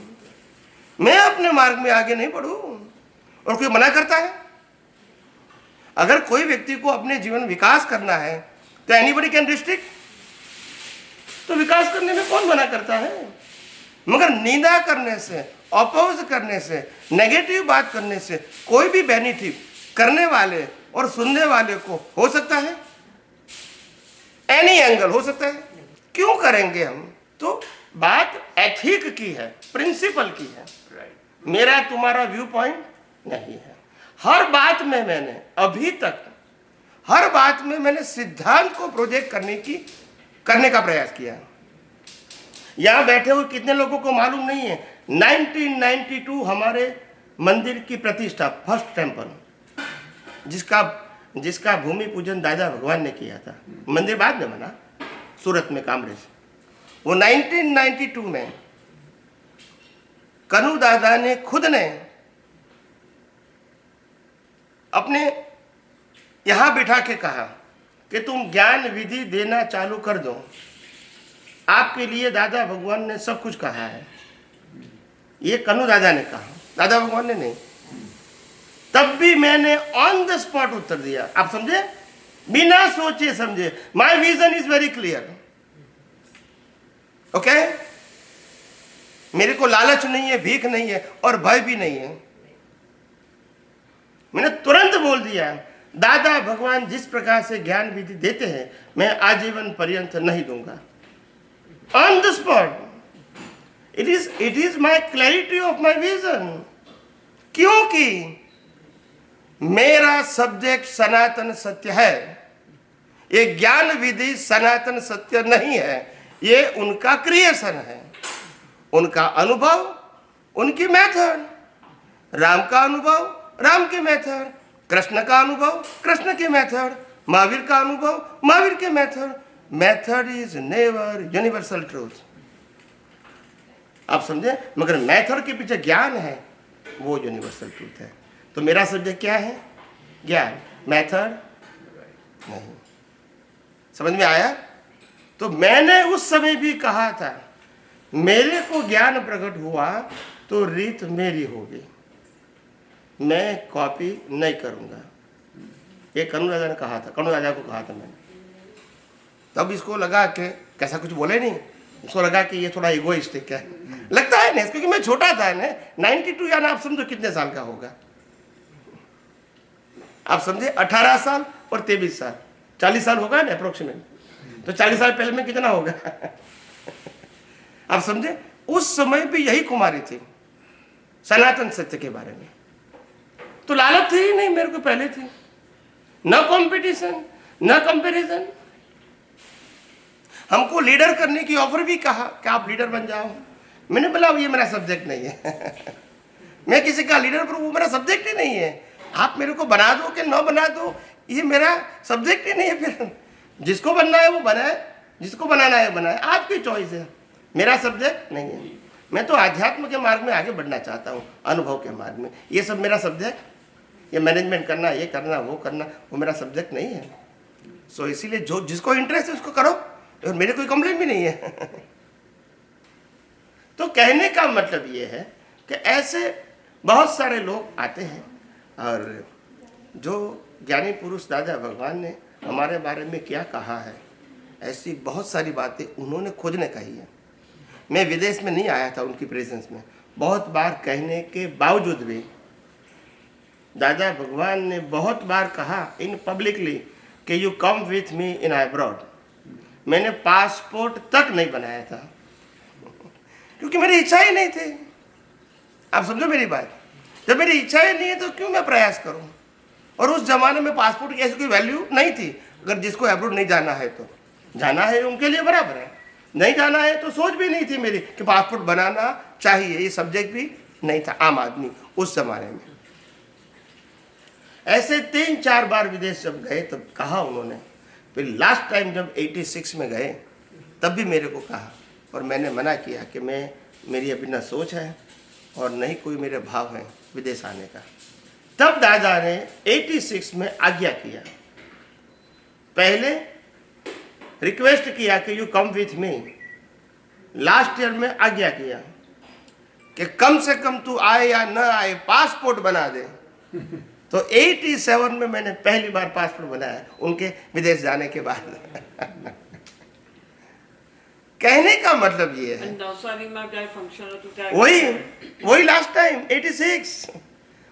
मैं अपने मार्ग में आगे नहीं बढ़ूं और कोई मना करता है? अगर कोई व्यक्ति को अपने जीवन विकास करना है तो एनीबडी कैन रिस्ट्रिक्ट, तो विकास करने में कौन मना करता है? मगर निंदा करने से, अपोज करने से, नेगेटिव बात करने से कोई भी बेनिफिट करने वाले और सुनने वाले को हो सकता है, एनी एंगल हो सकता है। क्यों करेंगे हम? तो बात एथिक की है, प्रिंसिपल की है, मेरा तुम्हारा व्यू पॉइंट नहीं है। हर बात में मैंने अभी तक हर बात में मैंने सिद्धांत को प्रोजेक्ट करने का प्रयास किया। यहां बैठे हुए कितने लोगों को मालूम नहीं है, 1992 हमारे मंदिर की प्रतिष्ठा, फर्स्ट टेम्पल, जिसका भूमि पूजन दादा भगवान ने किया था। मंदिर बाद में बना सूरत में, कामरेज। वो 1992 में कनु दादा ने खुद ने अपने यहां बिठा के कहा कि तुम ज्ञान विधि देना चालू कर दो, आपके लिए दादा भगवान ने सब कुछ कहा है। ये कनु दादा ने कहा, दादा भगवान ने नहीं। तब भी मैंने ऑन द स्पॉट उत्तर दिया, आप समझे, बिना सोचे समझे। My vision is very clear, okay. मेरे को लालच नहीं है, भीख नहीं है और भय भी नहीं है। मैंने तुरंत बोल दिया, दादा भगवान जिस प्रकार से ज्ञान विधि देते हैं मैं आजीवन पर्यंत नहीं दूंगा। On the spot, it is my clarity of my vision. क्योंकि मेरा सब्जेक्ट सनातन सत्य है, ये ज्ञान विधि सनातन सत्य नहीं है, ये उनका क्रिएशन है। उनका अनुभव उनकी मेथड, राम का अनुभव राम के मेथड, कृष्ण का अनुभव कृष्ण के मेथड, महावीर का अनुभव महावीर के method. Method is never universal truth. आप समझे? मगर मेथड के पीछे ज्ञान है, वो यूनिवर्सल ट्रूथ है। तो मेरा सब्जेक्ट क्या है? ज्ञान, मेथड नहीं। समझ में आया? तो मैंने उस समय भी कहा था, मेरे को ज्ञान प्रकट हुआ तो रीत मेरी होगी, मैं कॉपी नहीं करूंगा। ये कनु राजा ने कहा था, कनु राजा को कहा था मैंने। तब इसको लगा कि कैसा कुछ बोले नहीं, उसको लगा कि ये थोड़ा इगोइस्टिक है, लगता है ना, क्योंकि मैं छोटा था ना, 92 यानी आप समझो कितने साल का होगा, आप समझे 18 साल और 23 साल, 40 साल होगा ना अप्रोक्सीमेट। तो 40 साल पहले में कितना होगा आप समझे? उस समय भी यही कुमारी थी सनातन सत्य के बारे में। तो लालच थी ही नहीं मेरे को, पहले थी न कंपटीशन न कंपैरिजन। हमको लीडर करने की ऑफर भी कहा कि आप लीडर बन जाओ। मैंने बोला ये मेरा सब्जेक्ट नहीं है मैं किसी का लीडर पर, वो मेरा सब्जेक्ट ही नहीं है। आप मेरे को बना दो कि न बना दो, ये मेरा सब्जेक्ट ही नहीं है। फिर जिसको बनना है वो बनाए, जिसको बनाना है बनाए, आपकी चॉइस है, मेरा सब्जेक्ट नहीं है। मैं तो आध्यात्म के मार्ग में आगे बढ़ना चाहता हूँ, अनुभव के मार्ग में। ये सब मेरा सब्जेक्ट, ये मैनेजमेंट करना, ये करना, वो करना, वो मेरा सब्जेक्ट नहीं है। सो इसीलिए जो जिसको इंटरेस्ट है उसको करो, और मेरे कोई कंप्लेंट भी नहीं है तो कहने का मतलब ये है कि ऐसे बहुत सारे लोग आते हैं, और जो ज्ञानी पुरुष दादा भगवान ने हमारे बारे में क्या कहा है, ऐसी बहुत सारी बातें उन्होंने खुद ने कही है। मैं विदेश में नहीं आया था उनकी प्रेजेंस में, बहुत बार कहने के बावजूद भी दादा भगवान ने बहुत बार कहा इन पब्लिकली कि you come with me in abroad. मैंने पासपोर्ट तक नहीं बनाया था क्योंकि मेरी इच्छा ही नहीं थी। आप समझो मेरी बात, जब मेरी इच्छा ही नहीं है तो क्यों मैं प्रयास करूं? और उस जमाने में पासपोर्ट की ऐसी कोई वैल्यू नहीं थी। अगर जिसको अब्रॉड नहीं जाना है तो जाना है, उनके लिए बराबर है, नहीं जाना है तो सोच भी नहीं थी मेरी कि पासपोर्ट बनाना चाहिए। ये सब्जेक्ट भी नहीं था आम आदमी उस जमाने में। ऐसे 3-4 बार विदेश जब गए तब कहा उन्होंने। फिर लास्ट टाइम जब 86 में गए तब भी मेरे को कहा, और मैंने मना किया कि मेरी अभी न सोच है और नहीं कोई मेरे भाव है विदेश आने का। तब दादा ने 86 में आज्ञा किया, पहले रिक्वेस्ट किया कि you come with me. Last year में आज्ञा किया कि कम से कम तू आए या न आए पासपोर्ट बना दे। तो 87 में मैंने पहली बार पासपोर्ट बनाया उनके विदेश जाने के बाद कहने का मतलब ये है, वही लास्ट टाइम 86,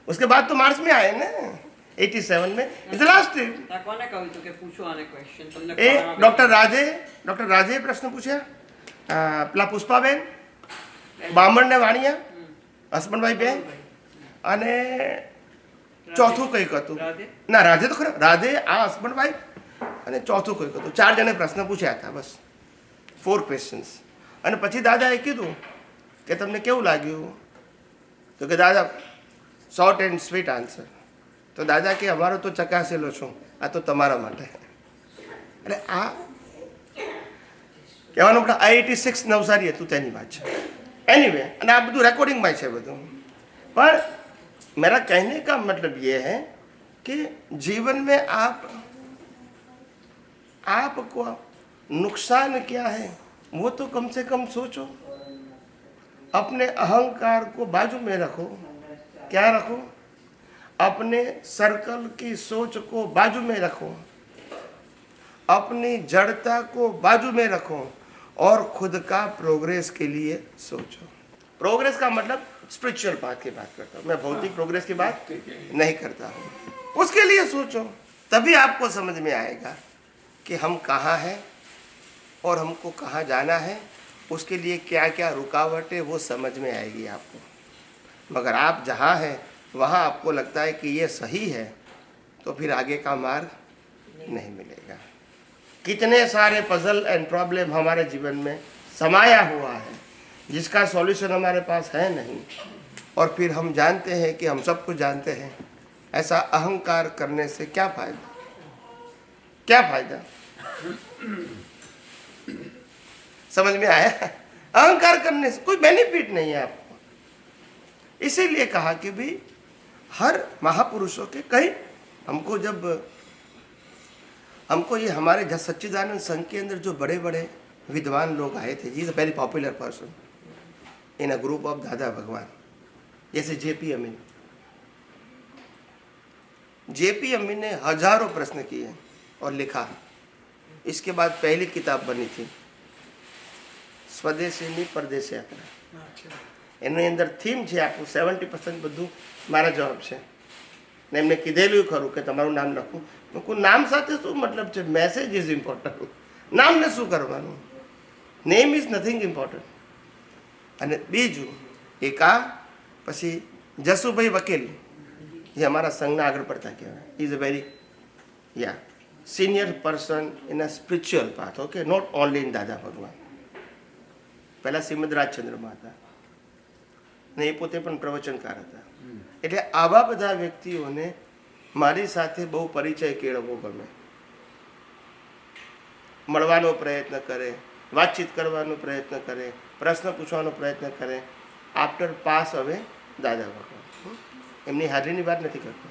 उसके बाद तो मार्च में आए ना 87 में, इज लास्ट टाइम। डॉक्टर राजे प्रश्न पूछा, પેલા પુષ્પાબેન બામણને વાણિયા હસબન્ડભાઈ બે, અને ચોથું કંઈક હતું ના રાધે તો ખરા, રાધે આ હસબન્ડભાઈ અને ચોથું કંઈક હતું। 4 જણે પ્રશ્ન પૂછ્યા હતા, બસ 4 ક્વેશ્ચન્સ। અને પછી દાદાએ કીધું કે તમને કેવું લાગ્યું? તો કે દાદા શોર્ટ એન્ડ સ્વીટ આન્સર। તો દાદા કે અમારો તો ચકાસેલો છું, આ તો તમારા માટે। એટલે આ કહેવાનું આપણે I-86 નવસારી હતું તેની વાત છે। એનીવે, અને આ બધું રેકોર્ડિંગમાં છે બધું। पर मेरा कहने का मतलब ये है कि जीवन में आपको नुकसान क्या है वो तो कम से कम सोचो। अपने अहंकार को बाजू में रखो। क्या रखो? अपने सर्कल की सोच को बाजू में रखो, अपनी जड़ता को बाजू में रखो और खुद का प्रोग्रेस के लिए सोचो। प्रोग्रेस का मतलब स्पिरिचुअल बात की बात करता हूँ मैं, भौतिक प्रोग्रेस की बात नहीं करता हूँ। उसके लिए सोचो, तभी आपको समझ में आएगा कि हम कहाँ हैं और हमको कहाँ जाना है। उसके लिए क्या क्या रुकावट है वो समझ में आएगी आपको। मगर आप जहाँ हैं वहाँ आपको लगता है कि ये सही है तो फिर आगे का मार्ग नहीं मिलेगा। कितने सारे पजल एंड प्रॉब्लम हमारे जीवन में समाया हुआ है, जिसका सॉल्यूशन हमारे पास है नहीं, और फिर हम जानते हैं कि हम सब कुछ जानते हैं, ऐसा अहंकार करने से क्या फायदा? क्या फायदा? समझ में आया? अहंकार करने से कोई बेनिफिट नहीं है आपको। इसीलिए कहा कि भी हर महापुरुषों के कई हमको ये हमारे सच्चिदानंद संघ के अंदर जो बड़े बड़े विद्वान लोग आए थे, जी is a very popular person in a group of Dada Bhagwan, जैसे जेपी अमीन। जेपी अमीन ने हजारों प्रश्न किए और लिखा। इसके बाद पहली किताब बनी थी સ્વદેશીની પરદેશી યાત્રા। એની અંદર થીમ છે આપણું 70% બધું મારા જવાબ છે ને એમને કીધેલું ખરું કે તમારું નામ લખું। કોઈ નામ સાથે શું મતલબ છે? મેસેજ ઇઝ ઇમ્પોર્ટન્ટ, નામને શું કરવાનું? Name is nothing important. અને બીજું એક આ પછી જસુભાઈ વકીલ, જે અમારા સંઘના આગળ પડતા કહેવાય, is a very senior person in a spiritual path, okay, not only in Dada Bhagwan. પહેલાં શ્રીમદ રાજચંદ્રમાં હતા ને એ પોતે પણ પ્રવચનકાર હતા। એટલે આવા બધા વ્યક્તિઓને મારી સાથે બહુ પરિચય કેળવવો ગમે, મળવાનો પ્રયત્ન કરે, વાતચીત કરવાનો પ્રયત્ન કરે, પ્રશ્ન પૂછવાનો પ્રયત્ન કરે। આફ્ટર પાસ હવે દાદા ભગવાન, એમની હાજરીની વાત નથી કરતો।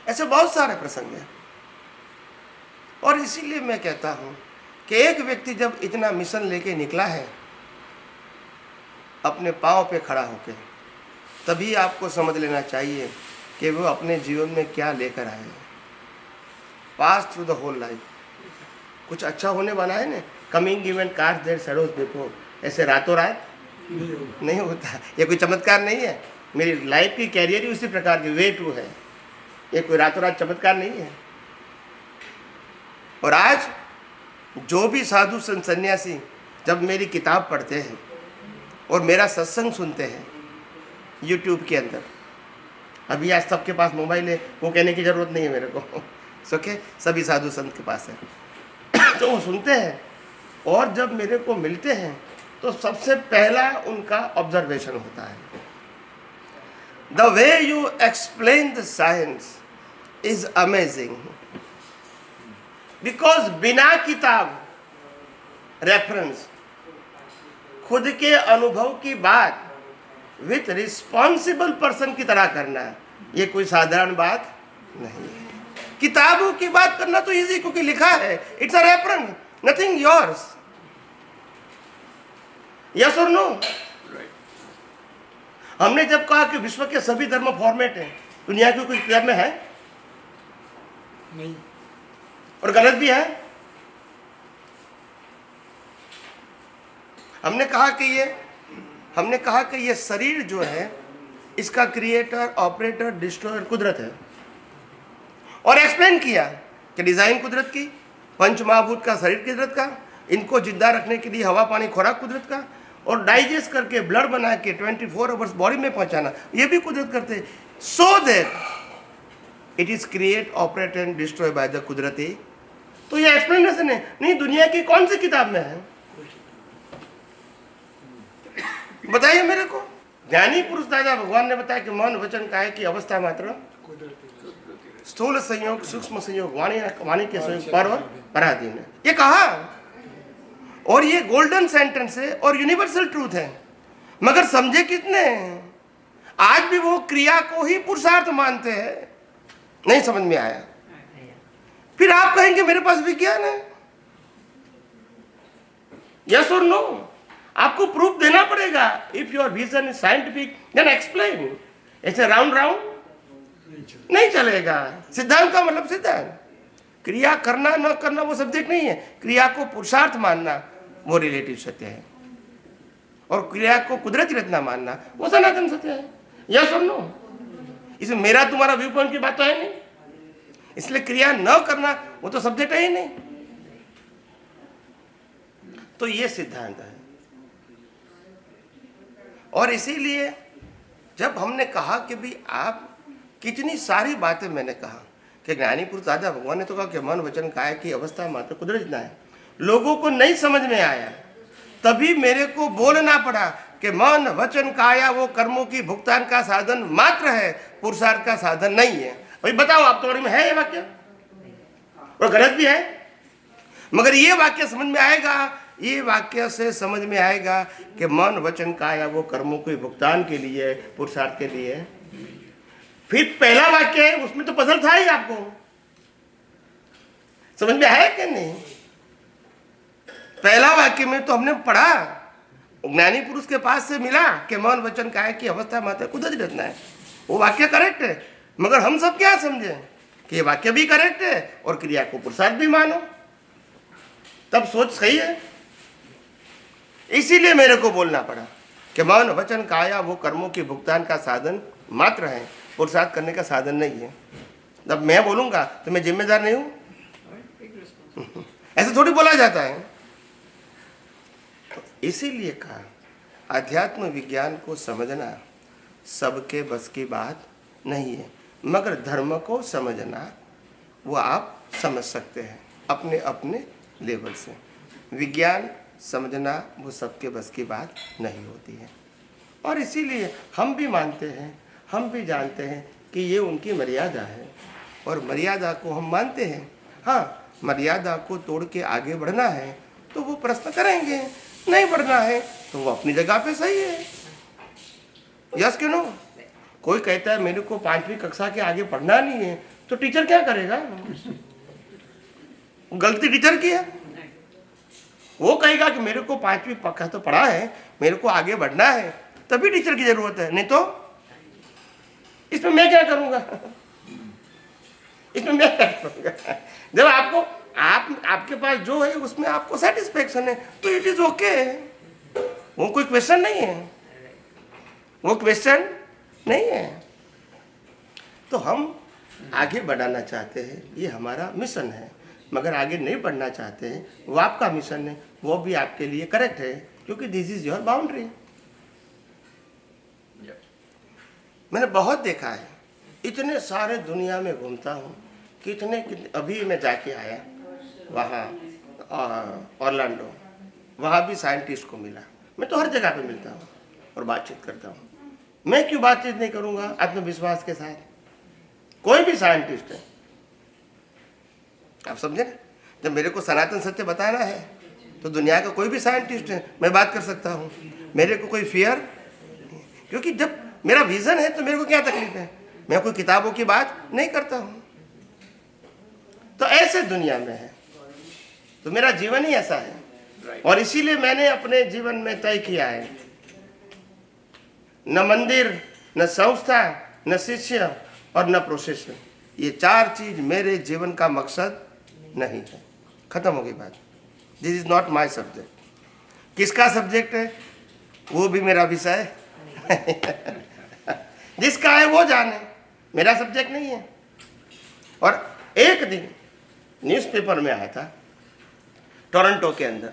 ऐसे बहुत सारे प्रसंग हैं, और इसीलिए मैं कहता हूँ कि एक व्यक्ति जब इतना मिशन लेके निकला है अपने पाँव पे खड़ा होके, तभी आपको समझ लेना चाहिए कि वो अपने जीवन में क्या लेकर आए हैं। Pass through the whole life कुछ अच्छा होने वाला है ना। Coming event cast their shadows before, ऐसे रातों रात नहीं होता। ये कोई चमत्कार नहीं है। मेरी लाइफ की कैरियर ही उसी प्रकार की वे टू है, ये कोई रातों रात चमत्कार नहीं है। और आज जो भी साधु संत सन्यासी जब मेरी किताब पढ़ते हैं और मेरा सत्संग सुनते हैं यूट्यूब के अंदर, अभी आज सबके पास मोबाइल है, वो कहने की ज़रूरत नहीं है मेरे को, ओके, सभी साधु संत के पास है। तो वो सुनते हैं और जब मेरे को मिलते हैं तो सबसे पहला उनका ऑब्जर्वेशन होता है, the way you explain the science is amazing. Because बिना किताब रेफरेंस खुद के अनुभव की बात विथ रिस्पॉन्सिबल पर्सन की तरह करना, ये कोई साधारण बात नहीं है। किताबों की बात करना तो इजी, क्योंकि लिखा है, it's a reference, nothing yours. Yes और नो? हमने जब कहा कि विश्व के सभी धर्म फॉर्मेट हैं, दुनिया की कोई किताब में है नहीं, और गलत भी है। हमने कहा कि ये शरीर जो है इसका क्रिएटर, ऑपरेटर, डिस्ट्रॉयर कुदरत है, और एक्सप्लेन किया कि डिजाइन कुदरत की, पंच महाभूत का शरीर कुदरत का, इनको जिंदा रखने के लिए हवा पानी खुराक कुदरत का, और डाइजेस्ट करके ब्लड बना के 24 आवर्स बॉडी में पहुंचाना ये भी कुदरत करते हैं। So that it is create, operate and destroy by the कुदरती। तो ये एक्सप्लेनेशन है नहीं, दुनिया की कौन सी किताब में है? बताइए मेरे को। ज्ञानी पुरुष दादा भगवान ने बताया कि मौन वचन काया की अवस्था मात्र स्थूल संयोग, सूक्ष्म संयोग, वाणी के संयोग पर और पराधीन है, ये कहा। और ये गोल्डन सेंटेंस है और यूनिवर्सल ट्रूथ है, मगर समझे कितने हैं? आज भी वो क्रिया को ही पुरुषार्थ मानते हैं। नहीं समझ में आया? फिर आप कहेंगे मेरे पास विज्ञान है। यस और नो? आपको प्रूफ देना पड़ेगा। If your vision is scientific then explain. ऐसे राउंड राउंड नहीं चलेगा। सिद्धांत का मतलब सिद्धांत, क्रिया करना न करना वो सब्जेक्ट नहीं है। क्रिया को पुरुषार्थ मानना वो रिलेटिव सत्य है, और क्रिया को कुदरती रचना मानना वो सनातन सत्य है। यस और नो? इसमें मेरा तुम्हारा व्यू पॉइंट की बात तो है नहीं, इसलिए क्रिया न करना वो तो सब्जेक्ट है ही नहीं। तो ये सिद्धांत है। और इसीलिए जब हमने कहा कि भाई आप कितनी सारी बातें, मैंने कहा कि ज्ञानी पुरुष दादा भगवान ने तो कहा कि मन वचन काया की अवस्था मात्र कुदरत ना है, लोगों को नहीं समझ में आया। तभी मेरे को बोलना पड़ा कि मन वचन काया वो कर्मों की भुगतान का साधन मात्र है, पुरुषार्थ का साधन नहीं है। भाई बताओ आप तुम्हारे में है ये वाक्य? और गलत भी है, मगर ये वाक्य समझ में आएगा, ये वाक्य से समझ में आएगा कि मन वचन काया वो कर्मों के भुगतान के लिए, पुरुषार्थ के लिए। फिर पहला वाक्य है, उसमें तो पजल था ही, आपको समझ में आया कि नहीं? पहला वाक्य में तो हमने पढ़ा, ज्ञानी पुरुष के पास से मिला कि मन वचन काया की अवस्था मात्र कुदरती रचना है। वो वाक्य करेक्ट है, मगर हम सब क्या समझे कि ये वाक्य भी करेक्ट है और क्रिया को पुरुषार्थ भी मानो, तब सोच सही है। इसीलिए मेरे को बोलना पड़ा कि मन वचन काया वो कर्मों के भुगतान का साधन मात्र है, पुरुषार्थ करने का साधन नहीं है। जब मैं बोलूंगा तो मैं जिम्मेदार नहीं हूं? ऐसे थोड़ी बोला जाता है। तो इसीलिए कहा अध्यात्म विज्ञान को समझना सबके बस की बात नहीं है, मगर धर्म को समझना वो आप समझ सकते हैं अपने अपने लेवल से। विज्ञान समझना वो सबके बस की बात नहीं होती है। और इसीलिए हम भी मानते हैं, हम भी जानते हैं कि ये उनकी मर्यादा है और मर्यादा को हम मानते हैं। हाँ, मर्यादा को तोड़ के आगे बढ़ना है तो वो प्रश्न करेंगे, नहीं बढ़ना है तो वो अपनी जगह पे सही है। यस क्यों नो? कोई कहता है मेरे को 5वीं कक्षा के आगे पढ़ना नहीं है, तो टीचर क्या करेगा? गलती टीचर की है। वो कहेगा कि मेरे को 5वीं कक्षा तो पढ़ा है, मेरे को आगे बढ़ना है, तभी टीचर की जरूरत है, नहीं तो इसमें मैं क्या करूंगा? इसमें मैं क्या करूंगा? जब आपके पास जो है उसमें आपको सेटिस्फेक्शन है तो इट इज ओके। वो कोई क्वेश्चन नहीं है, वो क्वेश्चन नहीं है। तो हम आगे बढ़ाना चाहते हैं, ये हमारा मिशन है, मगर आगे नहीं बढ़ना चाहते हैं, वो आपका मिशन है, वो भी आपके लिए करेक्ट है, क्योंकि दिस इज योर बाउंड्री। मैंने बहुत देखा है, इतने सारे दुनिया में घूमता हूँ, कितने अभी मैं जाके आया वहाँ ऑरलैंडो, वहाँ भी साइंटिस्ट को मिला। मैं तो हर जगह पे मिलता हूँ और बातचीत करता हूँ। मैं क्यों बातचीत नहीं करूँगा आत्मविश्वास के साथ? कोई भी साइंटिस्ट है, आप समझे ना? जब मेरे को सनातन सत्य बताना है तो दुनिया का कोई भी साइंटिस्ट है, मैं बात कर सकता हूँ। मेरे को कोई फियर, क्योंकि जब मेरा विजन है तो मेरे को क्या तकलीफ है? मैं कोई किताबों की बात नहीं करता हूँ। तो ऐसे दुनिया में है, तो मेरा जीवन ही ऐसा है। और इसीलिए मैंने अपने जीवन में तय किया है, न मंदिर, न संस्था, न शिष्य और न प्रोसेशन, ये 4 चीज मेरे जीवन का मकसद नहीं है। खत्म हो गई बात। This is not my subject. किसका सब्जेक्ट है वो भी मेरा विषय जिसका है वो जाने, मेरा सब्जेक्ट नहीं है। और एक दिन न्यूज़पेपर में आया था टोरंटो के अंदर,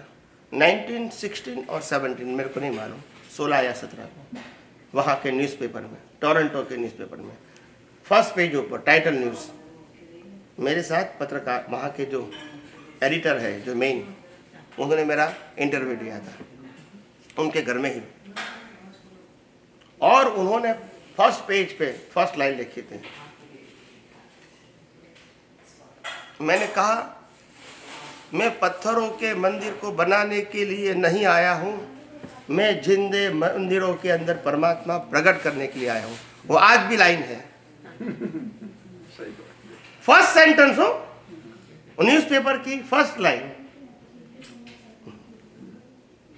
1916 और 17, मेरे को नहीं मालूम, 16 या 17 को, वहाँ के न्यूज़पेपर में, टोरंटो के न्यूज़पेपर में, फर्स्ट पेज ऊपर टाइटल न्यूज़। मेरे साथ पत्रकार, वहाँ के जो एडिटर है, जो मेन, उन्होंने मेरा इंटरव्यू लिया था उनके घर में ही, और उन्होंने फर्स्ट पेज पे फर्स्ट लाइन लिखी थी। मैंने कहा मैं पत्थरों के मंदिर को बनाने के लिए नहीं आया हूँ, मैं जिंदे मंदिरों के अंदर परमात्मा प्रकट करने के लिए आया हूँ। वो आज भी लाइन है, फर्स्ट सेंटेंस हो न्यूज़पेपर की फर्स्ट लाइन।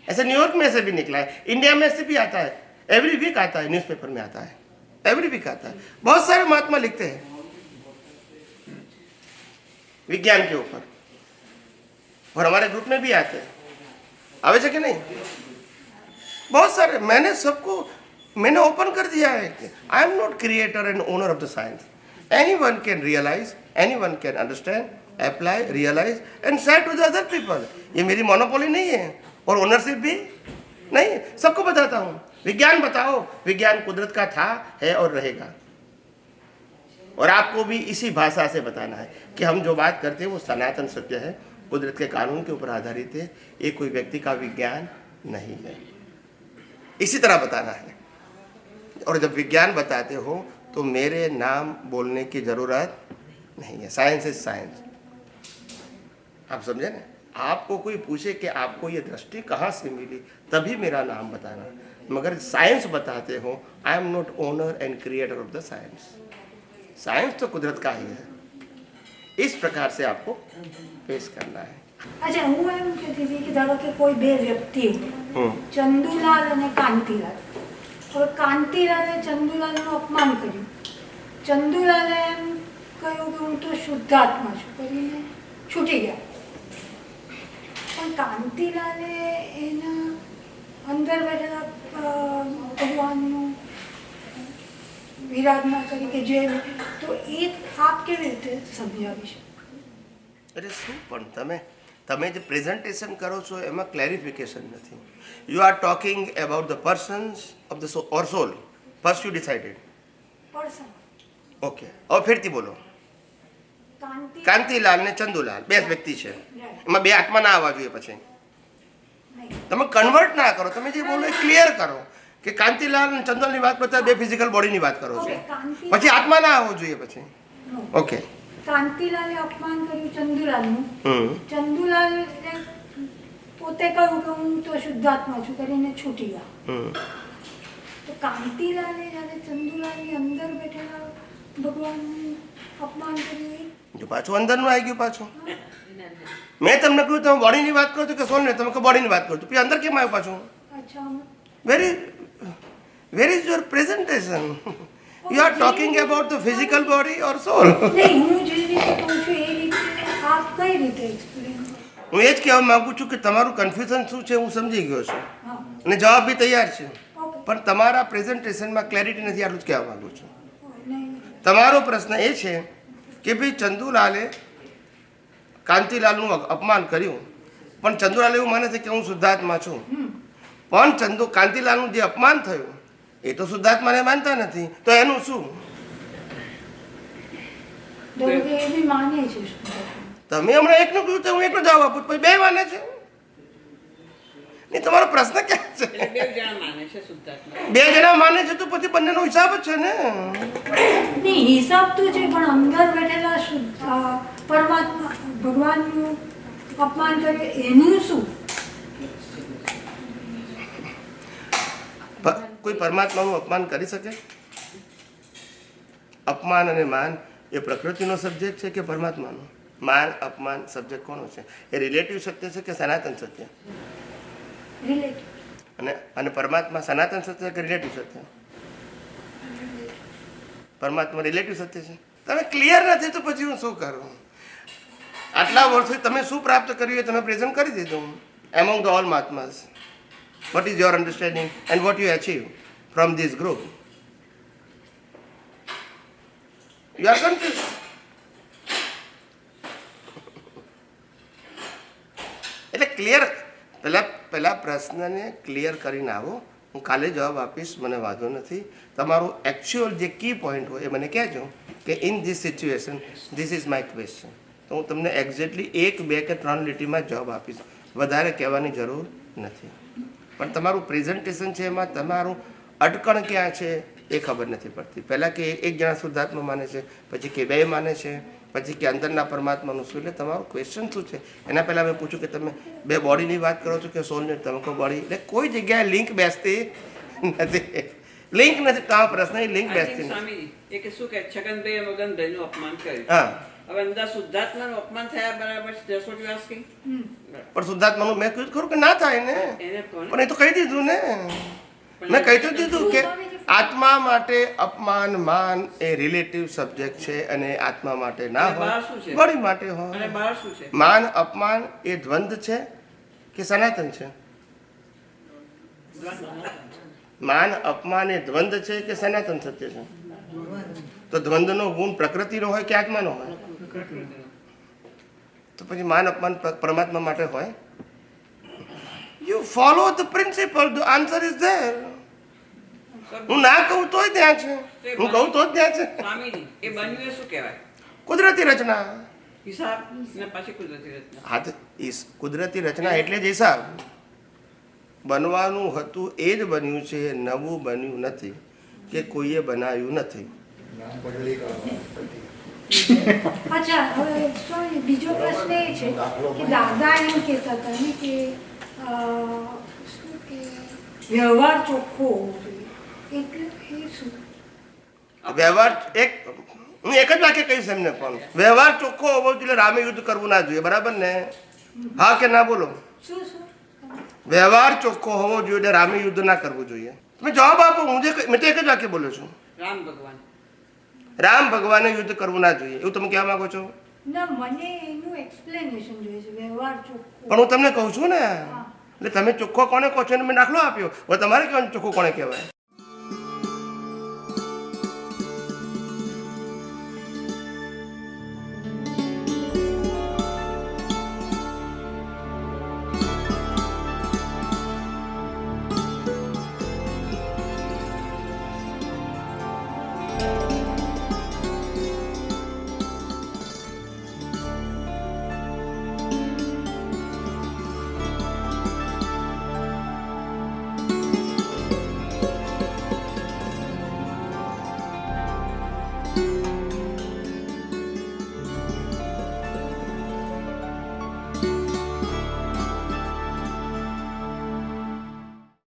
ऐसे न्यूयॉर्क में से भी निकला है, इंडिया में से भी आता है, एवरी वीक आता है, न्यूज़पेपर में आता है, एवरी वीक आता है। बहुत सारे महात्मा लिखते हैं विज्ञान के ऊपर, और हमारे ग्रुप में भी आते हैं, आवश्यक है नहीं? बहुत सारे, मैंने ओपन कर दिया है कि I am not creator and owner of the science. Anyone can realise, anyone can understand, apply, realise and share to the other people. ये मेरी मोनोपोली नहीं है और ओनरशिप भी नहीं है, सबको बताता हूँ। विज्ञान बताओ, विज्ञान कुदरत का था, है और रहेगा। और आपको भी इसी भाषा से बताना है कि हम जो बात करते हैं वो सनातन सत्य है, कुदरत के कानून के ऊपर आधारित है। ये कोई व्यक्ति का विज्ञान नहीं है, इसी तरह बताना है। और जब विज्ञान बताते हो तो मेरे नाम बोलने की जरूरत नहीं है। साइंस इज साइंस, आप समझे ना। आपको कोई पूछे कि आपको ये दृष्टि कहाँ से मिली, तभी मेरा नाम बताना। मगर साइंस बताते हो, आई am not owner and creator of the science. Science तो कुदरत का ही है। इस प्रकार से आपको पेश करना है। અચ્છા, હું એમ કહેતી હતી કે ધારો કે કોઈ બે વ્યક્તિ હોય, ચંદુલાલ અને કાંતિલાલ. હવે કાંતિલાલે ચંદુલાલનું અપમાન કર્યું. ચંદુલાલે એમ કહ્યું કે હું તો શુદ્ધાત્મા છું કરીને છૂટી ગયા. પણ કાંતિલાલે એના અંદર બેઠેલા ભગવાનનું વિરાધના કરી કે જે, તો એ આપ કેવી રીતે સમજાવી શકો? અરે શું પણ તમે જે પ્રેઝન્ટેશન કરો છો એમાં ક્લેરિફિકેશન નથી. You are talking about the persons of the or soul. First you decided. Person. Okay, હવે ફેરથી બોલો. કાંતિલાલ ને ચંદુલાલ બે જ વ્યક્તિ છે, એમાં બે આત્મા ના આવવા જોઈએ. પછી તમે કન્વર્ટ ના કરો, તમે જે બોલો એ ક્લિયર કરો કે કાંતિલાલ અને ચંદુલાલની વાત કરતા બે ફિઝિકલ બોડીની વાત કરો છો, પછી આત્મા ના આવવો જોઈએ પછી. ઓકે, કાંતિલાલે અપમાન કર્યું ચંદુલાલનું. ચંદુલાલ પોતે કહ્યું કે હું તો શુદ્ધાત્મા છું કરીને છૂટી ગયા. તો કાંતિલાલે જ્યારે ચંદુલાલની અંદર બેઠેલા ભગવાનનું અપમાન કર્યું, જો પાછું અંદરનું આવી ગયું. પાછું મેં તમને કહ્યું તમે બોડીની વાત કરો છો કે સોલ ને, તમે બોડીની વાત કરો છો, પછી અંદર કેમ આવ્યું પાછું? અચ્છા, where is your presentation? You are talking about the physical body or soul? નહીં, હું જે રીતે કહું છું એ રીતે આપ કઈ રીતે એક્સપ્લેન? હું એ જ કહેવા માંગુ છું કે તમારું કન્ફ્યુઝન શું છે હું સમજી ગયો છું અને જવાબ બી તૈયાર છે, પણ તમારા પ્રેઝન્ટેશનમાં ક્લેરિટી નથી, આટલું જ કહેવા માંગુ છું. તમારો પ્રશ્ન એ છે કે ભાઈ ચંદુલાલે કાંતિલાલનું અપમાન કર્યું, પણ ચંદુલાલ એવું માને છે કે હું શુદ્ધાત્મા છું, પણ કાંતિલાલનું જે અપમાન થયું એ તો શુદ્ધાત્માને માનતા નથી, તો એનું શું? તમે હમણાં એકનું કહ્યું તો હું એકનો જવાબ આપું, પછી બે માને છે. નહીં, તમારો પ્રશ્ન ક્યાં છે? બે જણા માને છે તો પછી બંનેનો હિસાબ જ છે ને. નહીં, હિસાબ તો છે, પણ અંદર બેઠેલા પરમાત્મા ભગવાનનું અપમાન કરે એનું શું? કોઈ પરમાત્માનું અપમાન કરી શકે? અપમાન અને માન એ પ્રકૃતિનો સબ્જેક્ટ છે કે પરમાત્માનો? માન અપમાન સબ્જેક્ટ કોનો છે? એ રિલેટિવ સત્ય છે કે સનાતન સત્ય? અને પરમાત્મા સનાતન સત્ય કે રિલેટિવ સત્ય? પરમાત્મા રિલેટિવ સત્ય છે. તમે ક્લિયર નથી તો પછી હું શું કરું? આટલા વર્ષોથી તમે શું પ્રાપ્ત કર્યું એ તમે પ્રેઝન્ટ કરી દીધું. એમોંગ ધ ઓલ મહાત્માસ, what is your understanding and what you achieve from this group? You are confused. એટલે ક્લિયર પહેલા પ્રશ્નને ક્લિયર કરીને આવો. હું કાલે જવાબ આપીશ, મને વાંધો નથી. તમારું એકચ્યુઅલ જે કી પોઈન્ટ હોય એ મને કહેજો કે in this situation this is my question. તો હું તમને એક્ઝેક્ટલી 1, 2 કે 3 લીટીમાં જવાબ આપીશ, વધારે કહેવાની જરૂર નથી. પણ તમારું પ્રેઝન્ટેશન છે એમાં તમારું અટકણ ક્યાં છે એ ખબર નથી પડતી. પહેલાં કે એક જણા શુદ્ધાત્મા માને છે, પછી કે બે માને છે, પછી કે અંદરના પરમાત્માનું શું. એટલે તમારું ક્વેશ્ચન શું છે એના પહેલાં મેં પૂછ્યું કે તમે બે બોડીની વાત કરો છો કે સોલની? તમે કહો બોડી. એટલે કોઈ જગ્યાએ લિંક બેસતી નથી. લિંક નથી, તમારો પ્રશ્ન એ લિંક બેસતી નથી. એ કે શું કે છગનભાઈ મગનભાઈનું અપમાન કર્યું. હા, હવે અંદર શુદ્ધાત્માનું અપમાન થયા બરાબર છે. That's what you asking? પણ શુદ્ધાત્માનું મેં કહ્યું ખરું કે ના થાય ને, પણ એ તો કહી દીધું ને. મેં કહી તો દીધું કે આત્મા માટે અપમાન માન એ રિલેટિવ સબ્જેક્ટ છે અને આત્મા માટે ના હોય, બોડી માટે હોય. માન અપમાન એ દ્વંદ્વ છે કે સનાતન છે? માન અપમાન એ દ્વંદ્વ છે કે સનાતન સત્ય છે? તો દ્વંદ્વનો ગુણ પ્રકૃતિનો હોય કે આત્માનો હોય? તો પછી માન અપમાન પરમાત્મા માટે હોય? You follow the principal, the answer is there. હું ના કહું તોય ત્યાં છે, હું કહું તો જ ત્યાં છે. સ્વામીજી, એ બન્યું એ શું કહેવાય? કુદરતી રચના. હિસાબ ને પાછી કુદરતી રચના. હા, તો કુદરતી રચના એટલે જ હિસાબ. બનવાનું હતું એ જ બન્યું છે, નવું બન્યું નથી કે કોઈએ બનાવ્યું નથી. નામ બદલી કાઢવાનું. અચ્છા, હવે sorry, બીજો પ્રશ્ન એ છે કે દાદા એમ કહેતા હતા ને કે શું કે વ્યવહાર ચોખ્ખો હોવો જોઈએ, એટલે એ શું? વ્યવહાર હું એક જ વાક્ય કહીશ એમને, પણ વ્યવહાર ચોખ્ખો હોવો જોઈએ, રામે યુદ્ધ કરવું ના જોઈએ, બરાબર ને? હા કે ના બોલો? શું શું વ્યવહાર ચોખ્ખો હોવો જોઈએ એટલે રામે યુદ્ધ ના કરવું જોઈએ. તમે જવાબ આપો. મેં તો એક જ વાક્ય બોલ્યો છું, રામ ભગવાન. રામ ભગવાને યુદ્ધ કરવું ના જોઈએ, એવું તમે કહેવા માંગો છો? ના, મને એનું એક્સપ્લેનેશન જોઈએ છે, વ્યવહાર ચોખ્ખો. પણ હું તમને કહું છું ને, એટલે તમે ચોખ્ખો કોને કહો છો એને મેં દાખલો આપ્યો, હવે તમારે કહેવાનું ચોખ્ખો કોને કહેવાય?